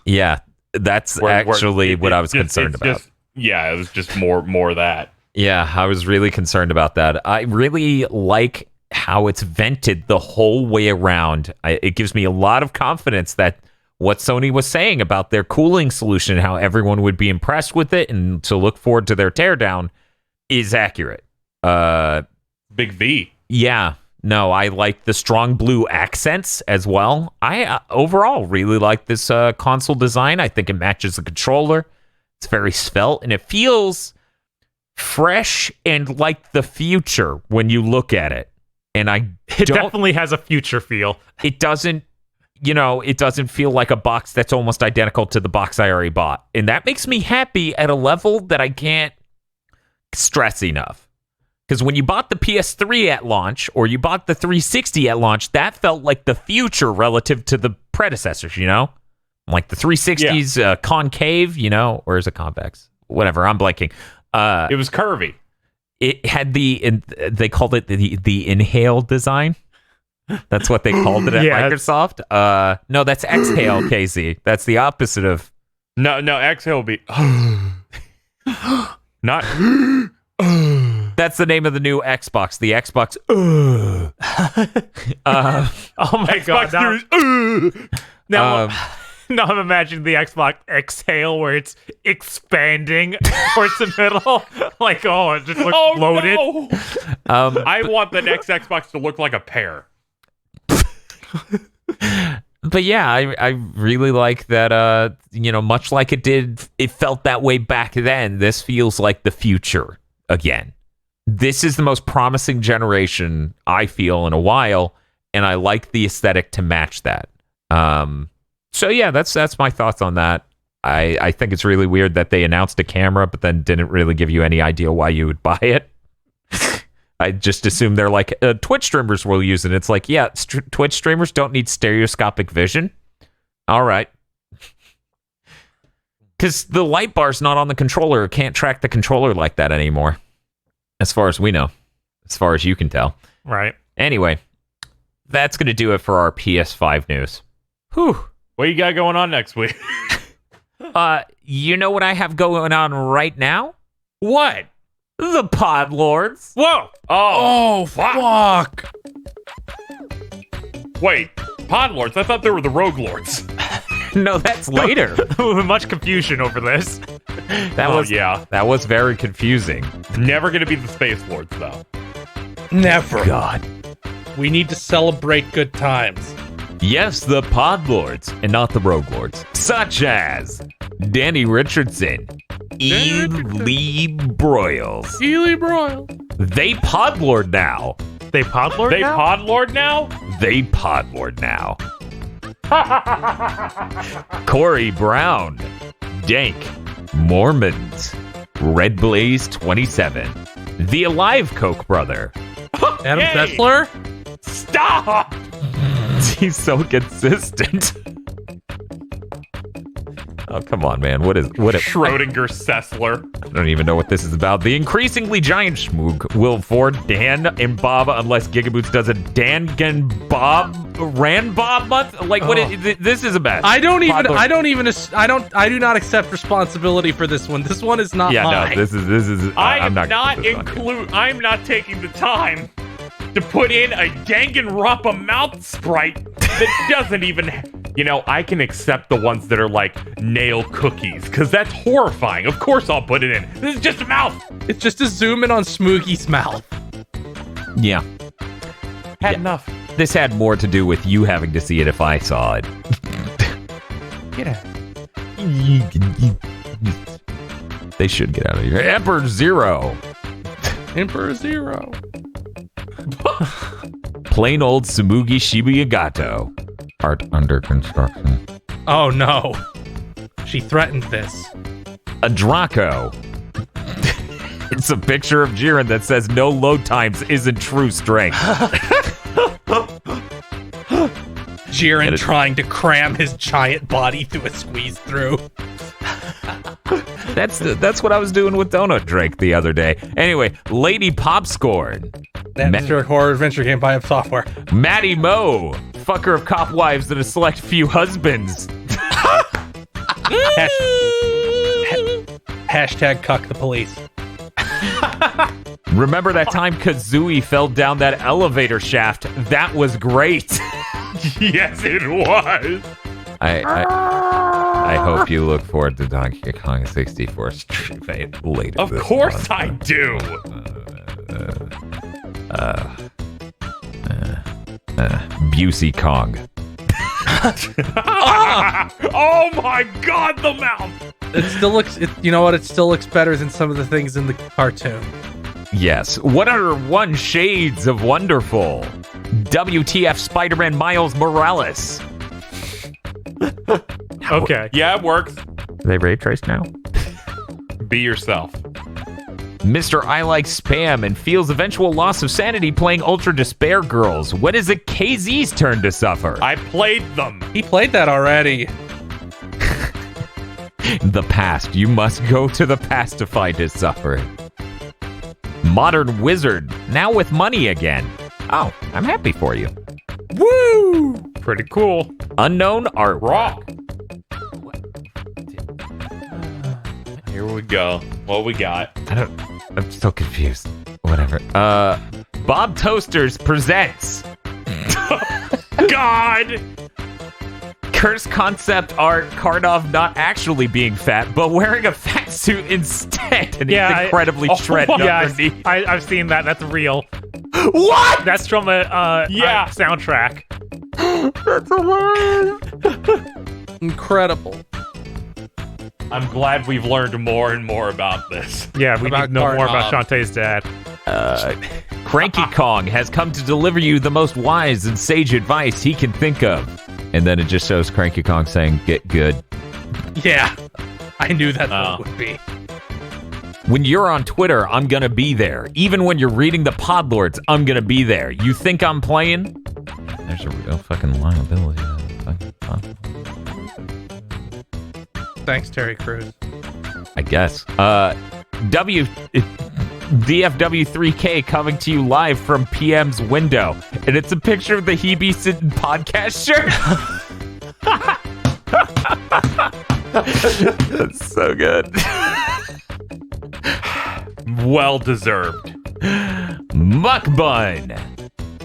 Yeah, that's actually what I was concerned about. It was just more of that. Yeah, I was really concerned about that. I really like how it's vented the whole way around. It gives me a lot of confidence that what Sony was saying about their cooling solution, how everyone would be impressed with it and to look forward to their teardown, is accurate. Big V. Yeah. No, I like the strong blue accents as well. I overall really like this console design. I think it matches the controller. It's very svelte, and it feels fresh and like the future when you look at it. And it definitely has a future feel. It doesn't feel like a box that's almost identical to the box I already bought. And that makes me happy at a level that I can't stress enough. Because when you bought the PS3 at launch, or you bought the 360 at launch, that felt like the future relative to the predecessors, Like the 360's concave, or is it convex? Whatever, I'm blanking. It was curvy. It had they called it the inhale design. That's what they called it at Microsoft. No, that's exhale, KZ. That's the opposite of... No, exhale will be... Not... That's the name of the new Xbox. The Xbox... oh my Xbox God. Series... Now I'm imagining the Xbox exhale where it's expanding towards the middle. Like, it just looks bloated. No. I want the next Xbox to look like a pear. But yeah, I really like that, much like it felt that way back then, this feels like the future again. This is the most promising generation, I feel, in a while, and I like the aesthetic to match that. So yeah, that's my thoughts on that. I think it's really weird that they announced a camera, but then didn't really give you any idea why you would buy it. I just assume they're like, Twitch streamers will use it. It's like, yeah, Twitch streamers don't need stereoscopic vision. All right. Because the light bar's not on the controller. It can't track the controller like that anymore. As far as we know. As far as you can tell. Right. Anyway, that's going to do it for our PS5 news. Whew. What you got going on next week? You know what I have going on right now? What? The Pod Lords. Whoa! Oh, fuck! Wait, Pod Lords? I thought they were the Rogue Lords. No, that's later. Much confusion over this. That was very confusing. Never gonna be the Space Lords though. Never. God. We need to celebrate good times. Yes, the Pod Lords, and not the Rogue Lords, such as Danny Richardson, Ely Broyles. Ely Broyle. They Pod Lord now. They Podlord They now? Podlord now? They Pod Lord now. Corey Brown, Dank, Mormons, Red Blaze 27, the Alive Coke Brother. Adam Hey! Sessler. Stop! He's so consistent. Oh, come on, man. What Schrodinger Sessler. I don't even know what this is about. The increasingly giant schmoog will for Dan and Bob unless GigaBoots does a Dan and Bob Ran Bob month. Like this is a mess. I do not accept responsibility for this one. This one is not mine. No, this is. I'm not I'm not taking the time to put in a Danganronpa mouth sprite that doesn't even. I can accept the ones that are like nail cookies, because that's horrifying. Of course I'll put it in. This is just a mouth. It's just a zoom in on Smoogy's mouth. Yeah. Had enough. This had more to do with you having to see it if I saw it. Get out. They should get out of here. Emperor Zero. Emperor Zero. Plain old Tsumugi Shibuya Art under construction. Oh no. She threatened this. A Draco. It's a picture of Jiren that says no load times isn't true strength. Jiren trying to cram his giant body through a squeeze through. That's what I was doing with Donut Drake the other day. Anyway, Lady Popscorn. Atmospheric horror adventure game by Ape Software. Maddie Mo. Fucker of cop wives and a select few husbands. Hashtag cuck the police. Remember that time Kazooie fell down that elevator shaft? That was great. Yes, it was. I hope you look forward to Donkey Kong 64 Street Fighter later. Of course I do. Busey Kong. Oh my God, the mouth. It still looks. You know what? It still looks better than some of the things in the cartoon. Yes. 101 Shades of Wonderful. WTF Spider-Man Miles Morales. Okay. Yeah, it works. Are they ray traced now? Be yourself. Mr. I Like Spam and feels eventual loss of sanity playing Ultra Despair Girls. When is it KZ's turn to suffer? I played them. He played that already. The past. You must go to the past to find his suffering. Modern Wizard. Now with money again. Oh, I'm happy for you. Woo! Pretty cool. Unknown Art Rock. Here we go. What we got? I'm still confused. Whatever. Bob Toasters presents God! Cursed concept art Karnov not actually being fat, but wearing a fat suit instead, and he's incredibly shredded underneath. I've seen that. That's real. What? That's from a soundtrack. That's hilarious. Incredible. I'm glad we've learned more and more about this. Yeah, we need About to know more about Karnov. Shantae's dad. Cranky Kong has come to deliver you the most wise and sage advice he can think of. And then it just shows Cranky Kong saying, "Get good." Yeah, I knew that's what it would be. When you're on Twitter, I'm gonna be there. Even when you're reading the Podlords, I'm gonna be there. You think I'm playing? There's a real fucking liability. Thanks, Terry Crews. I guess. DFW3K coming to you live from PM's window. And it's a picture of the Hebe Sitting podcast shirt. That's so good. Well deserved. Muckbun.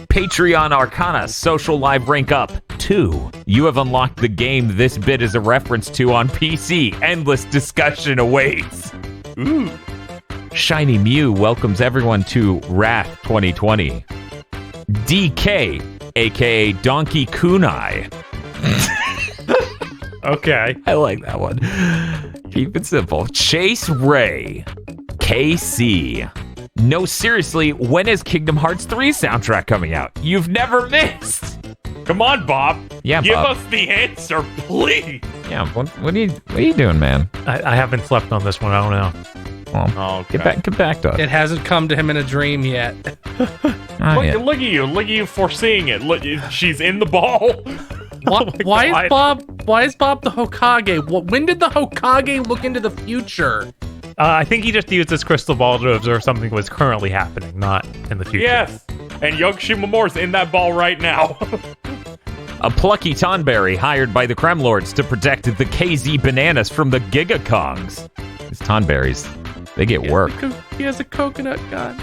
Patreon Arcana social live rank up 2. You have unlocked the game this bit is a reference to on PC. Endless discussion awaits. Ooh. Shiny Mew welcomes everyone to Wrath 2020. DK, aka Donkey Kunai. Okay. I like that one. Keep it simple. Chase Ray. KC. No, seriously, when is Kingdom Hearts 3 soundtrack coming out? You've never missed. Come on, Bob. Yeah, Give Bob. us the answer, please. Yeah, what are you doing, man? I haven't slept on this one. I don't know. Well, Okay. get back to us. It hasn't come to him in a dream yet. Look at you foreseeing it. Look, she's in the ball. Why is Bob the Hokage? When did the Hokage look into the future? I think he just used his crystal ball to observe something was currently happening, not in the future. Yes, and Yoshi Momore's in that ball right now. A plucky Tonberry hired by the Creme Lords to protect the KZ bananas from the Giga Kongs. These Tonberries, they get work. He has a coconut gun.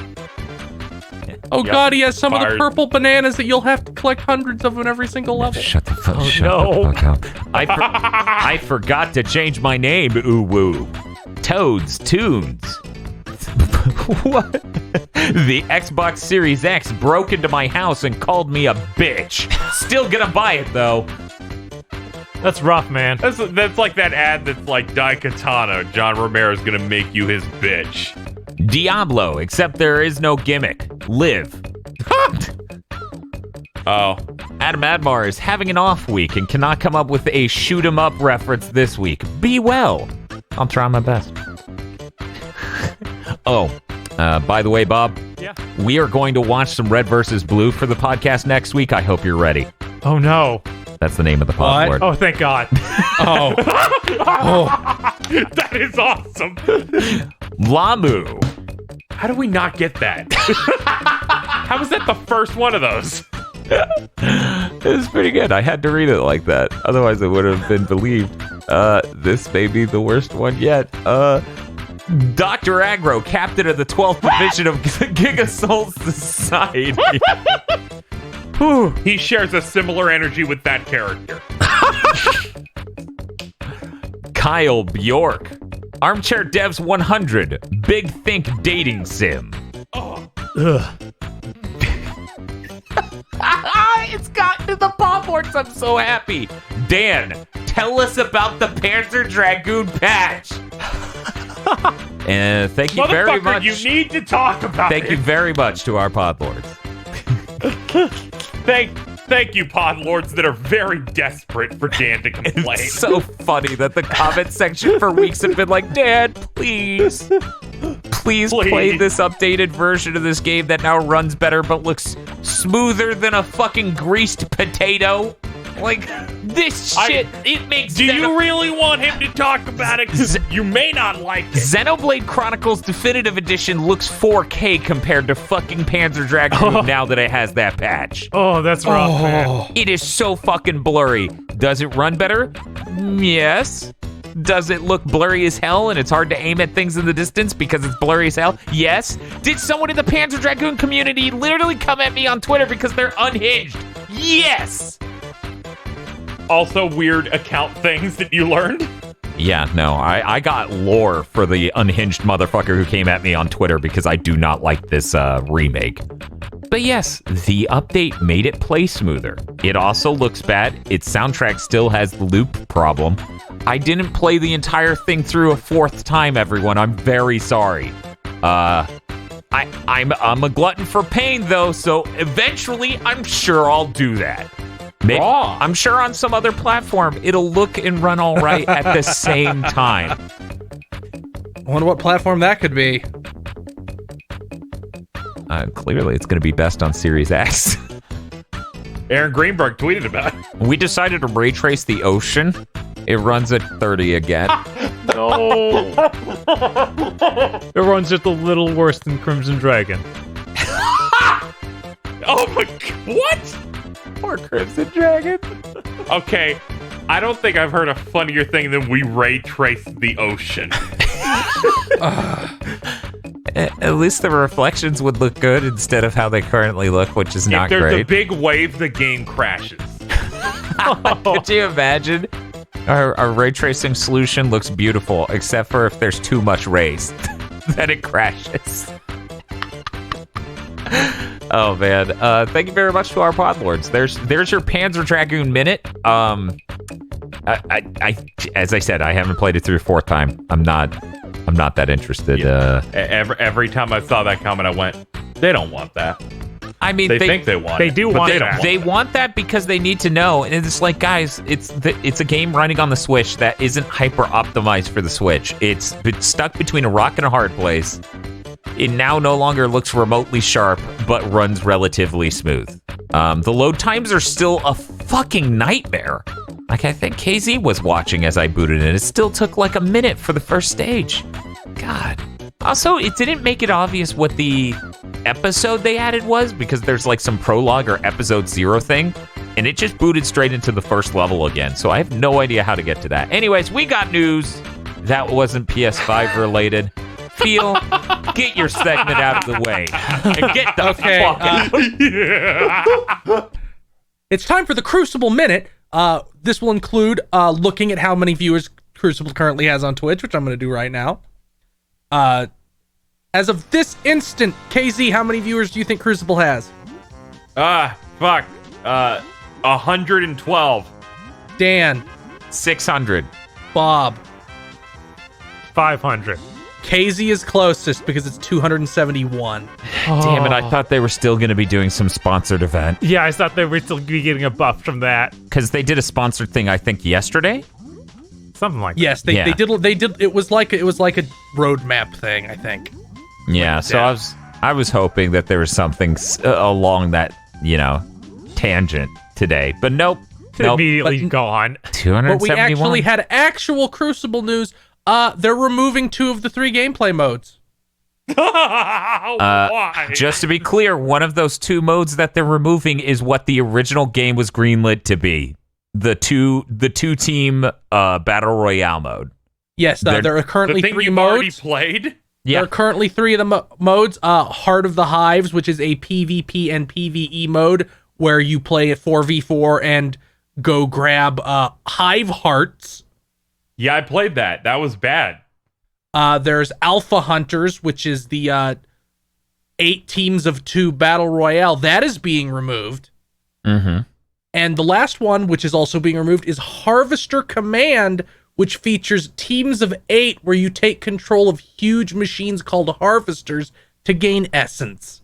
Oh Yep, God, he has some of the fired. purple bananas that you'll have to collect hundreds of in every single level. Shut the fuck no. up. I forgot to change my name, ooh woo. Toads Tunes. What? The Xbox Series X broke into my house and called me a bitch. Still gonna buy it though. That's rough, man. That's like that ad that's like Daikatana. John Romero's gonna make you his bitch. Diablo, except there is no gimmick. Live. Oh, Adam Admar is having an off week and cannot come up with a shoot 'em up reference this week. Be well. I'll try my best. By the way, Bob. Yeah. We are going to watch some Red vs. Blue for the podcast next week. I hope you're ready. Oh no. That's the name of the pod What? lord. Oh, thank God. Oh. that is awesome. Lamu. How do we not get that? How was that the first one of those? It was pretty good. I had to read it like that. Otherwise, it would have been believed. This may be the worst one yet. Dr. Agro, captain of the 12th division of Giga Soul Society. Whew, he shares a similar energy with that character. Kyle Bjork. Armchair Devs 100. Big Think Dating Sim. It's gotten to the pop boards. I'm so happy. Dan, tell us about the Panzer Dragoon patch. And thank you very much. You need to talk about Thank you very much to our pod lords. Thank you, pod lords that are very desperate for Dan to complain. It's so funny that the comment section for weeks have been like, Dad, please play this updated version of this game that now runs better but looks smoother than a fucking greased potato. Like, this shit, it makes Do you really want him to talk about it? 'Cause you may not like it. Xenoblade Chronicles Definitive Edition looks 4K compared to fucking Panzer Dragoon now that it has that patch. Oh, that's rough, man. It is so fucking blurry. Does it run better? Yes. Does it look blurry as hell and it's hard to aim at things in the distance because it's blurry as hell? Yes. Did someone in the Panzer Dragoon community literally come at me on Twitter because they're unhinged? Yes. Also weird account things that you learned? Yeah, no, I got lore for the unhinged motherfucker who came at me on Twitter because I do not like this remake. But yes, the update made it play smoother. It also looks bad. Its soundtrack still has the loop problem. I didn't play the entire thing through a fourth time, everyone. I'm very sorry. I'm a glutton for pain, though, so eventually I'm sure I'll do that. Maybe, I'm sure on some other platform it'll look and run all right at the same time. I wonder what platform that could be. Clearly, it's going to be best on Series X. Aaron Greenberg tweeted about it. We decided to ray trace the ocean. It runs at 30 again. No. It runs just a little worse than Crimson Dragon. Oh my god, what? Poor Crimson Dragon. Okay, I don't think I've heard a funnier thing than we ray traced the ocean. At least the reflections would look good instead of how they currently look, which is not if there's great. a big wave, the game crashes. Could you imagine? Our ray tracing solution looks beautiful, except for if there's too much rays, then it crashes. Oh man! Thank you very much to our podlords. There's your Panzer Dragoon minute. As I said, I haven't played it through a fourth time. I'm not that interested. Yeah. Every time I saw that comment, I went, "They don't want that." I mean, they think they want. They do it, want they that. They want that because they need to know, and it's like, guys, it's a game running on the Switch that isn't hyper optimized for the Switch. It's stuck between a rock and a hard place. It now no longer looks remotely sharp, but runs relatively smooth. The load times are still a fucking nightmare. Like, I think KZ was watching as I booted it. It still took like a minute for the first stage. God. Also, it didn't make it obvious what the episode they added was, because there's like some prologue or episode 0 thing, and it just booted straight into the first level again. So I have no idea how to get to that. Anyways, we got news. That wasn't PS5 related. Feel, get your segment out of the way and get the fuck out. It's time for the Crucible Minute. This will include looking at how many viewers Crucible currently has on Twitch, which I'm going to do right now. As of this instant, KZ, how many viewers do you think Crucible has? 112. Dan. 600. Bob. 500. KZ is closest because it's 271. Damn it, I thought they were still going to be doing some sponsored event. Yeah, I thought they were still be getting a buff from that. Because they did a sponsored thing, I think, yesterday. Something like that. Yes, they did. It was like a roadmap thing, I think. Yeah, so I was hoping that there was something along that, tangent today. But nope. Immediately gone. 271. But we actually had actual Crucible news. They're removing 2 of the 3 gameplay modes. Why? Just to be clear, one of those 2 modes that they're removing is what the original game was greenlit to be. The two team battle royale mode. Yes, there are currently the thing 3 you've modes. already played? Yeah. There are currently 3 of the modes. Heart of the Hives, which is a PvP and PvE mode where you play a 4v4 and go grab hive hearts. Yeah, I played that. That was bad. There's Alpha Hunters, which is the 8 teams of 2 battle royale. That is being removed. Mm-hmm. And the last one, which is also being removed, is Harvester Command, which features teams of 8 where you take control of huge machines called harvesters to gain essence.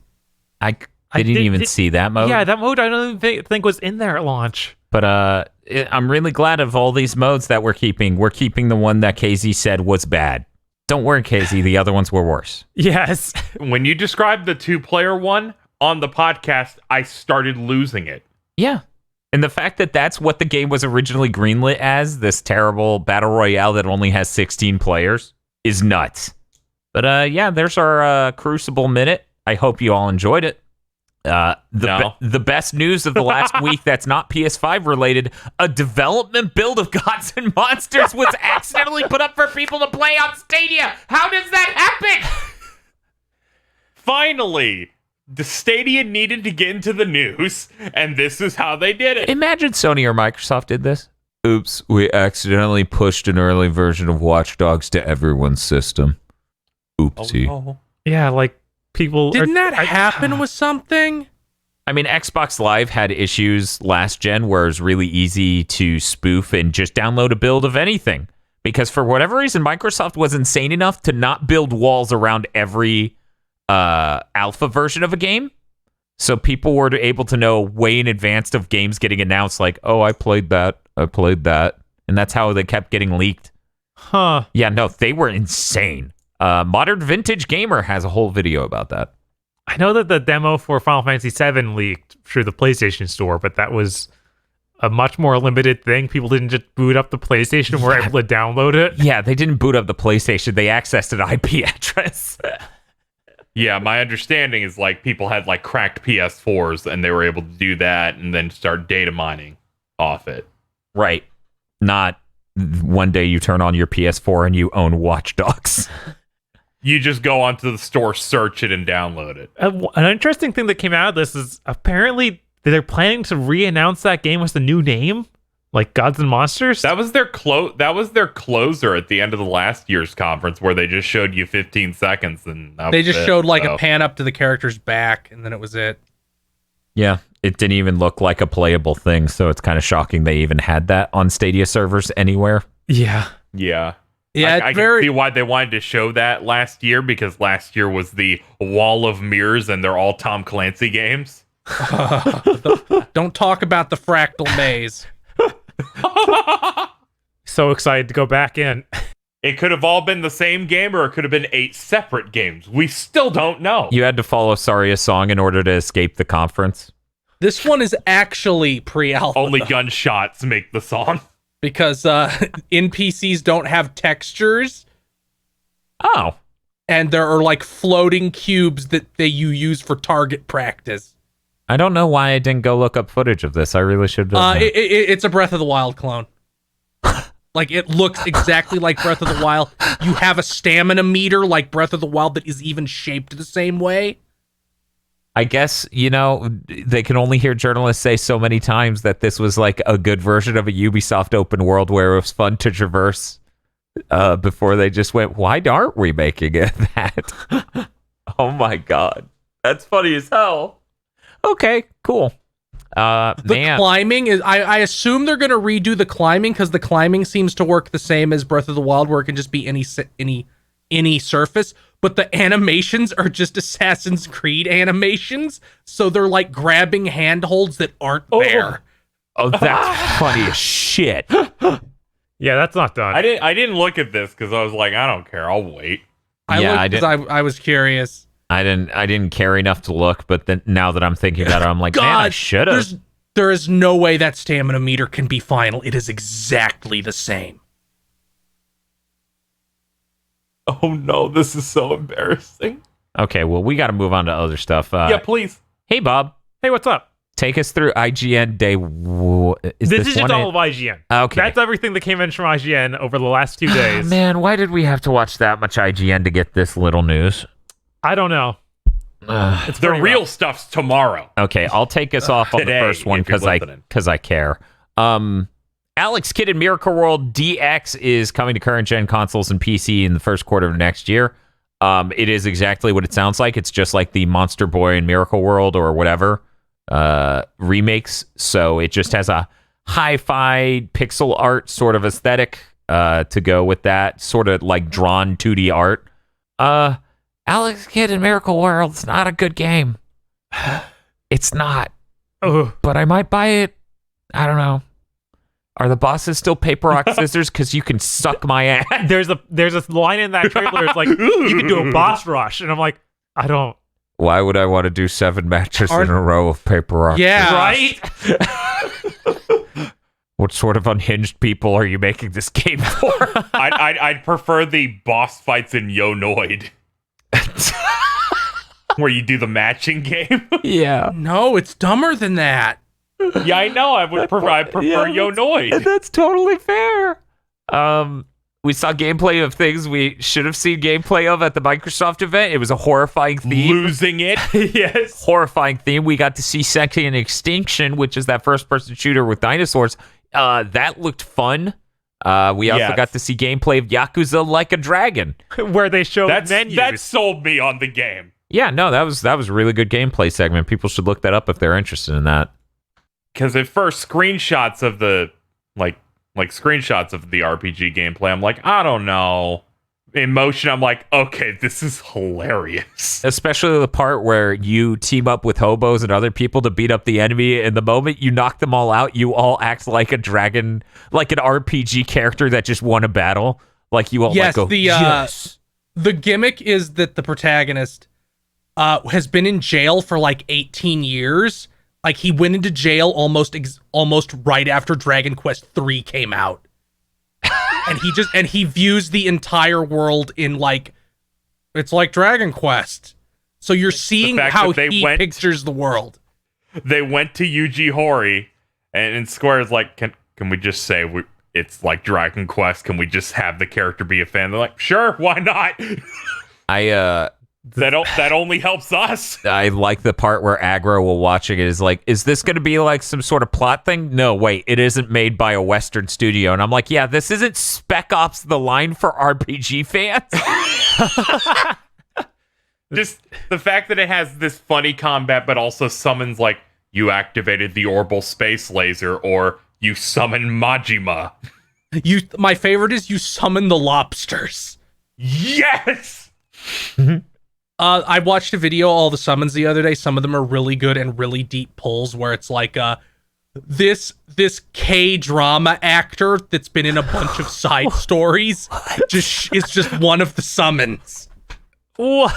I didn't even see that mode. Yeah, that mode I don't even think was in there at launch. But I'm really glad of all these modes that we're keeping. We're keeping the one that KZ said was bad. Don't worry, KZ. The other ones were worse. Yes. When you described the 2-player one on the podcast, I started losing it. Yeah. And the fact that that's what the game was originally greenlit as, this terrible battle royale that only has 16 players, is nuts. But yeah, there's our Crucible Minute. I hope you all enjoyed it. The best news of the last week that's not PS5 related, a development build of Gods and Monsters was accidentally put up for people to play on Stadia. How does that happen? Finally, the Stadia needed to get into the news, and this is how they did it. Imagine Sony or Microsoft did this. Oops, we accidentally pushed an early version of Watch Dogs to everyone's system. Oopsie. Oh, no. Yeah, like people. Didn't that happen with something? I mean, Xbox Live had issues last gen where it was really easy to spoof and just download a build of anything. Because for whatever reason, Microsoft was insane enough to not build walls around every alpha version of a game. So people were able to know way in advance of games getting announced, like, oh, I played that. And that's how they kept getting leaked. Huh. Yeah, no, they were insane. Modern Vintage Gamer has a whole video about that. I know that the demo for Final Fantasy VII leaked through the PlayStation Store, but that was a much more limited thing. People didn't just boot up the PlayStation and were able to download it. Yeah, they didn't boot up the PlayStation. They accessed an IP address. Yeah, my understanding is like people had like cracked PS4s and they were able to do that and then start data mining off it. Right. Not one day you turn on your PS4 and you own Watch Dogs. You just go onto the store, search it, and download it. An interesting thing that came out of this is apparently they're planning to re-announce that game with a new name. Like Gods and Monsters? That was their closer at the end of the last year's conference, where they just showed you 15 seconds, and they just showed like a pan up to the character's back, and then it was it. Yeah, it didn't even look like a playable thing, so it's kind of shocking they even had that on Stadia servers anywhere. Yeah. Yeah. Yeah, I can see why they wanted to show that last year, because last year was the wall of mirrors, and they're all Tom Clancy games. Don't talk about the fractal maze. So excited to go back in. It could have all been the same game, or it could have been 8 separate games. We still don't know. You had to follow Saria's song in order to escape the conference. This one is actually pre-alpha. Only gunshots make the song. Because NPCs don't have textures. Oh. And there are like floating cubes that you use for target practice. I don't know why I didn't go look up footage of this. I really should have. It's a Breath of the Wild clone. Like, it looks exactly like Breath of the Wild. You have a stamina meter like Breath of the Wild that is even shaped the same way. I guess, they can only hear journalists say so many times that this was like a good version of a Ubisoft open world where it was fun to traverse before they just went, why aren't we making it that? Oh my God. That's funny as hell. Okay, cool. The climbing is, I assume they're going to redo the climbing, because the climbing seems to work the same as Breath of the Wild, where it can just be any surface. But the animations are just Assassin's Creed animations, so they're like grabbing handholds that aren't there. Oh, that's funny as shit. Yeah, that's not done. I didn't look at this because I was like, I don't care. I'll wait. I was curious. I didn't care enough to look, but then now that I'm thinking about it, I'm like, God, man, I should have. There is no way that stamina meter can be final. It is exactly the same. Oh no, this is so embarrassing. Okay, well, we got to move on to other stuff. Yeah, please. Hey, Bob. Hey, what's up? Take us through IGN day. This is just all of IGN. Okay. That's everything that came in from IGN over the last 2 days. Man, why did we have to watch that much IGN to get this little news? I don't know. It's the real stuff's tomorrow. Okay, I'll take us off on the Today, first one if you're because I care. Alex Kidd in Miracle World DX is coming to current gen consoles and PC in the first quarter of next year. It is exactly what it sounds like. It's just like the Monster Boy in Miracle World or whatever remakes. So it just has a hi-fi pixel art sort of aesthetic to go with that, sort of like drawn 2D art. Alex Kidd in Miracle World, it's not a good game. It's not. But I might buy it. I don't know. Are the bosses still paper, rock, scissors? Because you can suck my ass. There's a line in that trailer. It's like, you can do a boss rush. And I'm like, I don't. Why would I want to do 7 matches in a row of paper, rock, Yeah. Right? What sort of unhinged people are you making this game for? I'd prefer the boss fights in Yonoid. Where you do the matching game. Yeah. No, it's dumber than that. Yeah, I know. I prefer Yonoid. That's totally fair. We saw gameplay of things we should have seen gameplay of at the Microsoft event. It was a horrifying theme. Losing it. Yes. Horrifying theme. We got to see Second Extinction, which is that first-person shooter with dinosaurs. That looked fun. We also got to see gameplay of Yakuza Like a Dragon, Where they show menus. That sold me on the game. Yeah, no, that was a really good gameplay segment. People should look that up if they're interested in that. Because at first, screenshots of the screenshots of the RPG gameplay, I'm like, I don't know. In motion, I'm like, okay, this is hilarious. Especially the part where you team up with hobos and other people to beat up the enemy. And the moment you knock them all out, you all act like a dragon, like an RPG character that just won a battle. Like you all go, yes. The gimmick is that the protagonist has been in jail for like 18 years. Like, he went into jail almost right after Dragon Quest III came out. And he views the entire world in like, it's like Dragon Quest. So you're seeing how he pictures the world. They went to Yuji Horii, and Square's like, can we just say it's like Dragon Quest? Can we just have the character be a fan? They're like, sure, why not? That only helps us. I like the part where Aggro, while watching it, is like, is this going to be like some sort of plot thing? No, wait, it isn't made by a Western studio. And I'm like, yeah, this isn't Spec Ops The Line for RPG fans. Just the fact that it has this funny combat, but also summons like, you activated the orbital space laser, or you summon Majima. My favorite is you summon the lobsters. Yes! I watched a video, all the summons the other day. Some of them are really good and really deep pulls where it's like this K-drama actor that's been in a bunch of side stories is just one of the summons. What?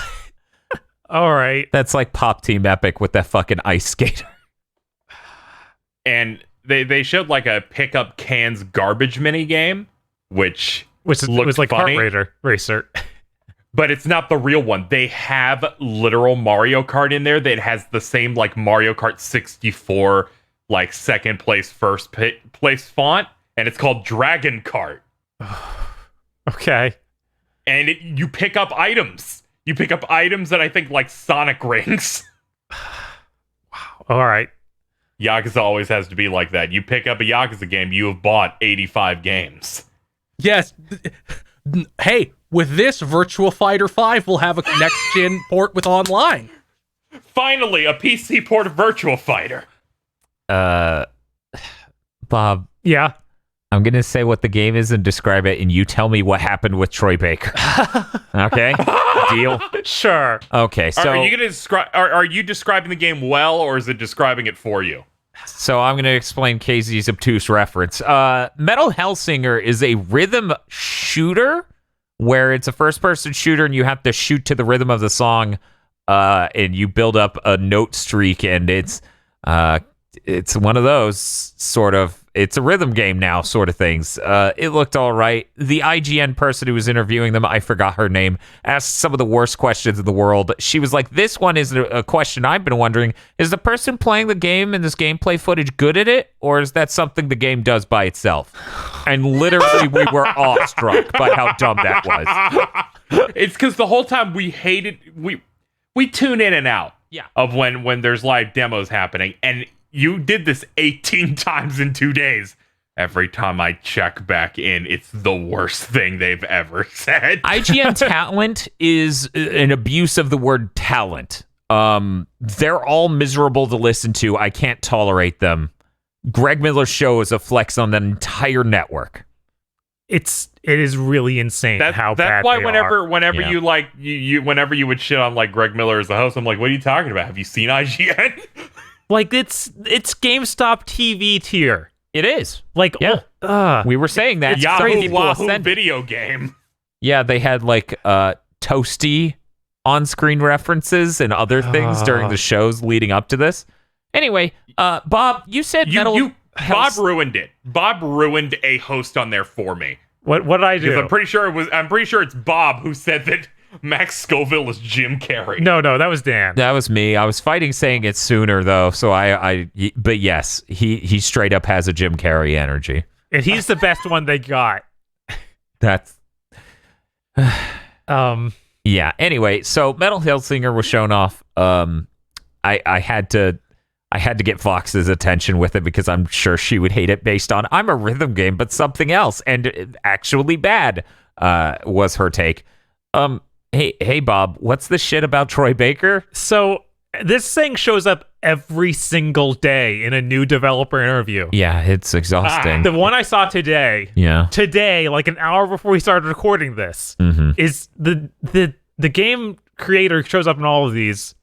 All right. That's like Pop Team Epic with that fucking ice skater. And they showed like a pickup cans garbage mini game, which was like funny, Kart Racer. but it's not the real one. They have literal Mario Kart in there that has the same like Mario Kart 64 like second place, first place font, and it's called Dragon Kart. Okay. And you pick up items. You pick up items that I think like Sonic rings. All right. Yakuza always has to be like that. You pick up a Yakuza game, you have bought 85 games. Yes. Hey, with this, Virtua Fighter 5 will have a next-gen port with online. Finally, a PC port of Virtua Fighter. Bob, Yeah. I'm going to say what the game is and describe it, and you tell me what happened with Troy Baker. Okay? Deal? Sure. Okay, so... Are you going to describe? Are you describing the game well, or is it describing it for you? So I'm going to explain KZ's obtuse reference. Metal Hellsinger is a rhythm shooter where it's a first-person shooter and you have to shoot to the rhythm of the song, and you build up a note streak, and it's one of those sort of, it's a rhythm game now sort of things. It looked all right. The IGN person who was interviewing them, I forgot her name, asked some of the worst questions in the world. She was like, this one is a question I've been wondering. Is the person playing the game and this gameplay footage good at it? Or is that something the game does by itself? And literally we were awestruck by how dumb that was. It's because the whole time we hated, we tune in and out of when there's live demos happening, and you did this 18 times in 2 days. Every time I check back in, it's the worst thing they've ever said. IGN talent is an abuse of the word talent. They're all miserable to listen to. I can't tolerate them. Greg Miller's show is a flex on the entire network. It is really insane how bad that's why they whenever Yeah. you like whenever you would shit on like Greg Miller as a host, I'm like, what are you talking about? Have you seen IGN? Like it's GameStop TV tier. It is. Like Yeah. We were saying that. It's crazy Yahoo people Wahoo ascend- video game. Yeah, they had like Toasty on-screen references and other things during the shows leading up to this. Anyway, Bob, you said Bob ruined it. Bob ruined a host on there for me. What did I do? Because I'm pretty sure it's Bob who said that Max Scoville is Jim Carrey. No, that was Dan. That was me. I was fighting saying it sooner though, so but yes, he straight up has a Jim Carrey energy. And he's the best one they got. That's Um yeah. Anyway, so Metal Hellsinger was shown off. I had to get Fox's attention with it because I'm sure she would hate it based on I'm a rhythm game, but something else and actually bad was her take. Hey Bob, what's the shit about Troy Baker? so this thing shows up every single day in a new developer interview. Yeah, it's exhausting. The one I saw today, like an hour before we started recording this, is the game creator shows up in all of these.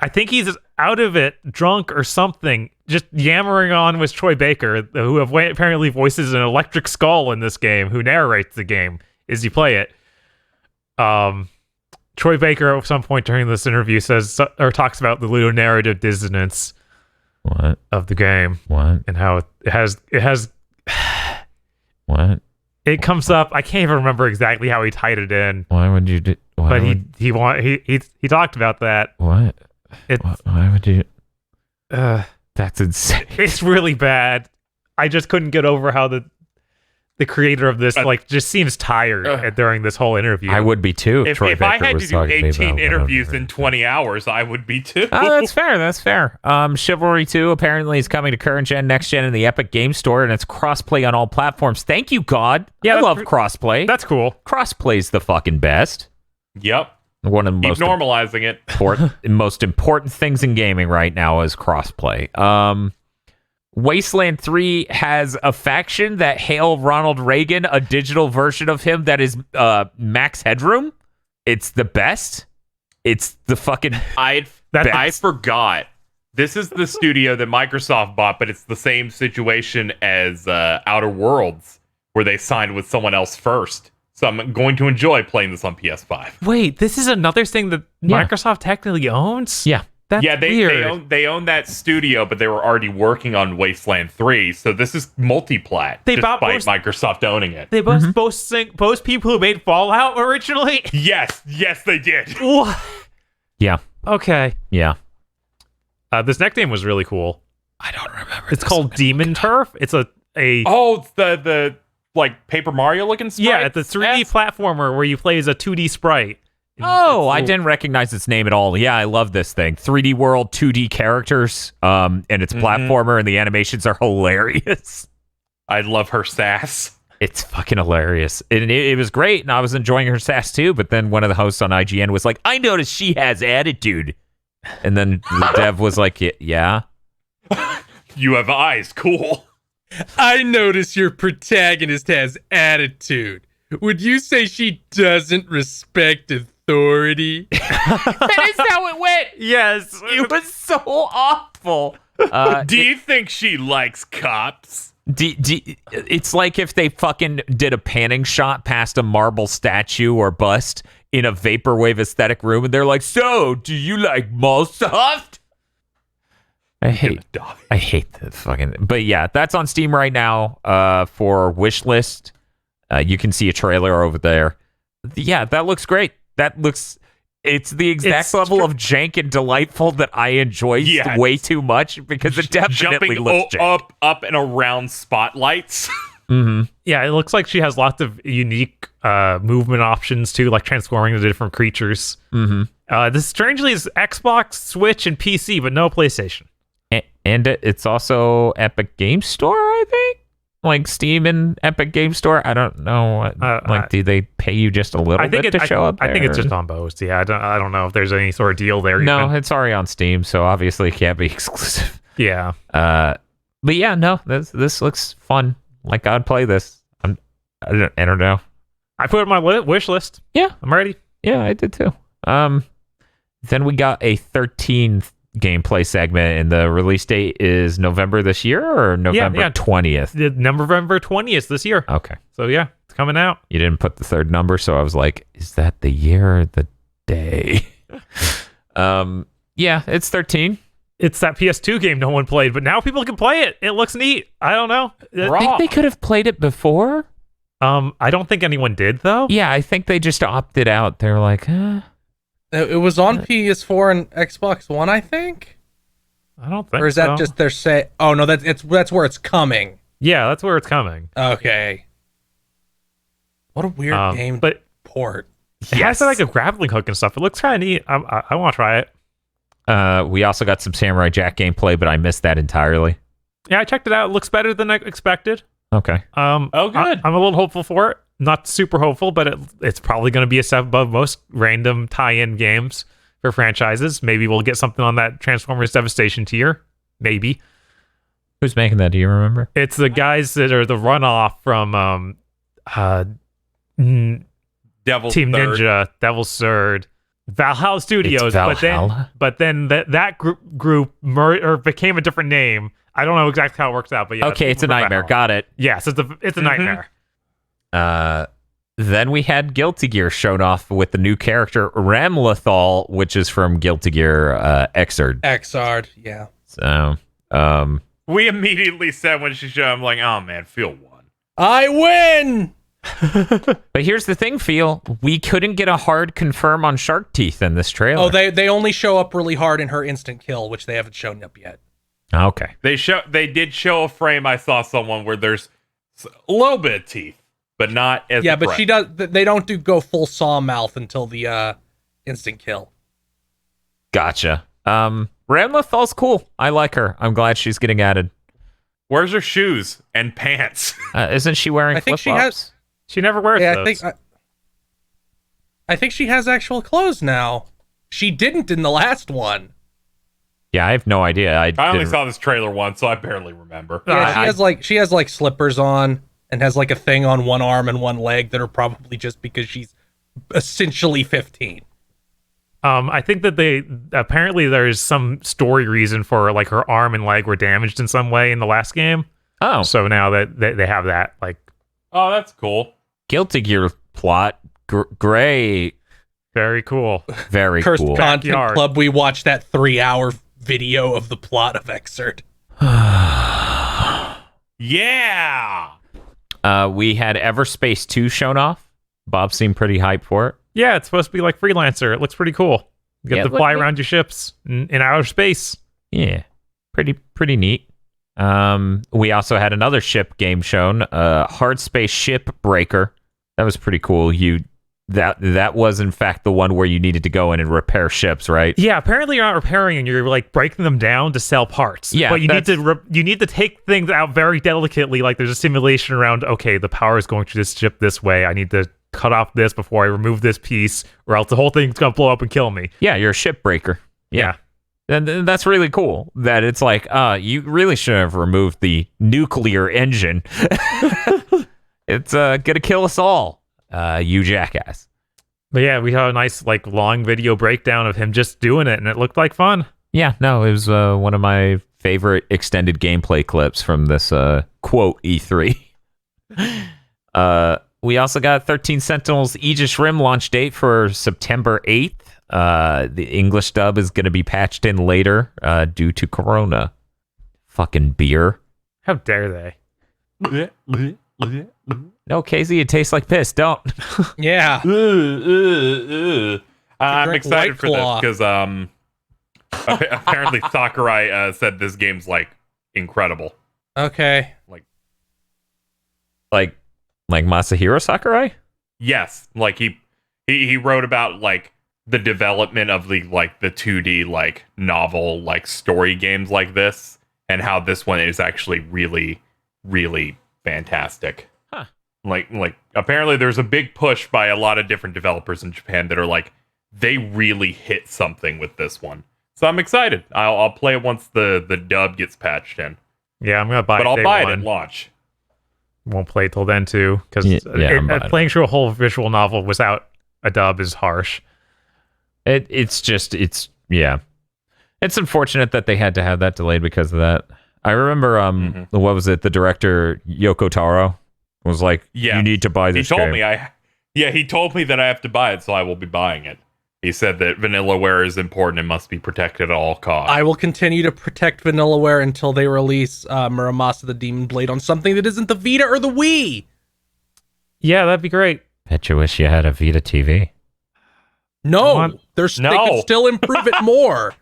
I think he's out of it, drunk or something, just yammering on with Troy Baker, who apparently voices an electric skull in this game, who narrates the game as you play it. Troy Baker at some point during this interview says or talks about the ludonarrative dissonance of the game. What? And how it has What? It comes up. I can't even remember exactly how he tied it in. Why would you do? But he talked about that. What? Why would you? Uh, That's insane. it's really bad. I just couldn't get over how the creator of this just seems tired during this whole interview. I would be too. If Troy I Baker had was to do talking to me 18 about interviews whatever. in 20 hours, I would be too. Oh, that's fair. That's fair. Chivalry 2 apparently is coming to current gen, next gen in the Epic Game Store, and it's crossplay on all platforms. Thank you, God. Yeah, I love crossplay. That's cool. Crossplay's the fucking best. Yep. One of the Keep normalizing it. most important things in gaming right now is crossplay. Wasteland 3 has a faction that hail Ronald Reagan, a digital version of him that is Max Headroom. It's the best. It's the fucking I forgot. This is the studio that Microsoft bought, but it's the same situation as Outer Worlds, where they signed with someone else first. So I'm going to enjoy playing this on PS5. Wait, this is another thing that Microsoft technically owns? Yeah. That's weird. They own that studio, but they were already working on Wasteland 3, so this is multi-plat, despite Microsoft owning it. They both people who made Fallout originally? Yes, they did. What? Yeah. Okay. Yeah. This next game was really cool. I don't remember. It's called Demon Turf. It's a Oh, it's the like Paper Mario looking sprite? Yeah, it's a 3D platformer where you play as a 2D sprite. Oh, I didn't recognize its name at all. Yeah, I love this thing. 3D world, 2D characters, and it's platformer, and the animations are hilarious. I love her sass. It's fucking hilarious. And it was great, and I was enjoying her sass too, but then one of the hosts on IGN was like, I noticed she has attitude. And then the dev was like, yeah. You have eyes, cool. I notice your protagonist has attitude. Would you say she doesn't respect authority? That is how it went. Yes. It was so awful. Do you think she likes cops? It's like if they fucking did a panning shot past a marble statue or bust in a vaporwave aesthetic room, and they're like, so, do you like Mallsoft? I hate the fucking... But yeah, that's on Steam right now for wishlist. You can see a trailer over there. Yeah, that looks great. It's the exact level of jank and delightful that I enjoy way too much because it definitely looks jank. up and around spotlights. Mm-hmm. Yeah, it looks like she has lots of unique movement options too, like transforming into different creatures. Mm-hmm. This strangely is Xbox, Switch, and PC, but no PlayStation. And it's also Epic Game Store, I think. Like Steam and Epic Game Store. I don't know. Do they pay you just a little bit to show up there? I think it's just on both. Yeah, I don't know if there's any sort of deal there. No, it's already on Steam, so obviously it can't be exclusive. Yeah. But yeah, no, this looks fun. Like I'd play this. I don't know. I put it on my wish list. Yeah, I'm ready. Yeah, I did too. Then we got a 13th gameplay segment, and the release date is November this year or November 20th? November 20th this year. Okay. So yeah, it's coming out. You didn't put the third number, so I was like, is that the year or the day? Yeah, it's 13. It's that PS2 game no one played, but now people can play it. It looks neat. I don't know. I think they could have played it before. I don't think anyone did though. Yeah, I think they just opted out. They're like, It was on PS4 and Xbox One, I think. I don't think. Or is that just their say? Oh no, that's where it's coming. Yeah, that's where it's coming. Okay. What a weird game, but port. It has like a grappling hook and stuff. It looks kind of neat. I want to try it. We also got some Samurai Jack gameplay, but I missed that entirely. Yeah, I checked it out. It looks better than I expected. Okay. Oh, good. I'm a little hopeful for it. Not super hopeful, but it's probably going to be a step above most random tie-in games for franchises. Maybe we'll get something on that Transformers Devastation tier. Maybe. Who's making that? Do you remember? It's the guys that are the runoff from Devil's Team Third. Ninja, Devil's Third, Valhalla Studios. It's Valhalla? But then that group became a different name. I don't know exactly how it works out, but yeah. Okay, it's a nightmare. Valhalla. Got it. Yes, it's a nightmare. Then we had Guilty Gear shown off with the new character Ramlethal, which is from Guilty Gear Xrd. Xrd, yeah. So, we immediately said when she showed, I'm like, oh man, Phil won. I win. But here's the thing, Phil. We couldn't get a hard confirm on Shark Teeth in this trailer. Oh, they only show up really hard in her instant kill, which they haven't shown up yet. Okay. They did show a frame. I saw someone where there's A little bit of teeth, but not as Yeah, but aggressive. she does. They don't go full saw mouth until the instant kill. Gotcha. Ramlethal's cool. I like her. I'm glad she's getting added. Where's her shoes and pants? Isn't she wearing I think she flip-flops? has. She never wears Yeah, those. I think she has actual clothes now. She didn't in the last one. Yeah, I have no idea. I only didn't- saw this trailer once, so I barely remember. Yeah, she has like slippers on and has like a thing on one arm and one leg that are probably just because she's essentially 15. I think that apparently there's some story reason for like her arm and leg were damaged in some way in the last game. Oh, So now that they have that, like, Oh, that's cool. Guilty Gear plot. Great. very cool. Very Cursed cool. Content Backyard. Club, we watched that 3-hour video of the plot of Exert. Yeah. We had Everspace 2 shown off. Bob seemed pretty hyped for it. Yeah, it's supposed to be like Freelancer. It looks pretty cool. You get Yeah, to it fly looked- around your ships in outer space. Yeah, pretty neat. We also had another ship game shown, Hard Space Ship Breaker. That was pretty cool. That was in fact the one where you needed to go in and repair ships, right? Yeah, apparently you're not repairing and you're like breaking them down to sell parts. Yeah, but you need to take things out very delicately. Like there's a simulation around. Okay, the power is going to this ship this way. I need to cut off this before I remove this piece, or else the whole thing's gonna blow up and kill me. Yeah, you're a ship breaker. Yeah. And that's really cool that it's like, you really should have removed the nuclear engine. It's gonna kill us all, you jackass. But yeah, we had a nice like long video breakdown of him just doing it, and it looked like fun. Yeah, no, it was one of my favorite extended gameplay clips from this quote E3. We also got 13 Sentinels Aegis Rim launch date for September 8th. The English dub is going to be patched in later due to Corona. Fucking beer. How dare they? No, Casey, it tastes like piss. Don't. Yeah. I'm drink excited White for this Claw. because apparently Sakurai said this game's like incredible. Okay. like Masahiro Sakurai? Yes, like he wrote about like the development of the 2D like novel like story games like this, and how this one is actually really really fantastic. Huh. Like apparently there's a big push by a lot of different developers in Japan that are like they really hit something with this one. So I'm excited. I'll play it once the dub gets patched in. Yeah, I'm gonna buy. But I'll day buy it one. at launch. Won't play till then too, because I'm buying it. playing through a whole visual novel without a dub is harsh. It's unfortunate that they had to have that delayed because of that. I remember what was it? The director Yoko Taro was like, Yeah. "You need to buy He this told game." he told me that I have to buy it, so I will be buying it. He said that Vanillaware is important and must be protected at all costs. I will continue to protect Vanillaware until they release Muramasa the Demon Blade on something that isn't the Vita or the Wii. Yeah, that'd be great. Bet you wish you had a Vita TV. No, Want- they could still improve it more.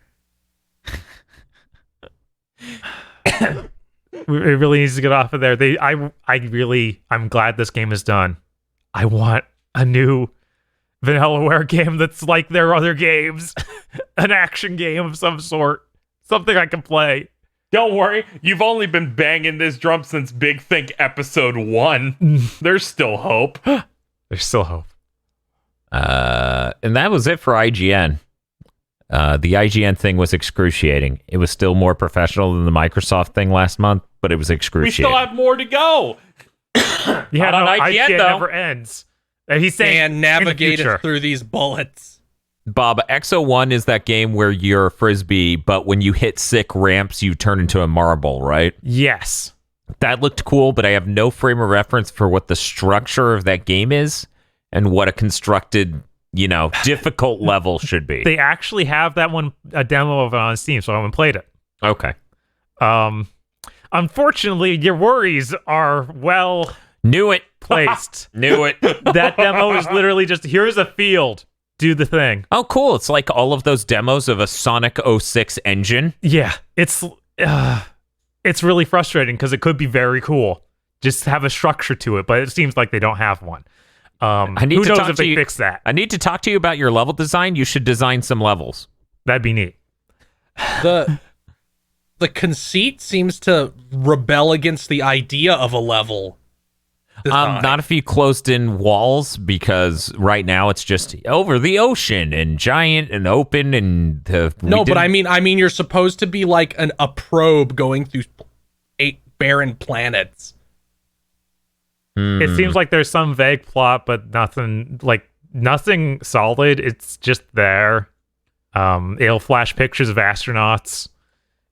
It really needs to get off of there. I'm glad this game is done. I want a new Vanillaware game that's like their other games, an action game of some sort, something I can play. Don't worry, you've only been banging this drum since Big Think episode 1. There's still hope. There's still hope. And that was it for IGN. The IGN thing was excruciating. It was still more professional than the Microsoft thing last month, but it was We excruciating. still have more to go. Yeah, Not on no, IGN, IGN though. never ends. And he's saying And navigate future. us through these bullets. Bob, XO1 is that game where you're a frisbee, but when you hit sick ramps, you turn into a marble, right? Yes. That looked cool, but I have no frame of reference for what the structure of that game is and what a constructed, difficult level should be. They actually have that one, a demo of it on Steam, so I haven't played it. Okay. Unfortunately, your worries are well Knew it. placed. Knew it. That demo is literally just, here's a field, do the thing. Oh, cool. It's like all of those demos of a Sonic 06 engine. Yeah, it's really frustrating because it could be very cool. just have a structure to it, but it seems like they don't have one. I need who to knows talk if to they you. fix that? I need to talk to you about your level design. You should design some levels. That'd be neat. The conceit seems to rebel against the idea of a level design. Not if you closed in walls, because right now it's just over the ocean and giant and open and But I mean you're supposed to be like a probe going through 8 barren planets. It seems like there's some vague plot, but nothing solid. It's just there. It'll flash pictures of astronauts,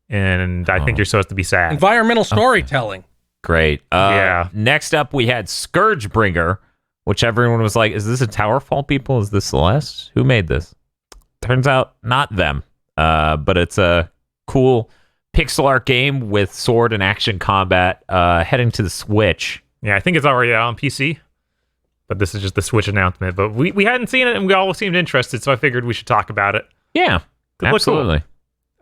and I think you're supposed to be sad. Environmental storytelling. Great. Yeah. Next up, we had Scourgebringer, which everyone was like, is this a Towerfall people? Is this Celeste? Who made this? Turns out not them. But it's a cool pixel art game with sword and action combat heading to the Switch. Yeah, I think it's already out on PC, but this is just the Switch announcement. But we hadn't seen it, and we all seemed interested, so I figured we should talk about it. Yeah, It looks cool. absolutely.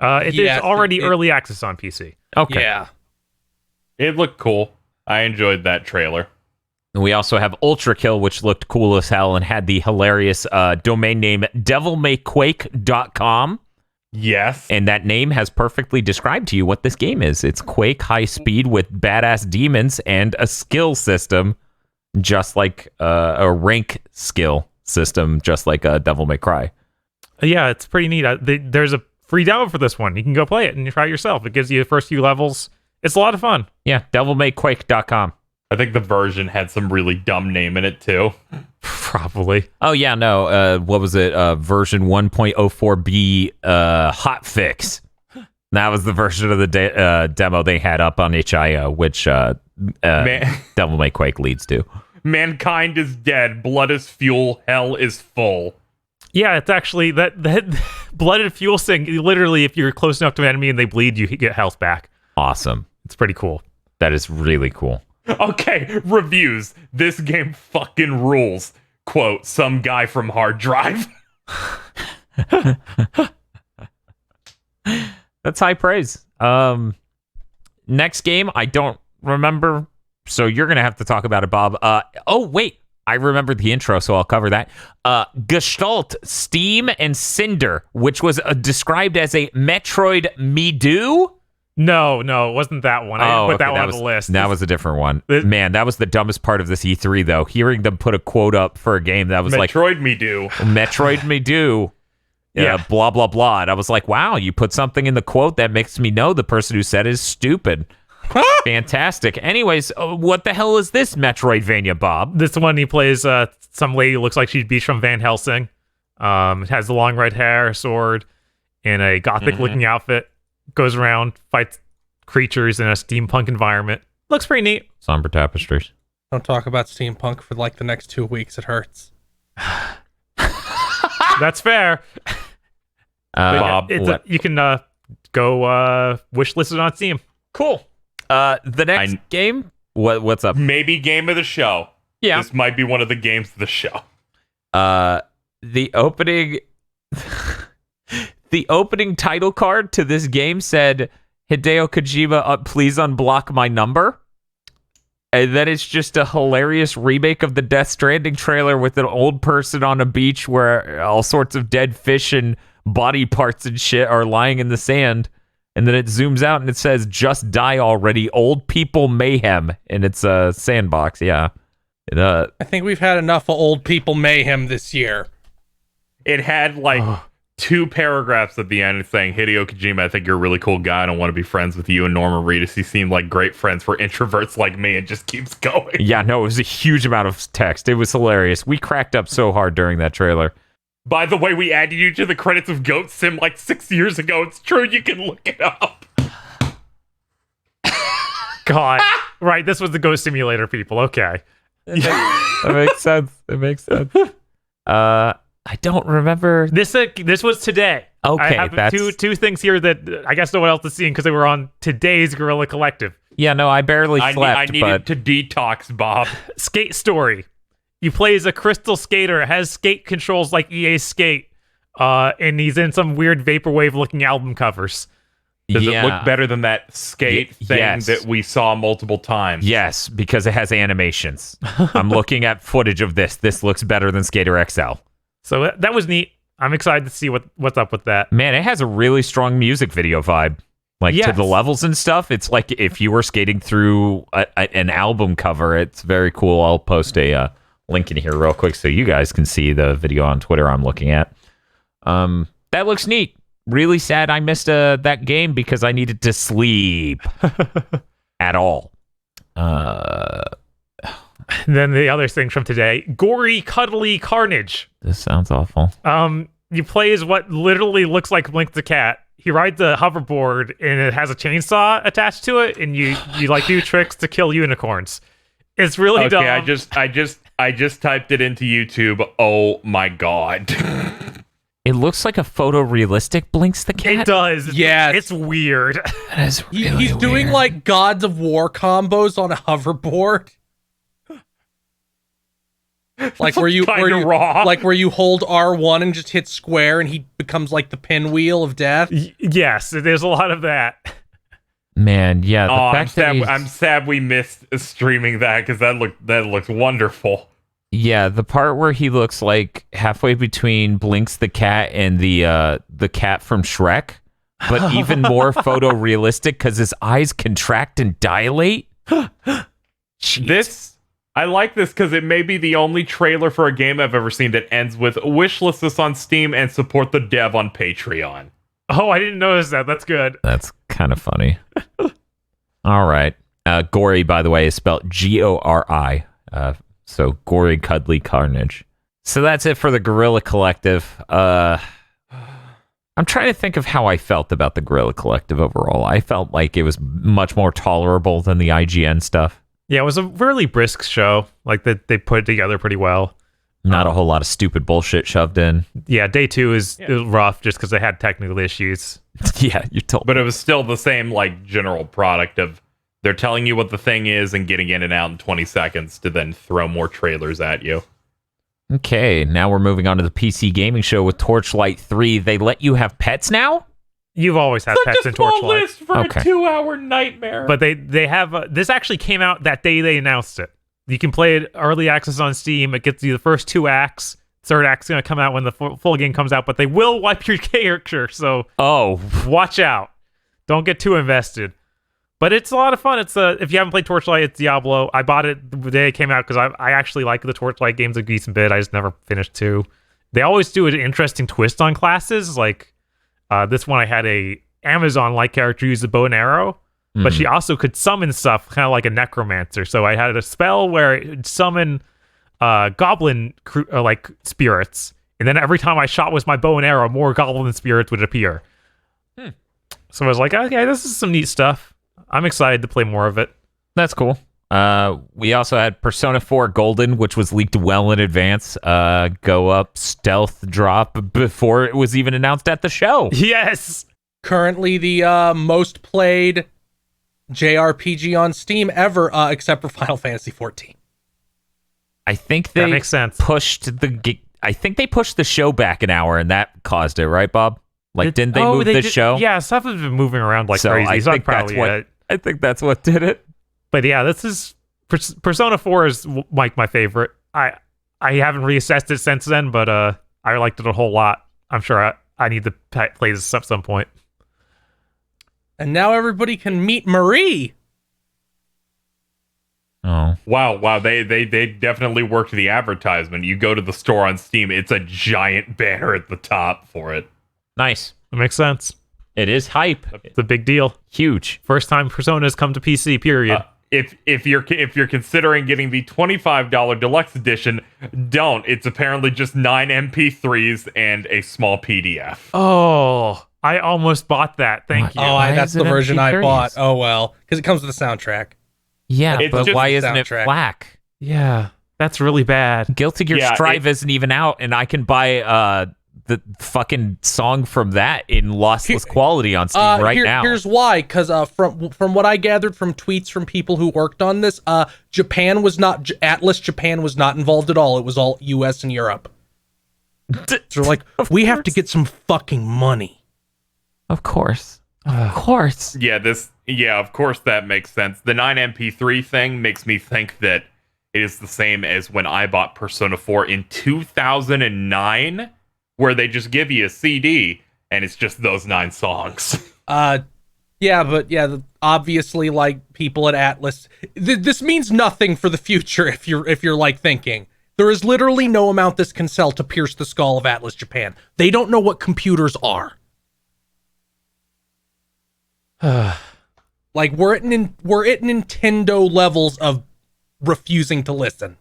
It is already early access on PC. Okay. Yeah. It looked cool. I enjoyed that trailer. And we also have Ultra Kill, which looked cool as hell and had the hilarious domain name devilmayquake.com. Yes. And that name has perfectly described to you what this game is. It's Quake high speed with badass demons and a skill system, just like a rank skill system, just like Devil May Cry. Yeah, it's pretty neat. There's a free download for this one. You can go play it and try it yourself. It gives you the first few levels. It's a lot of fun. Yeah, devilmayquake.com. I think the version had some really dumb name in it too. Probably. Oh, yeah, no. What was it? Version 1.04b hotfix. That was the version of the demo they had up on HIO, which Devil May Quake leads to. Mankind is dead. Blood is fuel. Hell is full. Yeah, it's actually that blooded fuel thing. Literally, if you're close enough to an enemy and they bleed, you get health back. Awesome. It's pretty cool. That is really cool. Okay, reviews. This game fucking rules. Quote, some guy from Hard Drive. That's high praise. Next game, I don't remember, so you're going to have to talk about it, Bob. Oh, wait. I remembered the intro, so I'll cover that. Gestalt, Steam, and Cinder, which was described as a Metroid Me-Do. No, it wasn't that one. I didn't put that one on the list. That was a different one. Man, that was the dumbest part of this E3, though. Hearing them put a quote up for a game that was Metroid Me Do. Metroid Me Do. Yeah. Blah, blah, blah. And I was like, wow, you put something in the quote that makes me know the person who said is stupid. Fantastic. Anyways, what the hell is this Metroidvania, Bob? This one, he plays some lady who looks like she's Beast from Van Helsing. Has the long red hair, a sword, and a gothic-looking outfit. Goes around, fights creatures in a steampunk environment. Looks pretty neat. Somber tapestries. Don't talk about steampunk for like the next 2 weeks. It hurts. That's fair. Bob, You can go wishlist it on Steam. Cool. The next game? What's up? maybe game of the show. Yeah. This might be one of the games of the show. The opening... The opening title card to this game said, Hideo Kojima, please unblock my number. And then it's just a hilarious remake of the Death Stranding trailer with an old person on a beach where all sorts of dead fish and body parts and shit are lying in the sand. And then it zooms out and it says, just die already, old people mayhem. And it's a sandbox, yeah. I think we've had enough of old people mayhem this year. It had like 2 paragraphs at the end saying, Hideo Kojima, I think you're a really cool guy. I don't want to be friends with you and Norman Reedus. He seemed like great friends for introverts like me, and just keeps going. Yeah, no, it was a huge amount of text. It was hilarious. We cracked up so hard during that trailer. By the way, we added you to the credits of Goat Sim like 6 years ago. It's true. You can look it up. God. Right, this was the Ghost Simulator people. Okay. That makes sense. It makes sense. I don't remember. This was today. Okay, I have two things here that I guess no one else is seeing because they were on today's Guerilla Collective. Yeah, no, I barely slept. I needed to detox, Bob. Skate Story. You play as a crystal skater, has skate controls like EA Skate, and he's in some weird vaporwave looking album covers. Does it Yeah. look better than that skate thing yes. that we saw multiple times? Yes, because it has animations. I'm looking at footage of this. This looks better than Skater XL. So that was neat. I'm excited to see what's up with that. Man, it has a really strong music video vibe. Like to Yes. the levels and stuff. It's like if you were skating through an album cover. It's very cool. I'll post a link in here real quick so you guys can see the video on Twitter I'm looking at. That looks neat. Really sad I missed that game because I needed to sleep at all. And then the other things from today: gory, cuddly carnage. This sounds awful. You play as what literally looks like Blink the cat. He rides a hoverboard and it has a chainsaw attached to it, and you like do tricks to kill unicorns. It's really dumb. Okay, I just typed it into YouTube. Oh my god. It looks like a photorealistic Blinks the cat. It does. Yes. It's weird. That is really He's doing weird. like Gods of War combos on a hoverboard. Like where you raw. like where you hold R1 and just hit square and he becomes like the pinwheel of death. Yes, there's a lot of that. Man, yeah. The I'm fact that sad. I'm sad we missed streaming that because that looks wonderful. yeah, the part where he looks like halfway between Blinks the cat and the cat from Shrek, but even more photorealistic because his eyes contract and dilate. This I like this because it may be the only trailer for a game I've ever seen that ends with wishlist this on Steam and support the dev on Patreon. Oh, I didn't notice that. That's good. That's kind of funny. All right. Gory, by the way, is spelled Gori. So gory, cuddly carnage. So that's it for the Guerilla Collective. I'm trying to think of how I felt about the Guerilla Collective overall. I felt like it was much more tolerable than the IGN stuff. Yeah, it was a really brisk show. Like that, they put it together pretty well. Not a whole lot of stupid bullshit shoved in. Yeah, day 2 is rough just because they had technical issues. Yeah, you're told. But it was still the same like general product of they're telling you what the thing is and getting in and out in 20 seconds to then throw more trailers at you. Okay, now we're moving on to the PC gaming show with Torchlight 3. They let you have pets now? You've always had pets in Torchlight. List for Okay. a 2-hour nightmare. But they have this actually came out that day they announced it. You can play it early access on Steam. It gets you the first 2 acts. Third act's going to come out when the full game comes out, but they will wipe your character, so watch out. Don't get too invested. But it's a lot of fun. It's if you haven't played Torchlight, it's Diablo. I bought it the day it came out because I actually like the Torchlight games a decent bit. I just never finished 2. They always do an interesting twist on classes. Like this one, I had a Amazon-like character use the bow and arrow, but she also could summon stuff, kind of like a necromancer. So I had a spell where it would summon goblin like spirits, and then every time I shot with my bow and arrow, more goblin spirits would appear. So I was like, okay, this is some neat stuff. I'm excited to play more of it. That's cool. We also had Persona 4 Golden, which was leaked well in advance. Go up stealth drop before it was even announced at the show. Yes. Currently the most played JRPG on Steam ever, except for Final Fantasy 14. I think That they makes sense. pushed I think they pushed the show back an hour, and that caused it, right, Bob? Like, didn't they move the show? Yeah, stuff has been moving around like So crazy. I So think that's probably what it. I think that's what did it. But yeah, this is Persona 4 is like my favorite. I haven't reassessed it since then, but I liked it a whole lot. I'm sure I need to play this at some point. And now everybody can meet Marie. Oh, Wow, they definitely worked the advertisement. You go to the store on Steam, it's a giant banner at the top for it. nice. It makes sense. It is hype. It's a big deal. Huge. First time Persona's come to PC. Period. If you're considering getting the $25 deluxe edition, don't. It's apparently just 9 MP3s and a small PDF. Oh, I almost bought that. Thank you. Oh, Why that's is it the version I MP3s? bought. Oh, well. Because it comes with the soundtrack. Yeah, It's but just why the isn't it soundtrack. FLAC? Yeah, that's really bad. Guilty Gear Yeah, Strive isn't even out, and I can buy the fucking song from that in lossless quality on Steam now. Here's why. Because from what I gathered from tweets from people who worked on this, Japan was not Atlas Japan was not involved at all. It was all U.S. and Europe. So like, we have to get some fucking money. Of course. Of course. Yeah, of course that makes sense. The 9MP3 thing makes me think that it is the same as when I bought Persona 4 in 2009, where they just give you a CD and it's just those 9 songs. Obviously, like, people at Atlas, this means nothing for the future if you're like thinking. There is literally no amount this can sell to pierce the skull of Atlas Japan. They don't know what computers are. Like, we're at Nintendo levels of refusing to listen.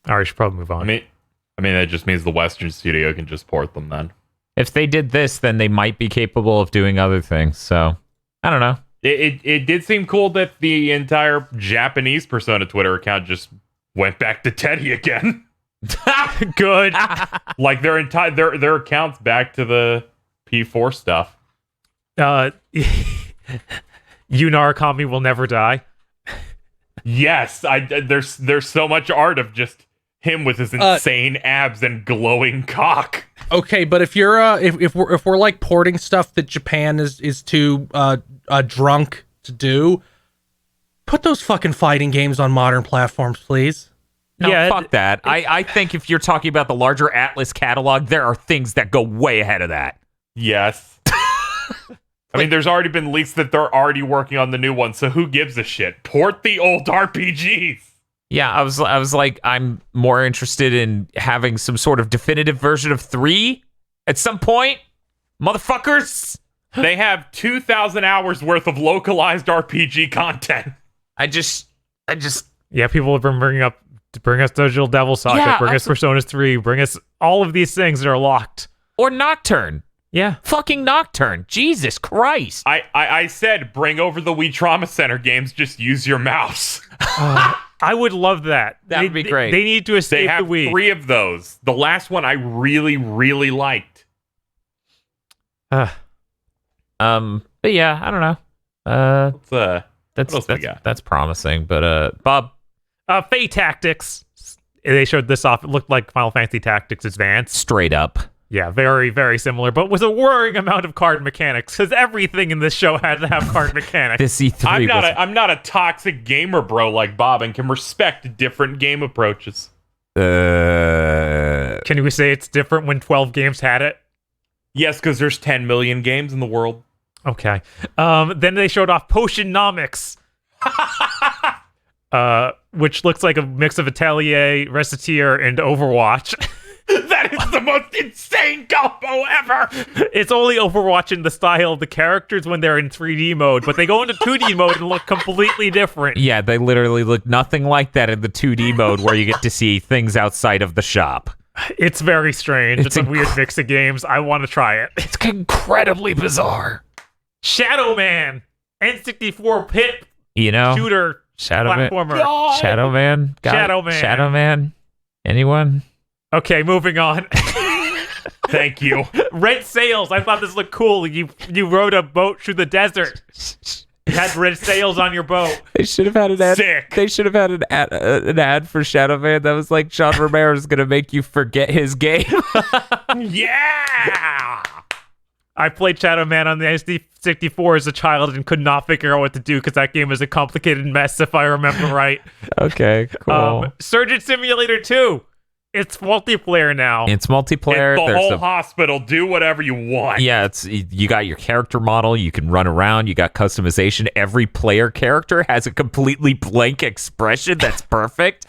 All right, we should probably move on. I mean that just means the Western studio can just port them then. If they did this, then they might be capable of doing other things. So, I don't know. It did seem cool that the entire Japanese Persona Twitter account just went back to Teddy again. Good. Like their accounts back to the P4 stuff. Yunarakami will never die. Yes, there's so much art of just him with his insane abs and glowing cock. Okay, but if you're if we're like porting stuff that Japan is too drunk to do, put those fucking fighting games on modern platforms, please. No, fuck that. I think if you're talking about the larger Atlas catalog, there are things that go way ahead of that. Yes. I mean, there's already been leaks that they're already working on the new one, so who gives a shit? Port the old RPGs. Yeah, I was like, I'm more interested in having some sort of definitive version of 3 at some point. Motherfuckers! They have 2,000 hours worth of localized RPG content. I just... Yeah, people have been bring us Digital Devil Socket, bring us Personas 3, bring us all of these things that are locked. Or Nocturne. Yeah. Fucking Nocturne. Jesus Christ. I said, bring over the Wii Trauma Center games, just use your mouse. I would love that. That would be great. They need to escape They have the Wii. 3 of those. The last one I really, really liked. But yeah, I don't know. What else we got? That's promising, but Bob. Fate Tactics. They showed this off. It looked like Final Fantasy Tactics Advanced. Straight up. Yeah, very, very similar, but with a worrying amount of card mechanics, because everything in this show had to have card mechanics. This E3 I'm not a toxic gamer bro like Bob and can respect different game approaches. Can we say it's different when 12 games had it? Yes, because there's 10 million games in the world. Okay. Then they showed off Potionomics. Which looks like a mix of Atelier, Reciteer, and Overwatch. That is the most insane combo ever! It's only Overwatch in the style of the characters when they're in 3D mode, but they go into 2D mode and look completely different. Yeah, they literally look nothing like that in the 2D mode where you get to see things outside of the shop. It's very strange. It's a weird mix of games. I want to try it. It's incredibly bizarre. Shadow Man! N64 pit shooter Man. platformer. Shadow Man? Shadow Man. Shadow Man? Anyone? Okay, moving on. Thank you. Red sails. I thought this looked cool. You rode a boat through the desert. You had red sails on your boat. They should have had an ad. Sick. They should have had an ad for Shadow Man that was like, John Romero's gonna make you forget his game. Yeah! I played Shadow Man on the SD64 as a child and could not figure out what to do because that game is a complicated mess, if I remember right. Okay, cool. Surgeon Simulator 2. It's multiplayer now. It's multiplayer. It's the whole hospital. Do whatever you want. Yeah, you got your character model. You can run around. You got customization. Every player character has a completely blank expression that's perfect.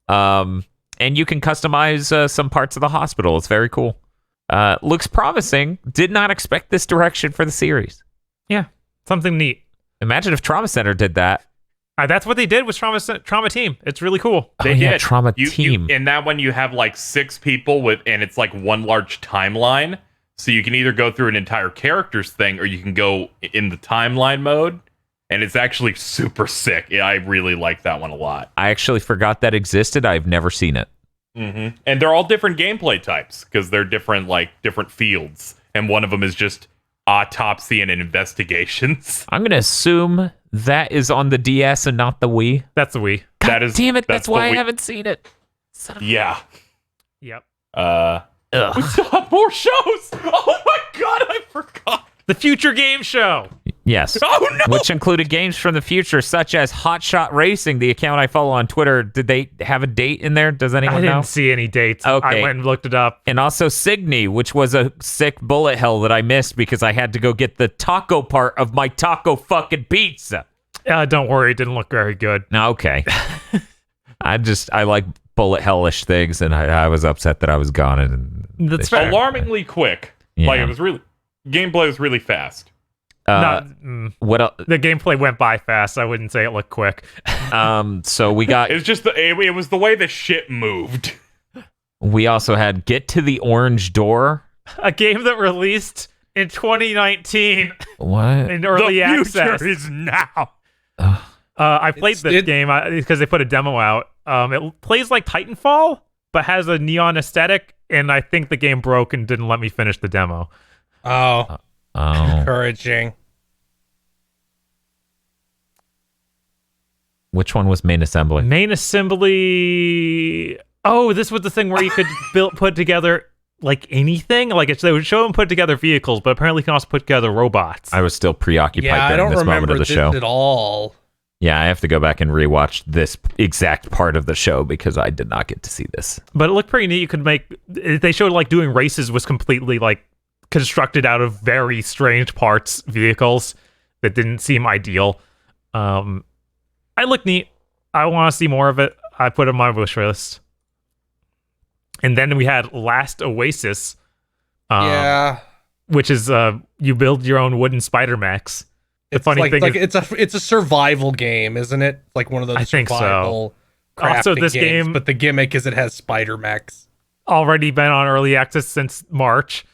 And you can customize some parts of the hospital. It's very cool. Looks promising. Did not expect this direction for the series. Yeah, something neat. Imagine if Trauma Center did that. That's what they did with Trauma Team. It's really cool. They did. Trauma Team. In that one, you have like 6 people and it's like one large timeline. So you can either go through an entire characters thing or you can go in the timeline mode. And it's actually super sick. Yeah, I really like that one a lot. I actually forgot that existed. I've never seen it. Mm-hmm. And they're all different gameplay types because they're different fields. And one of them is just autopsy and investigations. I'm going to assume that is on the DS and not the Wii. That's the Wii. God damn it, that's why I haven't seen it. Yeah. Yep. Ugh. We still have more shows. Oh my god, I forgot. The Future Game Show. Yes. Oh no. Which included games from the future, such as Hot Shot Racing, the account I follow on Twitter. Did they have a date in there? Does anyone I know? didn't see any dates. Okay. I went and looked it up. And also Signy, which was a sick bullet hell that I missed because I had to go get the taco part of my taco fucking pizza. Don't worry, it didn't look very good. Okay. I like bullet hellish things, and I was upset that I was gone. And That's fair. Alarmingly quick. Yeah. Like it was really gameplay was really fast. What else? The gameplay went by fast. I wouldn't say it looked quick. So we got. It was just it was the way the shit moved. We also had Get to the Orange Door. A game that released in 2019 What? in early The access. future is now. I played this game because they put a demo out. It plays like Titanfall, but has a neon aesthetic, and I think the game broke and didn't let me finish the demo. Oh, encouraging. Which one was Main Assembly? Main assembly. Oh, this was the thing where you could put together like anything. Like they would show them put together vehicles, but apparently you can also put together robots. I was still preoccupied Yeah, I during don't this moment remember of the this show. at all. Yeah, I have to go back and rewatch this exact part of the show because I did not get to see this. But it looked pretty neat. You could make. They showed like doing races was completely like constructed out of very strange parts vehicles that didn't seem ideal. I look neat. I want to see more of it. I put it on my wish list. And then we had Last Oasis. Yeah, Which is you build your own wooden spider mechs. The it's funny like, thing like is, it's a survival game, isn't it? Like one of those I think so. survival Also, crafting this games, game- but the gimmick is it has spider mechs. already been on early access since March.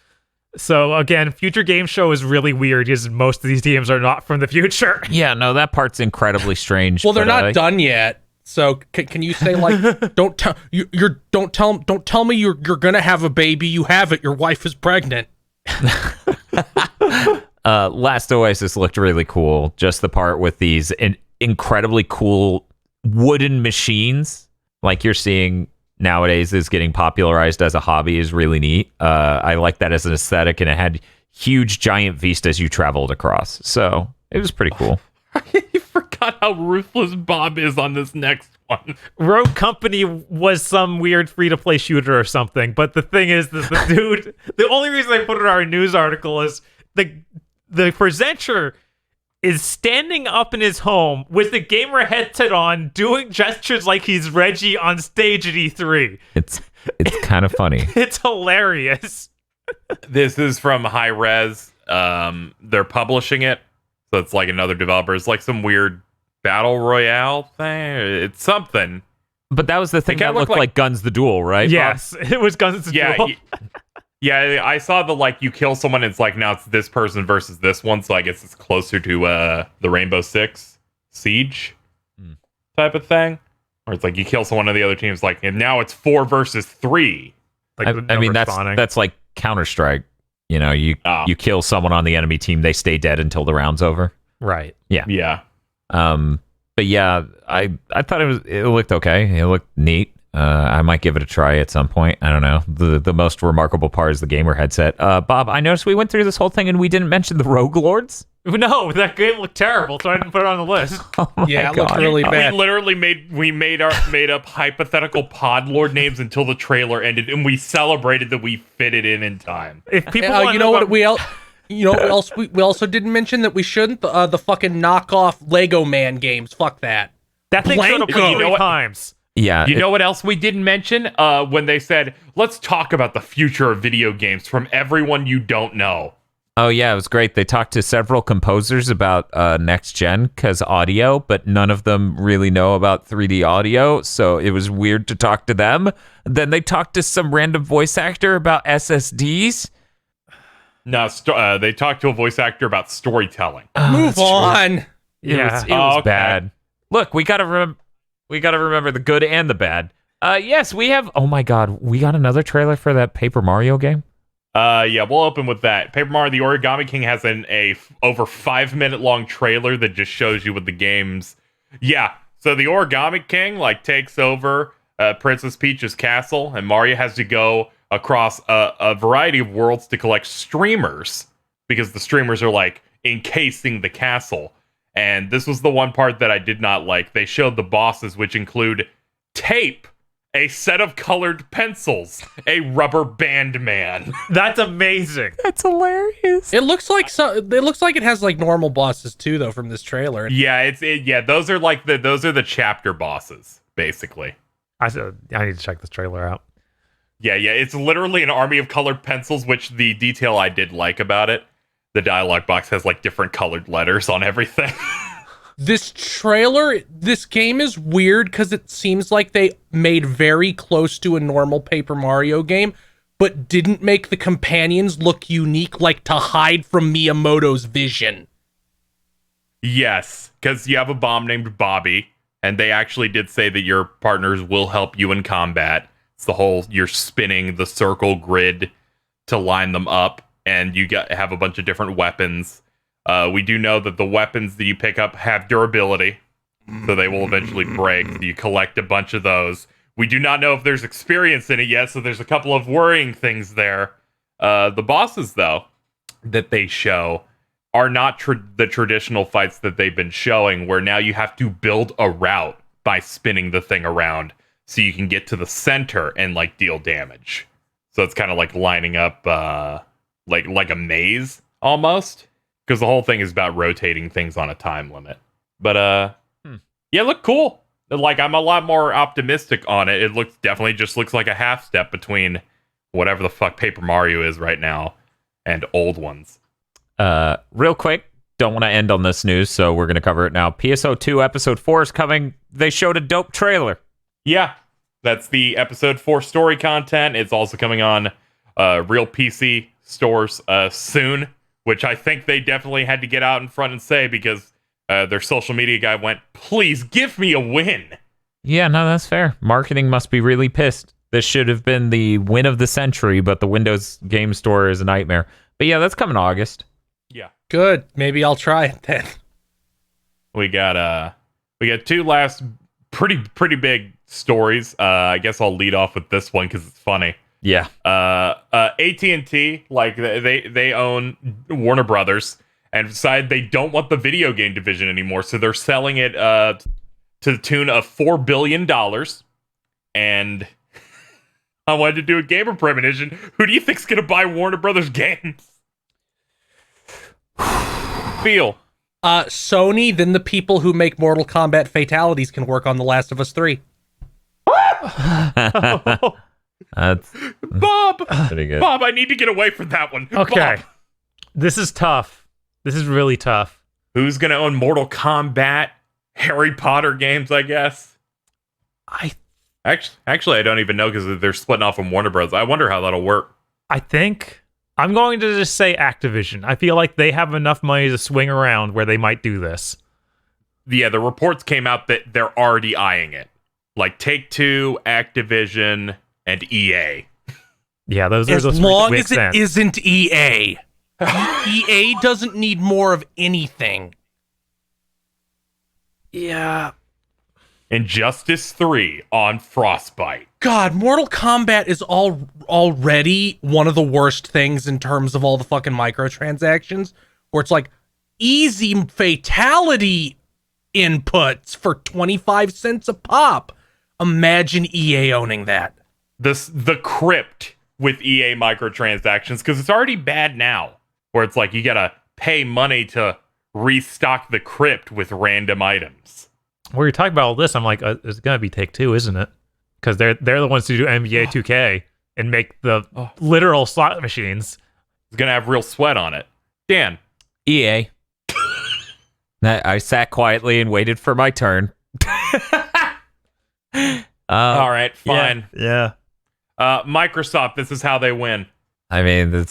So again, Future Game Show is really weird because most of these games are not from the future. Yeah, no, that part's incredibly strange. Well, they're but, not done yet. So can you say like don't tell me you're gonna have a baby? You have it. Your wife is pregnant. Last Oasis looked really cool. Just the part with these incredibly cool wooden machines, like you're seeing nowadays, is getting popularized as a hobby, is really neat. I like that as an aesthetic, and it had huge giant vistas you traveled across. So it was pretty cool. I forgot how ruthless Bob is on this next one. Rogue Company was some weird free-to-play shooter or something, but the thing is that the dude, the only reason I put it in our news article is the presenter is standing up in his home with the gamer headset on, doing gestures like he's Reggie on stage at E3. It's kind of funny. It's hilarious. This is from High Res. They're publishing it, so it's like another developer. It's like some weird battle royale thing. It's something. But that was the thing kinda that looked looked like Guns the Duel, right? Yes, it was Guns N' Yeah, Duel. yeah. I saw the like you kill someone. It's like now it's this person versus this one. So I guess it's closer to the Rainbow Six Siege type of thing, or it's like you kill someone on the other team's like, and now it's 4 versus 3. Like, I mean, that's like Counter-Strike. You know, you kill someone on the enemy team, they stay dead until the round's over. right. Yeah. But yeah, I thought it looked okay. It looked neat. I might give it a try at some point. I don't know. The most remarkable part is the gamer headset. Bob, I noticed we went through this whole thing and we didn't mention the Rogue Lords. No, that game looked terrible, so I didn't put it on the list. Oh my Yeah, it looked God. really bad. We literally made up hypothetical pod lord names until the trailer ended, and we celebrated that we fit it in time. If people want You know what we also didn't mention that we shouldn't the fucking knockoff Lego Man games. Fuck that. that thing showed up Blanco. You know 3 what? times. Yeah. You know what else we didn't mention? When they said, let's talk about the future of video games from everyone you don't know. Oh yeah, it was great. They talked to several composers about next gen because audio, but none of them really know about 3D audio, so it was weird to talk to them. Then they talked to some random voice actor about SSDs. No, they talked to a voice actor about storytelling. Move on. It was Okay. bad. Look, we gotta remember the good and the bad. Yes, we have. Oh my God, we got another trailer for that Paper Mario game. Yeah, we'll open with that. Paper Mario: The Origami King has a over 5-minute long trailer that just shows you what the game's. Yeah, so the Origami King like takes over Princess Peach's castle, and Mario has to go across a variety of worlds to collect streamers, because the streamers are like encasing the castle. And this was the one part that I did not like. They showed the bosses, which include tape, a set of colored pencils, a rubber band man. That's amazing. That's hilarious. It looks like it has like normal bosses too, though, from this trailer. Yeah, those are like those are the chapter bosses, basically. I need to check this trailer out. Yeah, it's literally an army of colored pencils, which the detail I did like about it, the dialogue box has like different colored letters on everything. This game is weird because it seems like they made very close to a normal Paper Mario game, but didn't make the companions look unique, like to hide from Miyamoto's vision. Yes, because you have a bomb named Bobby, and they actually did say that your partners will help you in combat. It's the whole, you're spinning the circle grid to line them up, and you have a bunch of different weapons. We do know that the weapons that you pick up have durability, so they will eventually break. You collect a bunch of those. We do not know if there's experience in it yet, so there's a couple of worrying things there. The bosses, though, that they show are not the traditional fights that they've been showing, where now you have to build a route by spinning the thing around so you can get to the center and like deal damage. So it's kind of like lining up like a maze almost, because the whole thing is about rotating things on a time limit. But yeah, look cool. Like, I'm a lot more optimistic on it. It definitely just looks like a half step between whatever the fuck Paper Mario is right now and old ones. Real quick, don't want to end on this news, so we're going to cover it now. PSO2 Episode 4 is coming. They showed a dope trailer. Yeah, that's the Episode 4 story content. It's also coming on real PC stores soon, which I think they definitely had to get out in front and say, because their social media guy went, please give me a win. Yeah, no, that's fair. Marketing must be really pissed. This should have been the win of the century, but the Windows Game Store is a nightmare. But yeah, that's coming August. Yeah. Good. Maybe I'll try it then. We got two last pretty big stories. I guess I'll lead off with this one because it's funny. Yeah. AT&T, like they own Warner Brothers, and decided they don't want the video game division anymore, so they're selling it to the tune of $4 billion. And I wanted to do a gamer premonition. Who do you think's gonna buy Warner Brothers games? Feel. Sony, then the people who make Mortal Kombat Fatalities can work on The Last of Us 3. That's Bob! pretty good. Bob, I need to get away from that one. Okay. Bob. This is tough. This is really tough. Who's gonna own Mortal Kombat, Harry Potter games, I guess? Actually, I don't even know, because they're splitting off from Warner Bros. I wonder how that'll work. I think I'm going to just say Activision. I feel like they have enough money to swing around where they might do this. Yeah, the reports came out that they're already eyeing it. Like Take-Two, Activision, and EA. Yeah, those As those long make as sense. it isn't EA. EA doesn't need more of anything. Yeah. Injustice 3 on Frostbite. God, Mortal Kombat is already one of the worst things in terms of all the fucking microtransactions, where it's like easy fatality inputs for 25 cents a pop. Imagine EA owning that. The crypt with EA microtransactions, because it's already bad now, where it's like you gotta pay money to restock the crypt with random items. Where you're talking about all this, I'm like, it's gonna be Take-Two, isn't it? Because they're the ones who do NBA 2K and make the literal slot machines. It's gonna have real sweat on it. Dan. EA. I sat quietly and waited for my turn. All right, fine. Yeah. Microsoft, this is how they win. I mean,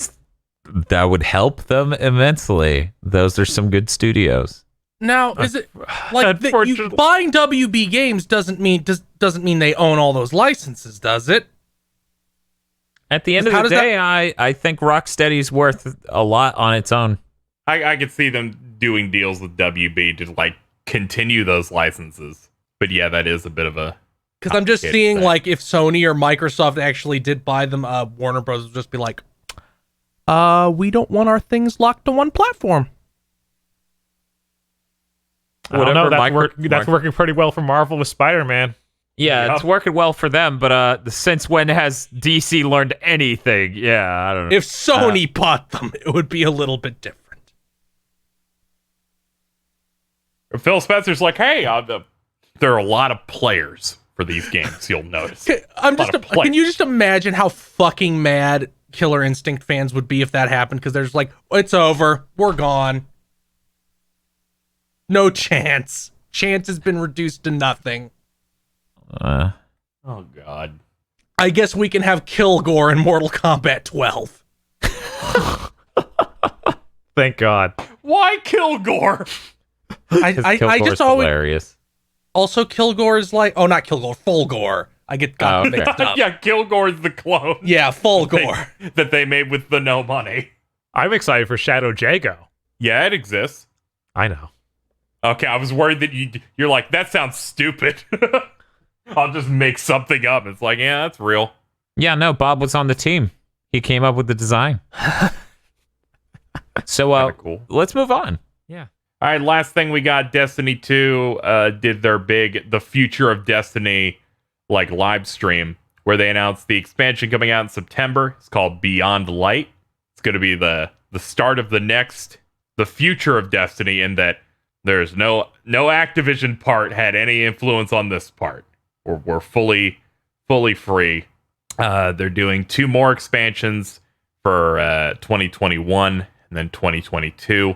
that would help them immensely. Those are some good studios. Now, is it like buying WB Games doesn't mean they own all those licenses, does it? At the end of the day, I think Rocksteady's worth a lot on its own. I could see them doing deals with WB to like continue those licenses. But yeah, that is a bit of a Because I'm just It's seeing that. like if Sony or Microsoft actually did buy them, Warner Bros. Would just be like, we don't want our things locked to one platform. I don't know. Whatever That's working pretty well for Marvel with Spider-Man. Yeah, Yep. it's working well for them, but since when has DC learned anything? Yeah, I don't know. If Sony bought them, it would be a little bit different. Phil Spencer's like, hey, there are a lot of players for these games. You'll notice. Can you just imagine how fucking mad Killer Instinct fans would be if that happened? Because they're just like, it's over, we're gone. No chance. Chance has been reduced to nothing. Oh God. I guess we can have Kilgore in Mortal Kombat 12. Thank God. Why Kilgore? I Kilgore's just always hilarious. also Kilgore is like, oh, not Kilgore, Fulgore. I get okay. mixed up. Yeah, Kilgore's the clone. Yeah, Fulgore. that they made with the no money. I'm excited for Shadow Jago. Yeah, it exists. I know. Okay, I was worried that you're like, that sounds stupid. I'll just make something up. It's like, yeah, that's real. Yeah, no, Bob was on the team. He came up with the design. So, Kinda cool. let's move on. Yeah. All right, last thing we got, Destiny 2 did their big The Future of Destiny like live stream where they announced the expansion coming out in September. It's called Beyond Light. It's going to be the start of the future of Destiny, in that there's no Activision part had any influence on this part. We're fully free. They're doing 2 more expansions for 2021 and then 2022.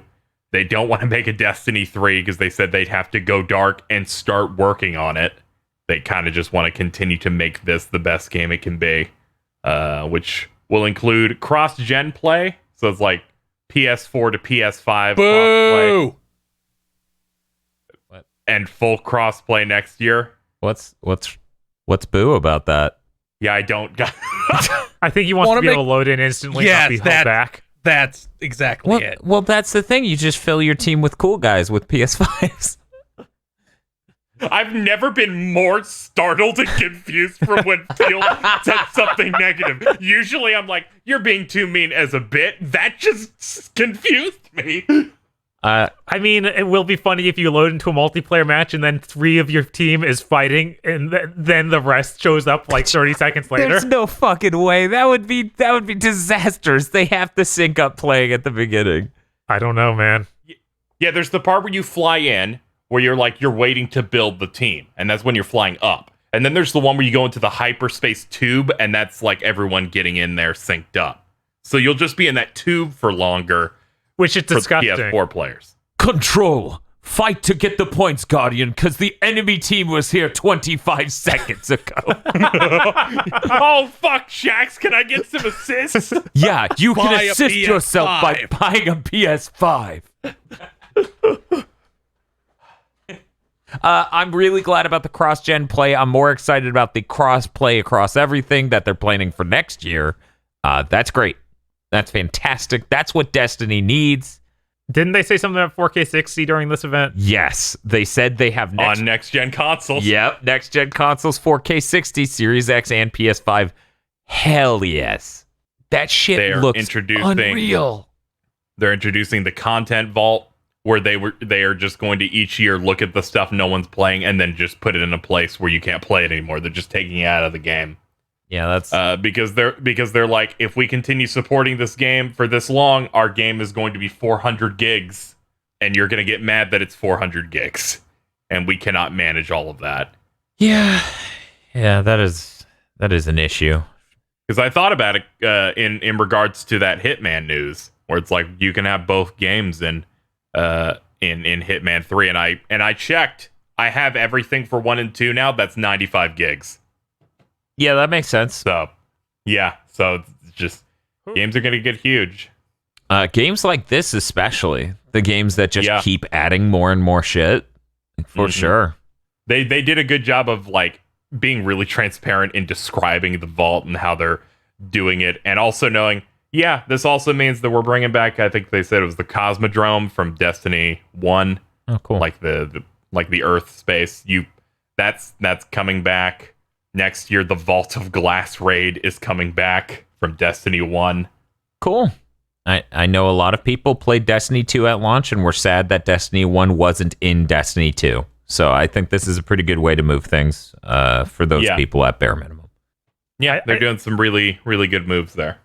They don't want to make a Destiny 3 because they said they'd have to go dark and start working on it. They kind of just want to continue to make this the best game it can be, which will include cross-gen play. So it's like PS4 to PS5 cross-play. What? And full cross-play next year. What's boo about that? Yeah, I don't got. I think he wants Wanna to be able make- to load in instantly Yes, and not be held back. That's exactly it. Well, that's the thing. You just fill your team with cool guys with PS5s. I've never been more startled and confused from when Phil said something negative. Usually I'm like, you're being too mean as a bit. That just confused me. I mean, it will be funny if you load into a multiplayer match and then 3 of your team is fighting and then the rest shows up like 30 seconds later. There's no fucking way. That would be disastrous. They have to sync up playing at the beginning. I don't know, man. Yeah, there's the part where you fly in, where you're waiting to build the team, and that's when you're flying up. And then there's the one where you go into the hyperspace tube, and that's like everyone getting in there synced up. So you'll just be in that tube for longer Which is for disgusting. PS4 players. Control. Fight to get the points, Guardian, because the enemy team was here 25 seconds ago. Oh, fuck, Shax, can I get some assists? Yeah, you Buy can a assist yourself by PS5. buying a PS5. I'm really glad about the cross-gen play. I'm more excited about the cross-play across everything that they're planning for next year. That's great. That's fantastic. That's what Destiny needs. Didn't they say something about 4K 60 during this event? Yes, they said they have On next-gen consoles. Yep, next-gen consoles, 4K 60, Series X, and PS5. Hell yes. That shit They are looks introducing- unreal. They're introducing the content vault, where they are just going to each year look at the stuff no one's playing and then just put it in a place where you can't play it anymore. They're just taking it out of the game. Yeah, that's Because they're like, if we continue supporting this game for this long, our game is going to be 400 gigs, and you're going to get mad that it's 400 gigs, and we cannot manage all of that. yeah, that is an issue. Because I thought about it in regards to that Hitman news, where it's like you can have both games in Hitman 3, and I checked. I have everything for 1 and 2 now. That's 95 gigs. Yeah, that makes sense. So, yeah. So it's just games are going to get huge. Games like this, especially the games that just Yeah. keep adding more and more shit, for Mhm. sure. They did a good job of like being really transparent in describing the vault and how they're doing it, and also knowing, yeah, this also means that we're bringing back. I think they said it was the Cosmodrome from Destiny 1, Oh, cool. like the Earth space. That's coming back. next year, the Vault of Glass raid is coming back from Destiny 1. Cool. I know a lot of people played Destiny 2 at launch and were sad that Destiny 1 wasn't in Destiny 2. So I think this is a pretty good way to move things for those people at bare minimum. Yeah, they're doing some really, really good moves there.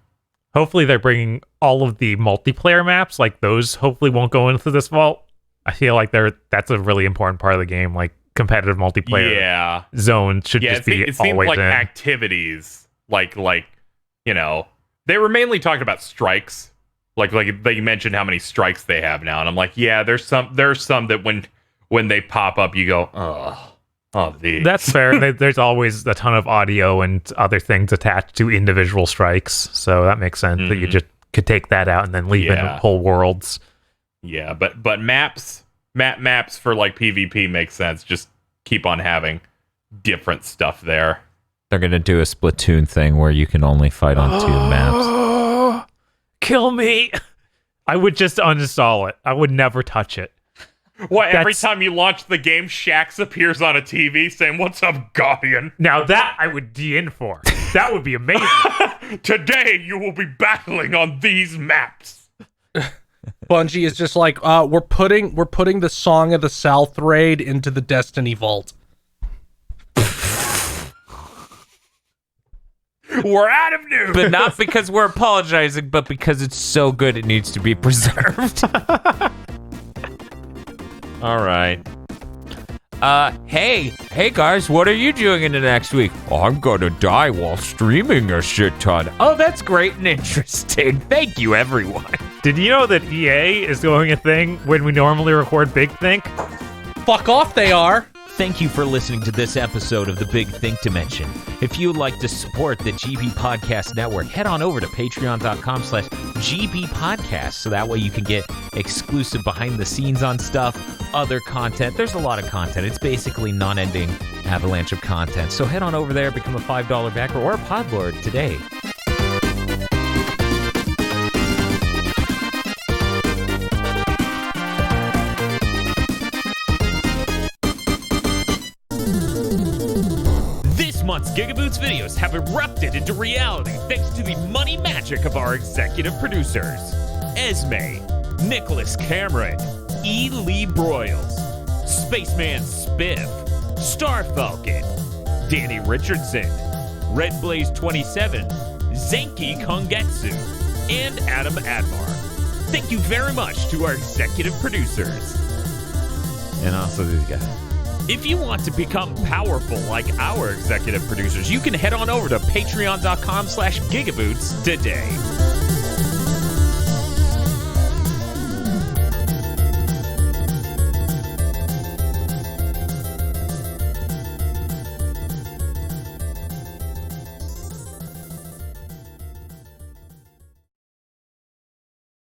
Hopefully they're bringing all of the multiplayer maps, like those hopefully won't go into this vault. I feel like that's a really important part of the game, like competitive multiplayer zone should just be it seems always like in. activities, like you know, they were mainly talking about strikes. Like they mentioned how many strikes they have now, and I'm like, yeah, there's some that when they pop up, you go, oh, these. That's fair. There's always a ton of audio and other things attached to individual strikes, so that makes sense that you just could take that out and then leave in whole worlds. Yeah, but maps for like PvP makes sense. Just keep on having different stuff there. They're gonna do a Splatoon thing where you can only fight on 2 maps. Kill me. I would just uninstall it. I would never touch it. What, every time you launch the game, Shaxx appears on a TV saying, "What's up, Guardian?" Now that I would be in for. That would be amazing. Today you will be battling on these maps. Bungie is just like, we're putting the Song of the South raid into the Destiny vault. We're out of news. But not because we're apologizing, but because it's so good it needs to be preserved. All right. Hey guys, what are you doing in the next week? Oh, I'm gonna die while streaming a shit ton. Oh, that's great and interesting. Thank you, everyone. Did you know that EA is doing a thing when we normally record Big Think? Fuck off, they are. Thank you for listening to this episode of the Big Think Dimension. If you would like to support the GB Podcast Network, head on over to patreon.com/GB Podcast so that way you can get exclusive behind the scenes on stuff, other content. There's a lot of content. It's basically non-ending avalanche of content. So head on over there, become a $5 backer or a Podlord today. Month's GigaBoots videos have erupted into reality thanks to the money magic of our executive producers. Esme, Nicholas Cameron, E. Lee Broyles, Spaceman Spiff, Star Falcon, Danny Richardson, Red Blaze 27, Zenki Kongetsu, and Adam Admar. Thank you very much to our executive producers. And also these guys. If you want to become powerful like our executive producers, you can head on over to patreon.com/gigaboots today.